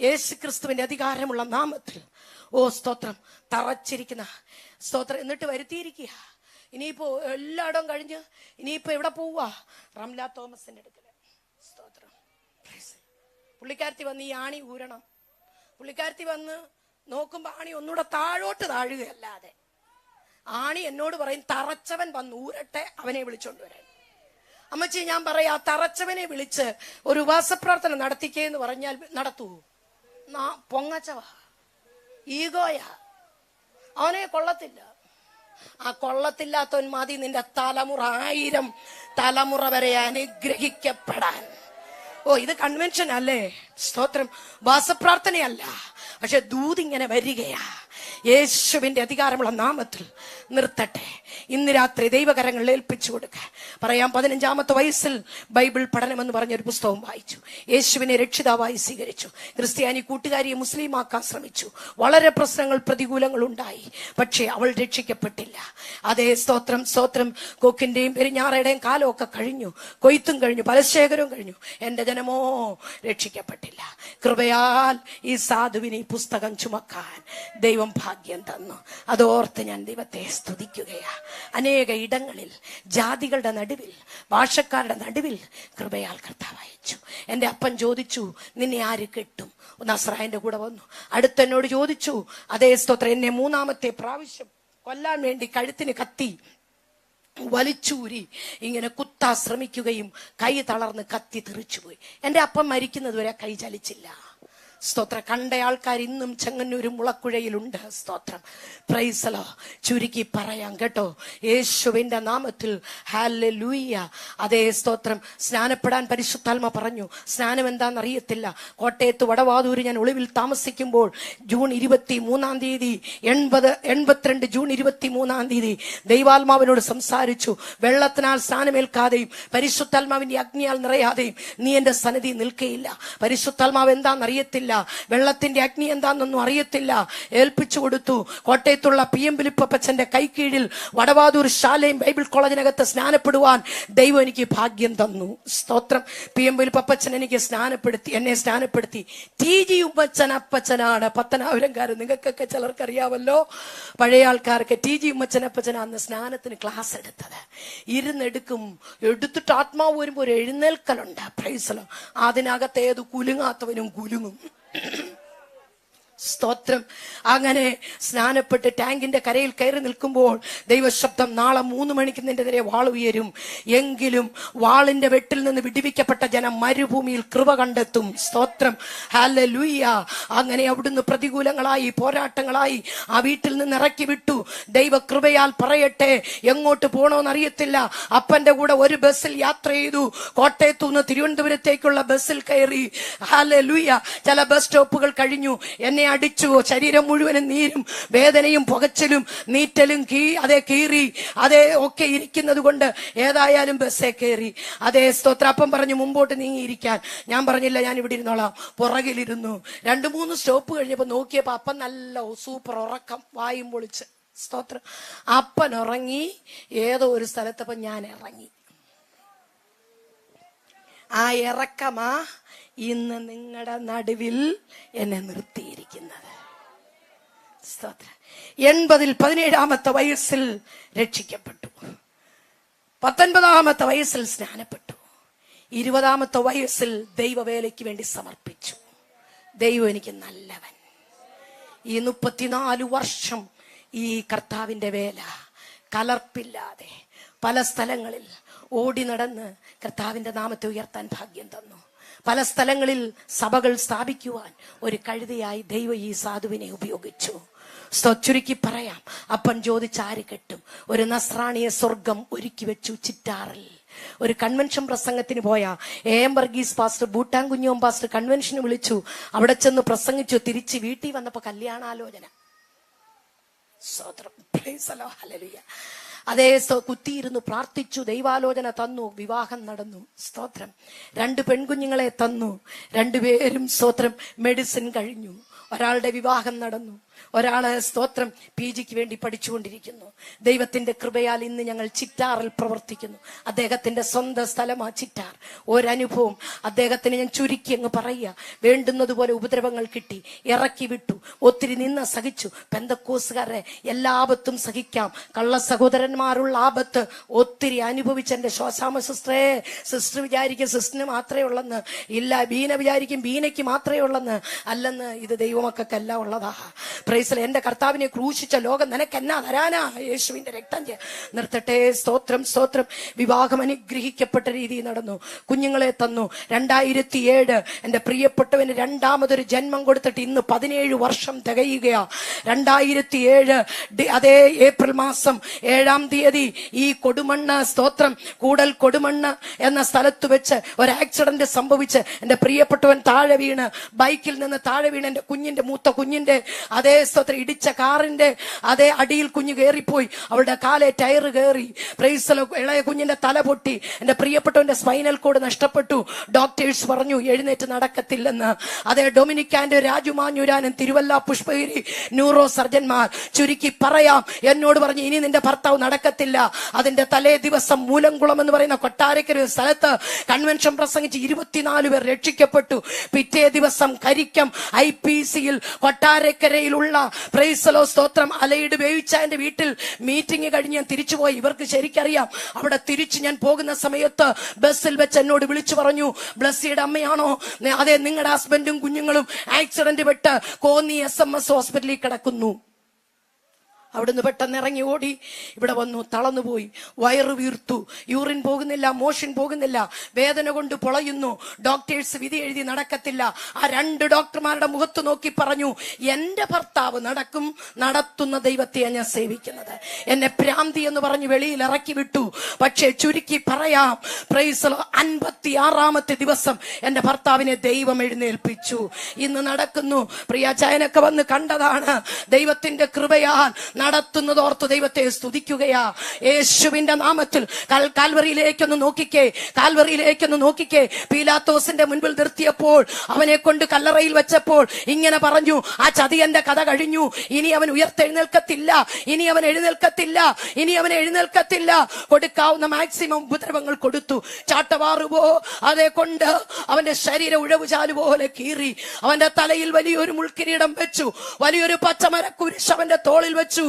യേശു ക്രിസ്തുവിന്റെ അധികാരമുള്ള നാമത്തിൽ സ്തോത്രം തറച്ചിരിക്കുന്ന സ്തോത്രം എന്നിട്ട് വരുത്തിയിരിക്കുക. ഇനിയിപ്പോ എല്ലായിടവും കഴിഞ്ഞ് ഇനിയിപ്പോ എവിടെ പോവാ? റംല തോമസിന്റെ അടുക്കല്. സ്തോത്രം. പുള്ളിക്കാരത്തി വന്ന് ഈ ആണി ഊരണം. പുള്ളിക്കാരത്തി വന്ന് നോക്കുമ്പോ ആണി ഒന്നുകൂടെ താഴോട്ട് താഴുകയല്ലാതെ ആണി എന്നോട് പറയും തറച്ചവൻ വന്ന് ഊരട്ടെ, അവനെ വിളിച്ചോണ്ട് വരാൻ. അമ്മച്ചി ഞാൻ പറയാ, തറച്ചവനെ വിളിച്ച് ഒരു ഉപവാസപ്രാർത്ഥന നടത്തിക്കേന്ന് പറഞ്ഞാൽ നടത്തൂ? പൊങ്ങച്ചവ, ഈഗോയാ, അവനെ കൊള്ളത്തില്ല. ആ കൊള്ളത്തില്ലാത്തവൻ മതി നിന്റെ തലമുറ 1000 തലമുറ വരെ അനുഗ്രഹിക്കപ്പെടാൻ. ഇത് കൺവെൻഷൻ അല്ലേ? സ്തോത്രം. ഉപവാസപ്രാർത്ഥനയല്ല, പക്ഷെ ദൂതിങ്ങനെ വരികയാ. യേശുവിന്റെ അധികാരമുള്ള നാമത്തിൽ നിർത്തട്ടെ. ഇന്ന് രാത്രി ദൈവകരങ്ങളിൽ ഏൽപ്പിച്ചു കൊടുക്ക. പറയാം, 15-ാമത്തെ വയസ്സിൽ ബൈബിൾ പഠനം എന്ന് പറഞ്ഞൊരു പുസ്തകം വായിച്ചു. യേശുവിനെ രക്ഷിതാവായി സ്വീകരിച്ചു. ക്രിസ്ത്യാനി കൂട്ടുകാരിയെ മുസ്ലിമാക്കാൻ ശ്രമിച്ചു. വളരെ പ്രശ്നങ്ങൾ, പ്രതികൂലങ്ങൾ ഉണ്ടായി. പക്ഷേ അവൾ രക്ഷിക്കപ്പെട്ടില്ല. അതേ സ്തോത്രം, സ്തോത്രം. കൊക്കിന്റെയും പെരിഞ്ഞാറയുടെയും കാലമൊക്കെ കഴിഞ്ഞു, കൊയ്ത്തും കഴിഞ്ഞു, ഫലശേഖരവും കഴിഞ്ഞു. എന്റെ ജനമോ രക്ഷിക്കപ്പെട്ടില്ല. കൃപയാൽ ഈ സാധുവിനെ ഈ പുസ്തകം ചുമക്കാൻ ദൈവം ഭാഗ്യം തന്നു. അതോർത്ത് ഞാൻ ദൈവത്തെ സ്തുതിക്കുകയാ. അനേക ഇടങ്ങളിൽ, ജാതികളുടെ നടുവിൽ, ഭാഷക്കാരുടെ നടുവിൽ കൃപയാൽ കർത്താവ് അയച്ചു. എന്റെ അപ്പൻ ചോദിച്ചു, നിന്നെ ആര് കെട്ടും? നസ്രായന്റെ കൂടെ വന്നു. അടുത്തെന്നോട് ചോദിച്ചു, അതേ സ്തോത്രം, എന്നെ 3-ാമത്തെ പ്രാവശ്യം കൊല്ലാൻ വേണ്ടി കഴുത്തിന് കത്തി വലിച്ചൂരി ഇങ്ങനെ കുത്താ ശ്രമിക്കുകയും കൈ തളർന്ന് കത്തി തെറിച്ചുപോയി. എന്റെ അപ്പം മരിക്കുന്നത് വരെ കൈ ചലിച്ചില്ല. സ്തോത്രം. കണ്ട ആൾക്കാർ ഇന്നും ചെങ്ങന്നൂരും മുളക്കുഴയിലുണ്ട്. സ്തോത്രം. പ്രൈസലോ. ചുരുക്കി പറയാം കേട്ടോ, യേശുവിന്റെ നാമത്തിൽ ഹല്ലേലൂയ. അതേ സ്തോത്രം. സ്നാനപ്പെടാൻ പരിശുദ്ധാത്മ പറഞ്ഞു. സ്നാനം എന്താണെന്ന് അറിയത്തില്ല. കോട്ടയത്ത് വടവാതൂര് ഞാൻ ഒളിവിൽ താമസിക്കുമ്പോൾ ജൂൺ 23-ാം തീയതി 82 ജൂൺ 23-ാം തീയതി ദൈവാത്മാവിനോട് സംസാരിച്ചു. വെള്ളത്തിനാൽ സ്നാനമേൽക്കാതെയും പരിശുദ്ധാത്മാവിന്റെ അഗ്നിയാൽ നിറയാതെയും നീ എന്റെ സന്നിധി നിൽക്കയില്ല. പരിശുദ്ധാത്മാവ് എന്താണെന്ന് അറിയത്തില്ല, വെള്ളത്തിന്റെ അഗ്നി എന്താണെന്നൊന്നും അറിയത്തില്ല. ഏൽപ്പിച്ചു കൊടുത്തു. കോട്ടയത്തുള്ള PM ഫിലിപ്പച്ചന്റെ കൈക്കീഴിൽ വടവാതൂർ ശാലയും ബൈബിൾ കോളേജിനകത്ത് സ്നാനപ്പെടുവാൻ ദൈവം എനിക്ക് ഭാഗ്യം തന്നു. സ്തോത്രം. PM ഫിലിപ്പച്ചൻ എന്നെ സ്നാനപ്പെടുത്തി. TG ഉമ്മച്ചൻ അപ്പച്ചനാണ്. പത്തനാപുരംകാരൻ, നിങ്ങൾക്കൊക്കെ ചിലർക്ക് അറിയാമല്ലോ, പഴയ ആൾക്കാർക്ക്. TG ഉമ്മച്ചൻ അപ്പച്ചനാണ് സ്നാനത്തിന് ക്ലാസ് എടുത്തത്. എടുത്തിട്ട് ആത്മാവ് വരുമ്പോ ഒരു എഴുന്നേൽക്കലുണ്ട്. പ്രൈസലോ. അതിനകത്ത് ഏത് കുലുങ്ങാത്തവനും കുലുങ്ങും. സ്തോത്രം. അങ്ങനെ സ്നാനപ്പെട്ട് ടാങ്കിന്റെ കരയിൽ കയറി നിൽക്കുമ്പോൾ ദൈവശബ്ദം, നാളെ 3 മണിക്ക് നിന്റെ വാൾ ഉയരും. എങ്കിലും വാളിന്റെ വെട്ടിൽ നിന്ന് വിടുവിക്കപ്പെട്ട ജനം മരുഭൂമിയിൽ കൃപ കണ്ടെത്തും. സ്തോത്രം. ഹല്ലേലൂയ. അങ്ങനെ അവിടുന്ന് പ്രതികൂലങ്ങളായി പോരാട്ടങ്ങളായി ആ വീട്ടിൽ നിന്ന് ഇറക്കി വിട്ടു. ദൈവകൃപയാൽ പറയട്ടെ, എങ്ങോട്ട് പോണോന്ന് അറിയത്തില്ല. അപ്പന്റെ കൂടെ ഒരു ബസ്സിൽ യാത്ര ചെയ്തു. കോട്ടയത്തു നിന്ന് തിരുവനന്തപുരത്തേക്കുള്ള ബസ്സിൽ കയറി. ഹല്ലേലൂയ. ചില ബസ് സ്റ്റോപ്പുകൾ കഴിഞ്ഞു. എന്നെ അടിച്ചു. ശരീരം മുഴുവനും നീരും വേദനയും പുകച്ചിലും നീറ്റലും കീറി ഒക്കെ ഇരിക്കുന്നത് കൊണ്ട് ഏതായാലും ബസ്സേ കയറി. അതേ സ്തോത്രം. അപ്പം പറഞ്ഞു മുമ്പോട്ട് നീങ്ങിയിരിക്കാൻ. ഞാൻ പറഞ്ഞില്ല, ഞാൻ ഇവിടെ ഇരുന്നോളാം. പുറകിലിരുന്നു. 2-3 സ്റ്റോപ്പ് കഴിഞ്ഞപ്പോ നോക്കിയപ്പോ അപ്പൻ നല്ല സൂപ്പർ ഉറക്കം, വായും പൊളിച്ച്. സ്തോത്രം. അപ്പൻ ഉറങ്ങി. ഏതോ ഒരു സ്ഥലത്തപ്പം ഞാൻ ഇറങ്ങി. ആ ഇറക്കമാ ഇന്ന് നിങ്ങളുടെ നടുവിൽ എന്നെ നിർത്തിയിരിക്കുന്നത്. സ്തോത്രം. 80-ൽ 17-ാമത്തെ വയസ്സിൽ രക്ഷിക്കപ്പെട്ടു. 19-ാമത്തെ വയസ്സിൽ സ്നാനപ്പെട്ടു. 20-ാമത്തെ വയസ്സിൽ ദൈവവേലയ്ക്ക് വേണ്ടി സമർപ്പിച്ചു. ദൈവം എനിക്ക് നല്ലവൻ. ഈ 34 വർഷം ഈ കർത്താവിന്റെ വേല കലർപ്പില്ലാതെ പല സ്ഥലങ്ങളിൽ ഓടി നടന്ന് കർത്താവിന്റെ നാമത്തെ ഉയർത്താൻ ഭാഗ്യം തന്നു. പല സ്ഥലങ്ങളിൽ സഭകൾ സ്ഥാപിക്കുവാൻ ഒരു കഴുതയായി ദൈവം ഈ സാധുവിനെ ഉപയോഗിച്ചു. ചുരുക്കി പറയാം, അപ്പൻ ചോദിച്ചാര് കെട്ടും? ഒരു നസ്രാണിയെ സ്വർഗം ഒരുക്കി വെച്ചു ചിറ്റാറിൽ. ഒരു കൺവെൻഷൻ പ്രസംഗത്തിന് പോയ AM വർഗീസ് പാസ്റ്റർ, ബൂട്ടാൻ കുഞ്ഞോം പാസ്റ്റർ കൺവെൻഷന് വിളിച്ചു. അവിടെ ചെന്ന് പ്രസംഗിച്ചു. തിരിച്ച് വീട്ടിൽ വന്നപ്പോ കല്യാണാലോചന. ഹല്ലേലൂയ. അതേ കുത്തിയിരുന്നു പ്രാർത്ഥിച്ചു. ദൈവാലോചന തന്നു. വിവാഹം നടന്നു. സ്തോത്രം. 2 പെൺകുഞ്ഞുങ്ങളെ തന്നു. 2 പേരും സ്തോത്രം മെഡിസിൻ കഴിഞ്ഞു. ഒരാളുടെ വിവാഹം നടന്നു. ഒരാള് സ്തോത്രം PGക്ക് വേണ്ടി പഠിച്ചുകൊണ്ടിരിക്കുന്നു. ദൈവത്തിന്റെ കൃപയാൽ ഇന്ന് ഞങ്ങൾ ചിറ്റാറിൽ പ്രവർത്തിക്കുന്നു. അദ്ദേഹത്തിന്റെ സ്വന്തം സ്ഥലമാ ചിറ്റാർ. ഒരനുഭവം അദ്ദേഹത്തിന് ഞാൻ ചുരുക്കി അങ്ങ് പറയുക. വേണ്ടുന്നതുപോലെ ഉപദ്രവങ്ങൾ കിട്ടി, ഇറക്കി വിട്ടു. ഒത്തിരി നിന്ന് സഹിച്ചു. പെന്തക്കോസുകാരെ എല്ലാ ആപത്തും സഹിക്കാം. കള്ള സഹോദരന്മാരുള്ള ആപത്ത് ഒത്തിരി അനുഭവിച്ചെന്റെ ശോശാമ സിസ്റ്റർ വിചാരിക്കും സിസ്റ്ററിന് മാത്രമേ ഉള്ളെന്ന്. ഇല്ല, ബീന വിചാരിക്കും ബീനയ്ക്ക് മാത്രമേ ഉള്ളെന്ന്. അല്ലെന്ന്, ഇത് ദൈവമക്കൾക്കെല്ലാം ഉള്ളതാ. എന്റെ കർത്താവിനെ ക്രൂശിച്ച ലോകം നിനക്ക് എന്നാ തരാനാ? യേശുവിന്റെ രക്തം നിർത്തട്ടെ. സ്തോത്രം, സ്തോത്രം. വിവാഹം അനുഗ്രഹിക്കപ്പെട്ട രീതിയിൽ നടന്നു. കുഞ്ഞുങ്ങളെ തന്നു. 2007 എന്റെ പ്രിയപ്പെട്ടവന് 2ാമതൊരു ജന്മം കൊടുത്തിട്ട് ഇന്ന് 17 വർഷം തികയുകയാ. 2007 അതേ ഏപ്രിൽ മാസം 7-ാം തീയതി ഈ കൊടുമണ്ണ്, സ്തോത്രം, കൂടൽ കൊടുമണ്ണ് എന്ന സ്ഥലത്ത് വെച്ച് ഒരു ആക്സിഡന്റ് സംഭവിച്ച് എന്റെ പ്രിയപ്പെട്ടവൻ താഴെ വീണ്, ബൈക്കിൽ നിന്ന് താഴെ വീണ് എന്റെ മൂത്ത കുഞ്ഞിന്റെ അതേ സ്തോത്രം ഇടിച്ച കാറിന്റെ അതേ അടിയിൽ കുഞ്ഞ് കയറിപ്പോയി. അവളുടെ കാലെ ടയർ കയറി. പ്രൈസലോ. ഇളയ കുഞ്ഞിന്റെ തല പൊട്ടി. എന്റെ പ്രിയപ്പെട്ടവന്റെ സ്പൈനൽ കോഡ് നഷ്ടപ്പെട്ടു. ഡോക്ടേഴ്സ് പറഞ്ഞു എഴുന്നേറ്റ് നടക്കത്തില്ലെന്ന്. അതേ ഡൊമിനിക്കാന്റെ രാജുമാഞ്ഞുരാനും തിരുവല്ല പുഷ്പഗിരി ന്യൂറോ സർജന്മാർ ചുരുക്കി പറയാം എന്നോട് പറഞ്ഞു, ഇനി നിന്റെ ഭർത്താവ് നടക്കത്തില്ല. അതിന്റെ തലേ ദിവസം മൂലംകുളം എന്ന് പറയുന്ന കൊട്ടാരക്കര സ്ഥലത്ത് കൺവെൻഷൻ പ്രസംഗിച്ച് 24 പേർ രക്ഷിക്കപ്പെട്ടു. പിറ്റേ ദിവസം കരിക്കം IPCയിൽ കൊട്ടാരക്കരയിലുള്ള പ്രൈസലോ സ്തോത്രം അലയിട് വേവിച്ചാന്റെ വീട്ടിൽ മീറ്റിംഗ് കഴിഞ്ഞ് ഞാൻ തിരിച്ചുപോയി. ഇവർക്ക് ശരിക്കറിയാം. അവിടെ തിരിച്ച് ഞാൻ പോകുന്ന സമയത്ത് ബസ്സിൽ വെച്ച് എന്നോട് വിളിച്ചു പറഞ്ഞു, ബ്ലസ്സിയുടെ അമ്മയാണോ? അതെ, നിങ്ങളുടെ ഹസ്ബൻഡും കുഞ്ഞുങ്ങളും ആക്സിഡന്റ് പെട്ട് കോന്നി SMS ഹോസ്പിറ്റലിൽ കിടക്കുന്നു. അവിടുന്ന് പെട്ടെന്ന് ഇറങ്ങി ഓടി ഇവിടെ വന്നു. തളർന്നുപോയി, വയറ് വീർത്തു, യൂറിൻ പോകുന്നില്ല, മോഷൻ പോകുന്നില്ല, വേദന കൊണ്ട് പൊളയുന്നു. ഡോക്ടേഴ്സ് വിധി എഴുതി നടക്കത്തില്ല. ആ 2 ഡോക്ടർമാരുടെ മുഖത്ത് നോക്കി പറഞ്ഞു, എന്റെ ഭർത്താവ് നടക്കും, നടത്തുന്ന ദൈവത്തെയാണ് ഞാൻ സേവിക്കുന്നത്. എന്നെ ഭ്രാന്തി എന്ന് പറഞ്ഞ് വെളിയിൽ ഇറക്കി വിട്ടു. പക്ഷേ ചുരുക്കി പറയാം, പ്രൈസ് 56-ാമത്തെ ദിവസം എന്റെ ഭർത്താവിനെ ദൈവം എഴുന്നേൽപ്പിച്ചു. ഇന്ന് നടക്കുന്നു. പ്രിയാചായനൊക്കെ വന്ന് കണ്ടതാണ്. ദൈവത്തിന്റെ കൃപയാൽ നടത്തുന്നതോർത്ത് ദൈവത്തെ സ്തുതിക്കുകയാ. യേശുവിന്റെ നാമത്തിൽ കാൽവറിയിലേക്കൊന്ന് നോക്കിക്കേ. പീലാത്തോസിന്റെ മുൻപിൽ നിർത്തിയപ്പോൾ, അവനെ കൊണ്ട് കല്ലറയിൽ വെച്ചപ്പോൾ ഇങ്ങനെ പറഞ്ഞു, ആ ചതിയന്റെ കഥ കഴിഞ്ഞു, ഇനി അവൻ ഉയർത്തെഴുന്നേൽക്കത്തില്ല, ഇനി അവൻ എഴുന്നേൽക്കത്തില്ല. കൊടുക്കാവുന്ന മാക്സിമം ഉപദ്രവങ്ങൾ കൊടുത്തു. ചാട്ടവാറുപോ അതേ കൊണ്ട് അവന്റെ ശരീരം ഉഴവുചാലു പോലെ കീറി. അവന്റെ തലയിൽ വലിയൊരു മുൾക്കിരീടം വെച്ചു, വലിയൊരു പച്ചമര കുരിശ് അവന്റെ തോളിൽ വെച്ചു.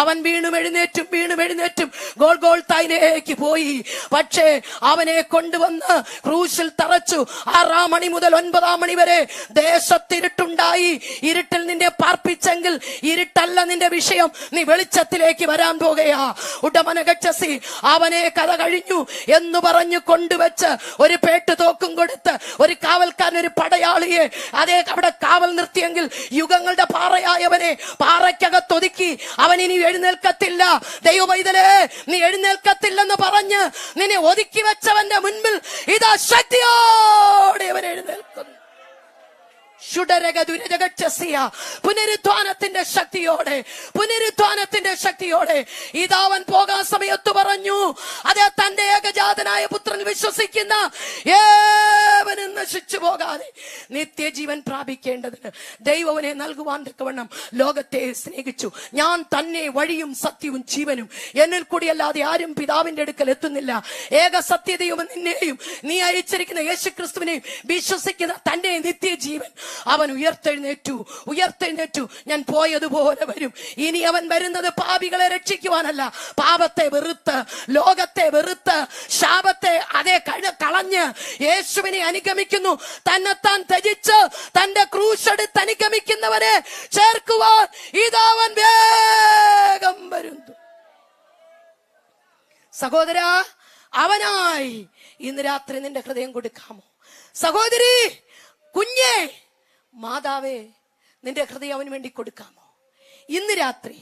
അവൻ വീണും എഴുന്നേറ്റും ഗോൽഗോൽത്തായിലേക്ക് പോയി. പക്ഷേ അവനെ കൊണ്ടുവന്ന് ക്രൂശിൽ തറച്ചു. 6-ാം മണി മുതൽ 9-ാം മണി വരെ ദേശത്തിരുട്ടുണ്ടായി. ഇരുട്ടിൽ നിന്നെ പാർപ്പിച്ചെങ്കിൽ ഇരുട്ടല്ല നിന്റെ വിഷയം, നീ വെളിച്ചത്തിലേക്ക് വരാൻ പോകുകയാ. ഉടമനഗച്ചസി അവനെ കഥ കഴിഞ്ഞു എന്ന് പറഞ്ഞു കൊണ്ടുവച്ച് ഒരു പേട്ട് തോക്കും കൊടുത്ത് ഒരു കാവൽക്കാരൻ, ഒരു പടയാളിയെ അവിടെ കാവൽ നിർത്തിയെങ്കിൽ യുഗങ്ങളുടെ പാറയായവനെ പാറയ്ക്കകത്തൊതുക്കി. അവൻ ഇനി എഴുന്നേൽക്കത്തില്ല. ദൈവമൈതലേ, നീ എഴുന്നേൽക്കത്തില്ലെന്ന് പറഞ്ഞ് നിന്നെ ഒതുക്കി വെച്ചവന്റെ മുൻപിൽ ഇതാ ശക്തിയോടെ അവൻ എഴുന്നേൽക്കുന്നു. പുനരുദ്ധാനത്തിന്റെ ശക്തിയോടെ ഇതാവൻ പോകാൻ സമയത്ത് പറഞ്ഞു, അതെ, തന്റെ ഏകജാതനായ പുത്രൻ വിശ്വസിക്കുന്ന ഏവനും നശിച്ചു പോകാതെ നിത്യജീവൻ പ്രാപിക്കേണ്ടതിന് ദൈവവനെ നൽകുവാൻ തക്കവണ്ണം ലോകത്തെ സ്നേഹിച്ചു. ഞാൻ തന്നെ വഴിയും സത്യവും ജീവനും, എന്നിൽ കൂടിയല്ലാതെ ആരും പിതാവിന്റെ അടുക്കൽ എത്തുന്നില്ല. ഏക സത്യതയും നിന്നെയും നീ അയച്ചിരിക്കുന്ന യേശുക്രിസ്തുവിനെയും വിശ്വസിക്കുന്ന തന്റെ നിത്യജീവൻ അവൻ ഉയർത്തെഴുന്നേറ്റു. ഞാൻ പോയതുപോലെ വരും. ഇനി അവൻ വരുന്നത് പാപികളെ രക്ഷിക്കുവാനല്ല, പാപത്തെ വെറുത്ത്, ലോകത്തെ വെറുത്ത്, ശാപത്തെ കളഞ്ഞ് യേശുവിനെ അനുഗമിക്കുന്നു. തന്നെത്താൻ ത്യജിച്ച് തന്റെ ക്രൂശെടുത്ത് അനുഗമിക്കുന്നവരെ ചേർക്കുവാൻ ഇതവൻ വേഗം വരുന്നു. സഹോദര, അവനായി ഇന്ന് രാത്രി നിന്റെ ഹൃദയം കൊടുക്കാമോ? സഹോദരി, കുഞ്ഞേ, മാതാവേ, നിന്റെ ഹൃദയം അവന് വേണ്ടി കൊടുക്കാമോ? ഇന്ന് രാത്രി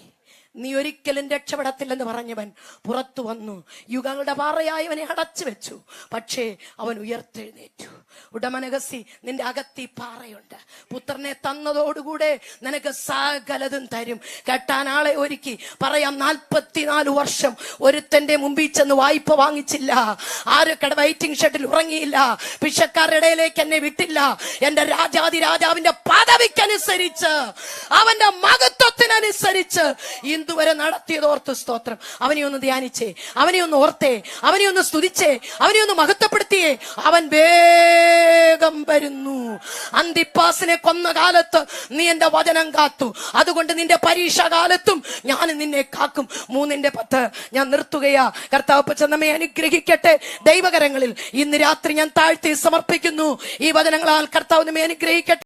നീ ഒരിക്കലും രക്ഷപ്പെടത്തില്ലെന്ന് പറഞ്ഞവൻ പുറത്തു വന്നു. യുഗങ്ങളുടെ പാറയായവനെ അടച്ചു വെച്ചു. പക്ഷേ അവൻ ഉയർത്തെഴുന്നേറ്റു. ഉടമനഗസി, നിന്റെ അകത്തി പാറയുണ്ട്. പുത്രനെ തന്നതോടുകൂടെ നിനക്ക് സകലതും തരും. കെട്ടാൻ ആളെ ഒരുക്കി. പറയാം, 44 വർഷം ഒരുത്തന്റെ മുമ്പിൽ ചെന്ന് വായ്പ വാങ്ങിച്ചില്ല. ആരൊക്കെ വെയിറ്റിംഗ് ഷെഡിൽ ഉറങ്ങിയില്ല. പിശക്കാരുടെ ഇടയിലേക്ക് എന്നെ വിട്ടില്ല. എന്റെ രാജാവിന്റെ പദവിക്കനുസരിച്ച്, അവന്റെ മഹത്വത്തിനനുസരിച്ച് ഇതുവരെ നടത്തിയതോർത്ത് സ്തോത്രം. അവനെ ഒന്ന് ധ്യാനിച്ചേ, അവനെ ഒന്ന് ഓർത്തേ, അവനെ ഒന്ന് സ്തുതിച്ചേ, അവനെ ഒന്ന് മഹത്വപ്പെടുത്തിയേ. അവൻ വേഗം വരുന്നു. അന്തിപ്പാസിനെ കൊന്ന കാലത്ത് നീ എന്റെ വചനം കാത്തു. അതുകൊണ്ട് നിന്റെ പരീക്ഷാ കാലത്തും ഞാൻ നിന്നെ കാക്കും. 3:10 ഞാൻ നിർത്തുകയാ. കർത്താവ് നമ്മെ അനുഗ്രഹിക്കട്ടെ. ദൈവകരങ്ങളിൽ ഇന്ന് രാത്രി ഞാൻ താഴ്ത്തി സമർപ്പിക്കുന്നു. ഈ വചനങ്ങളാൽ കർത്താവ് നമ്മെ അനുഗ്രഹിക്കട്ടെ.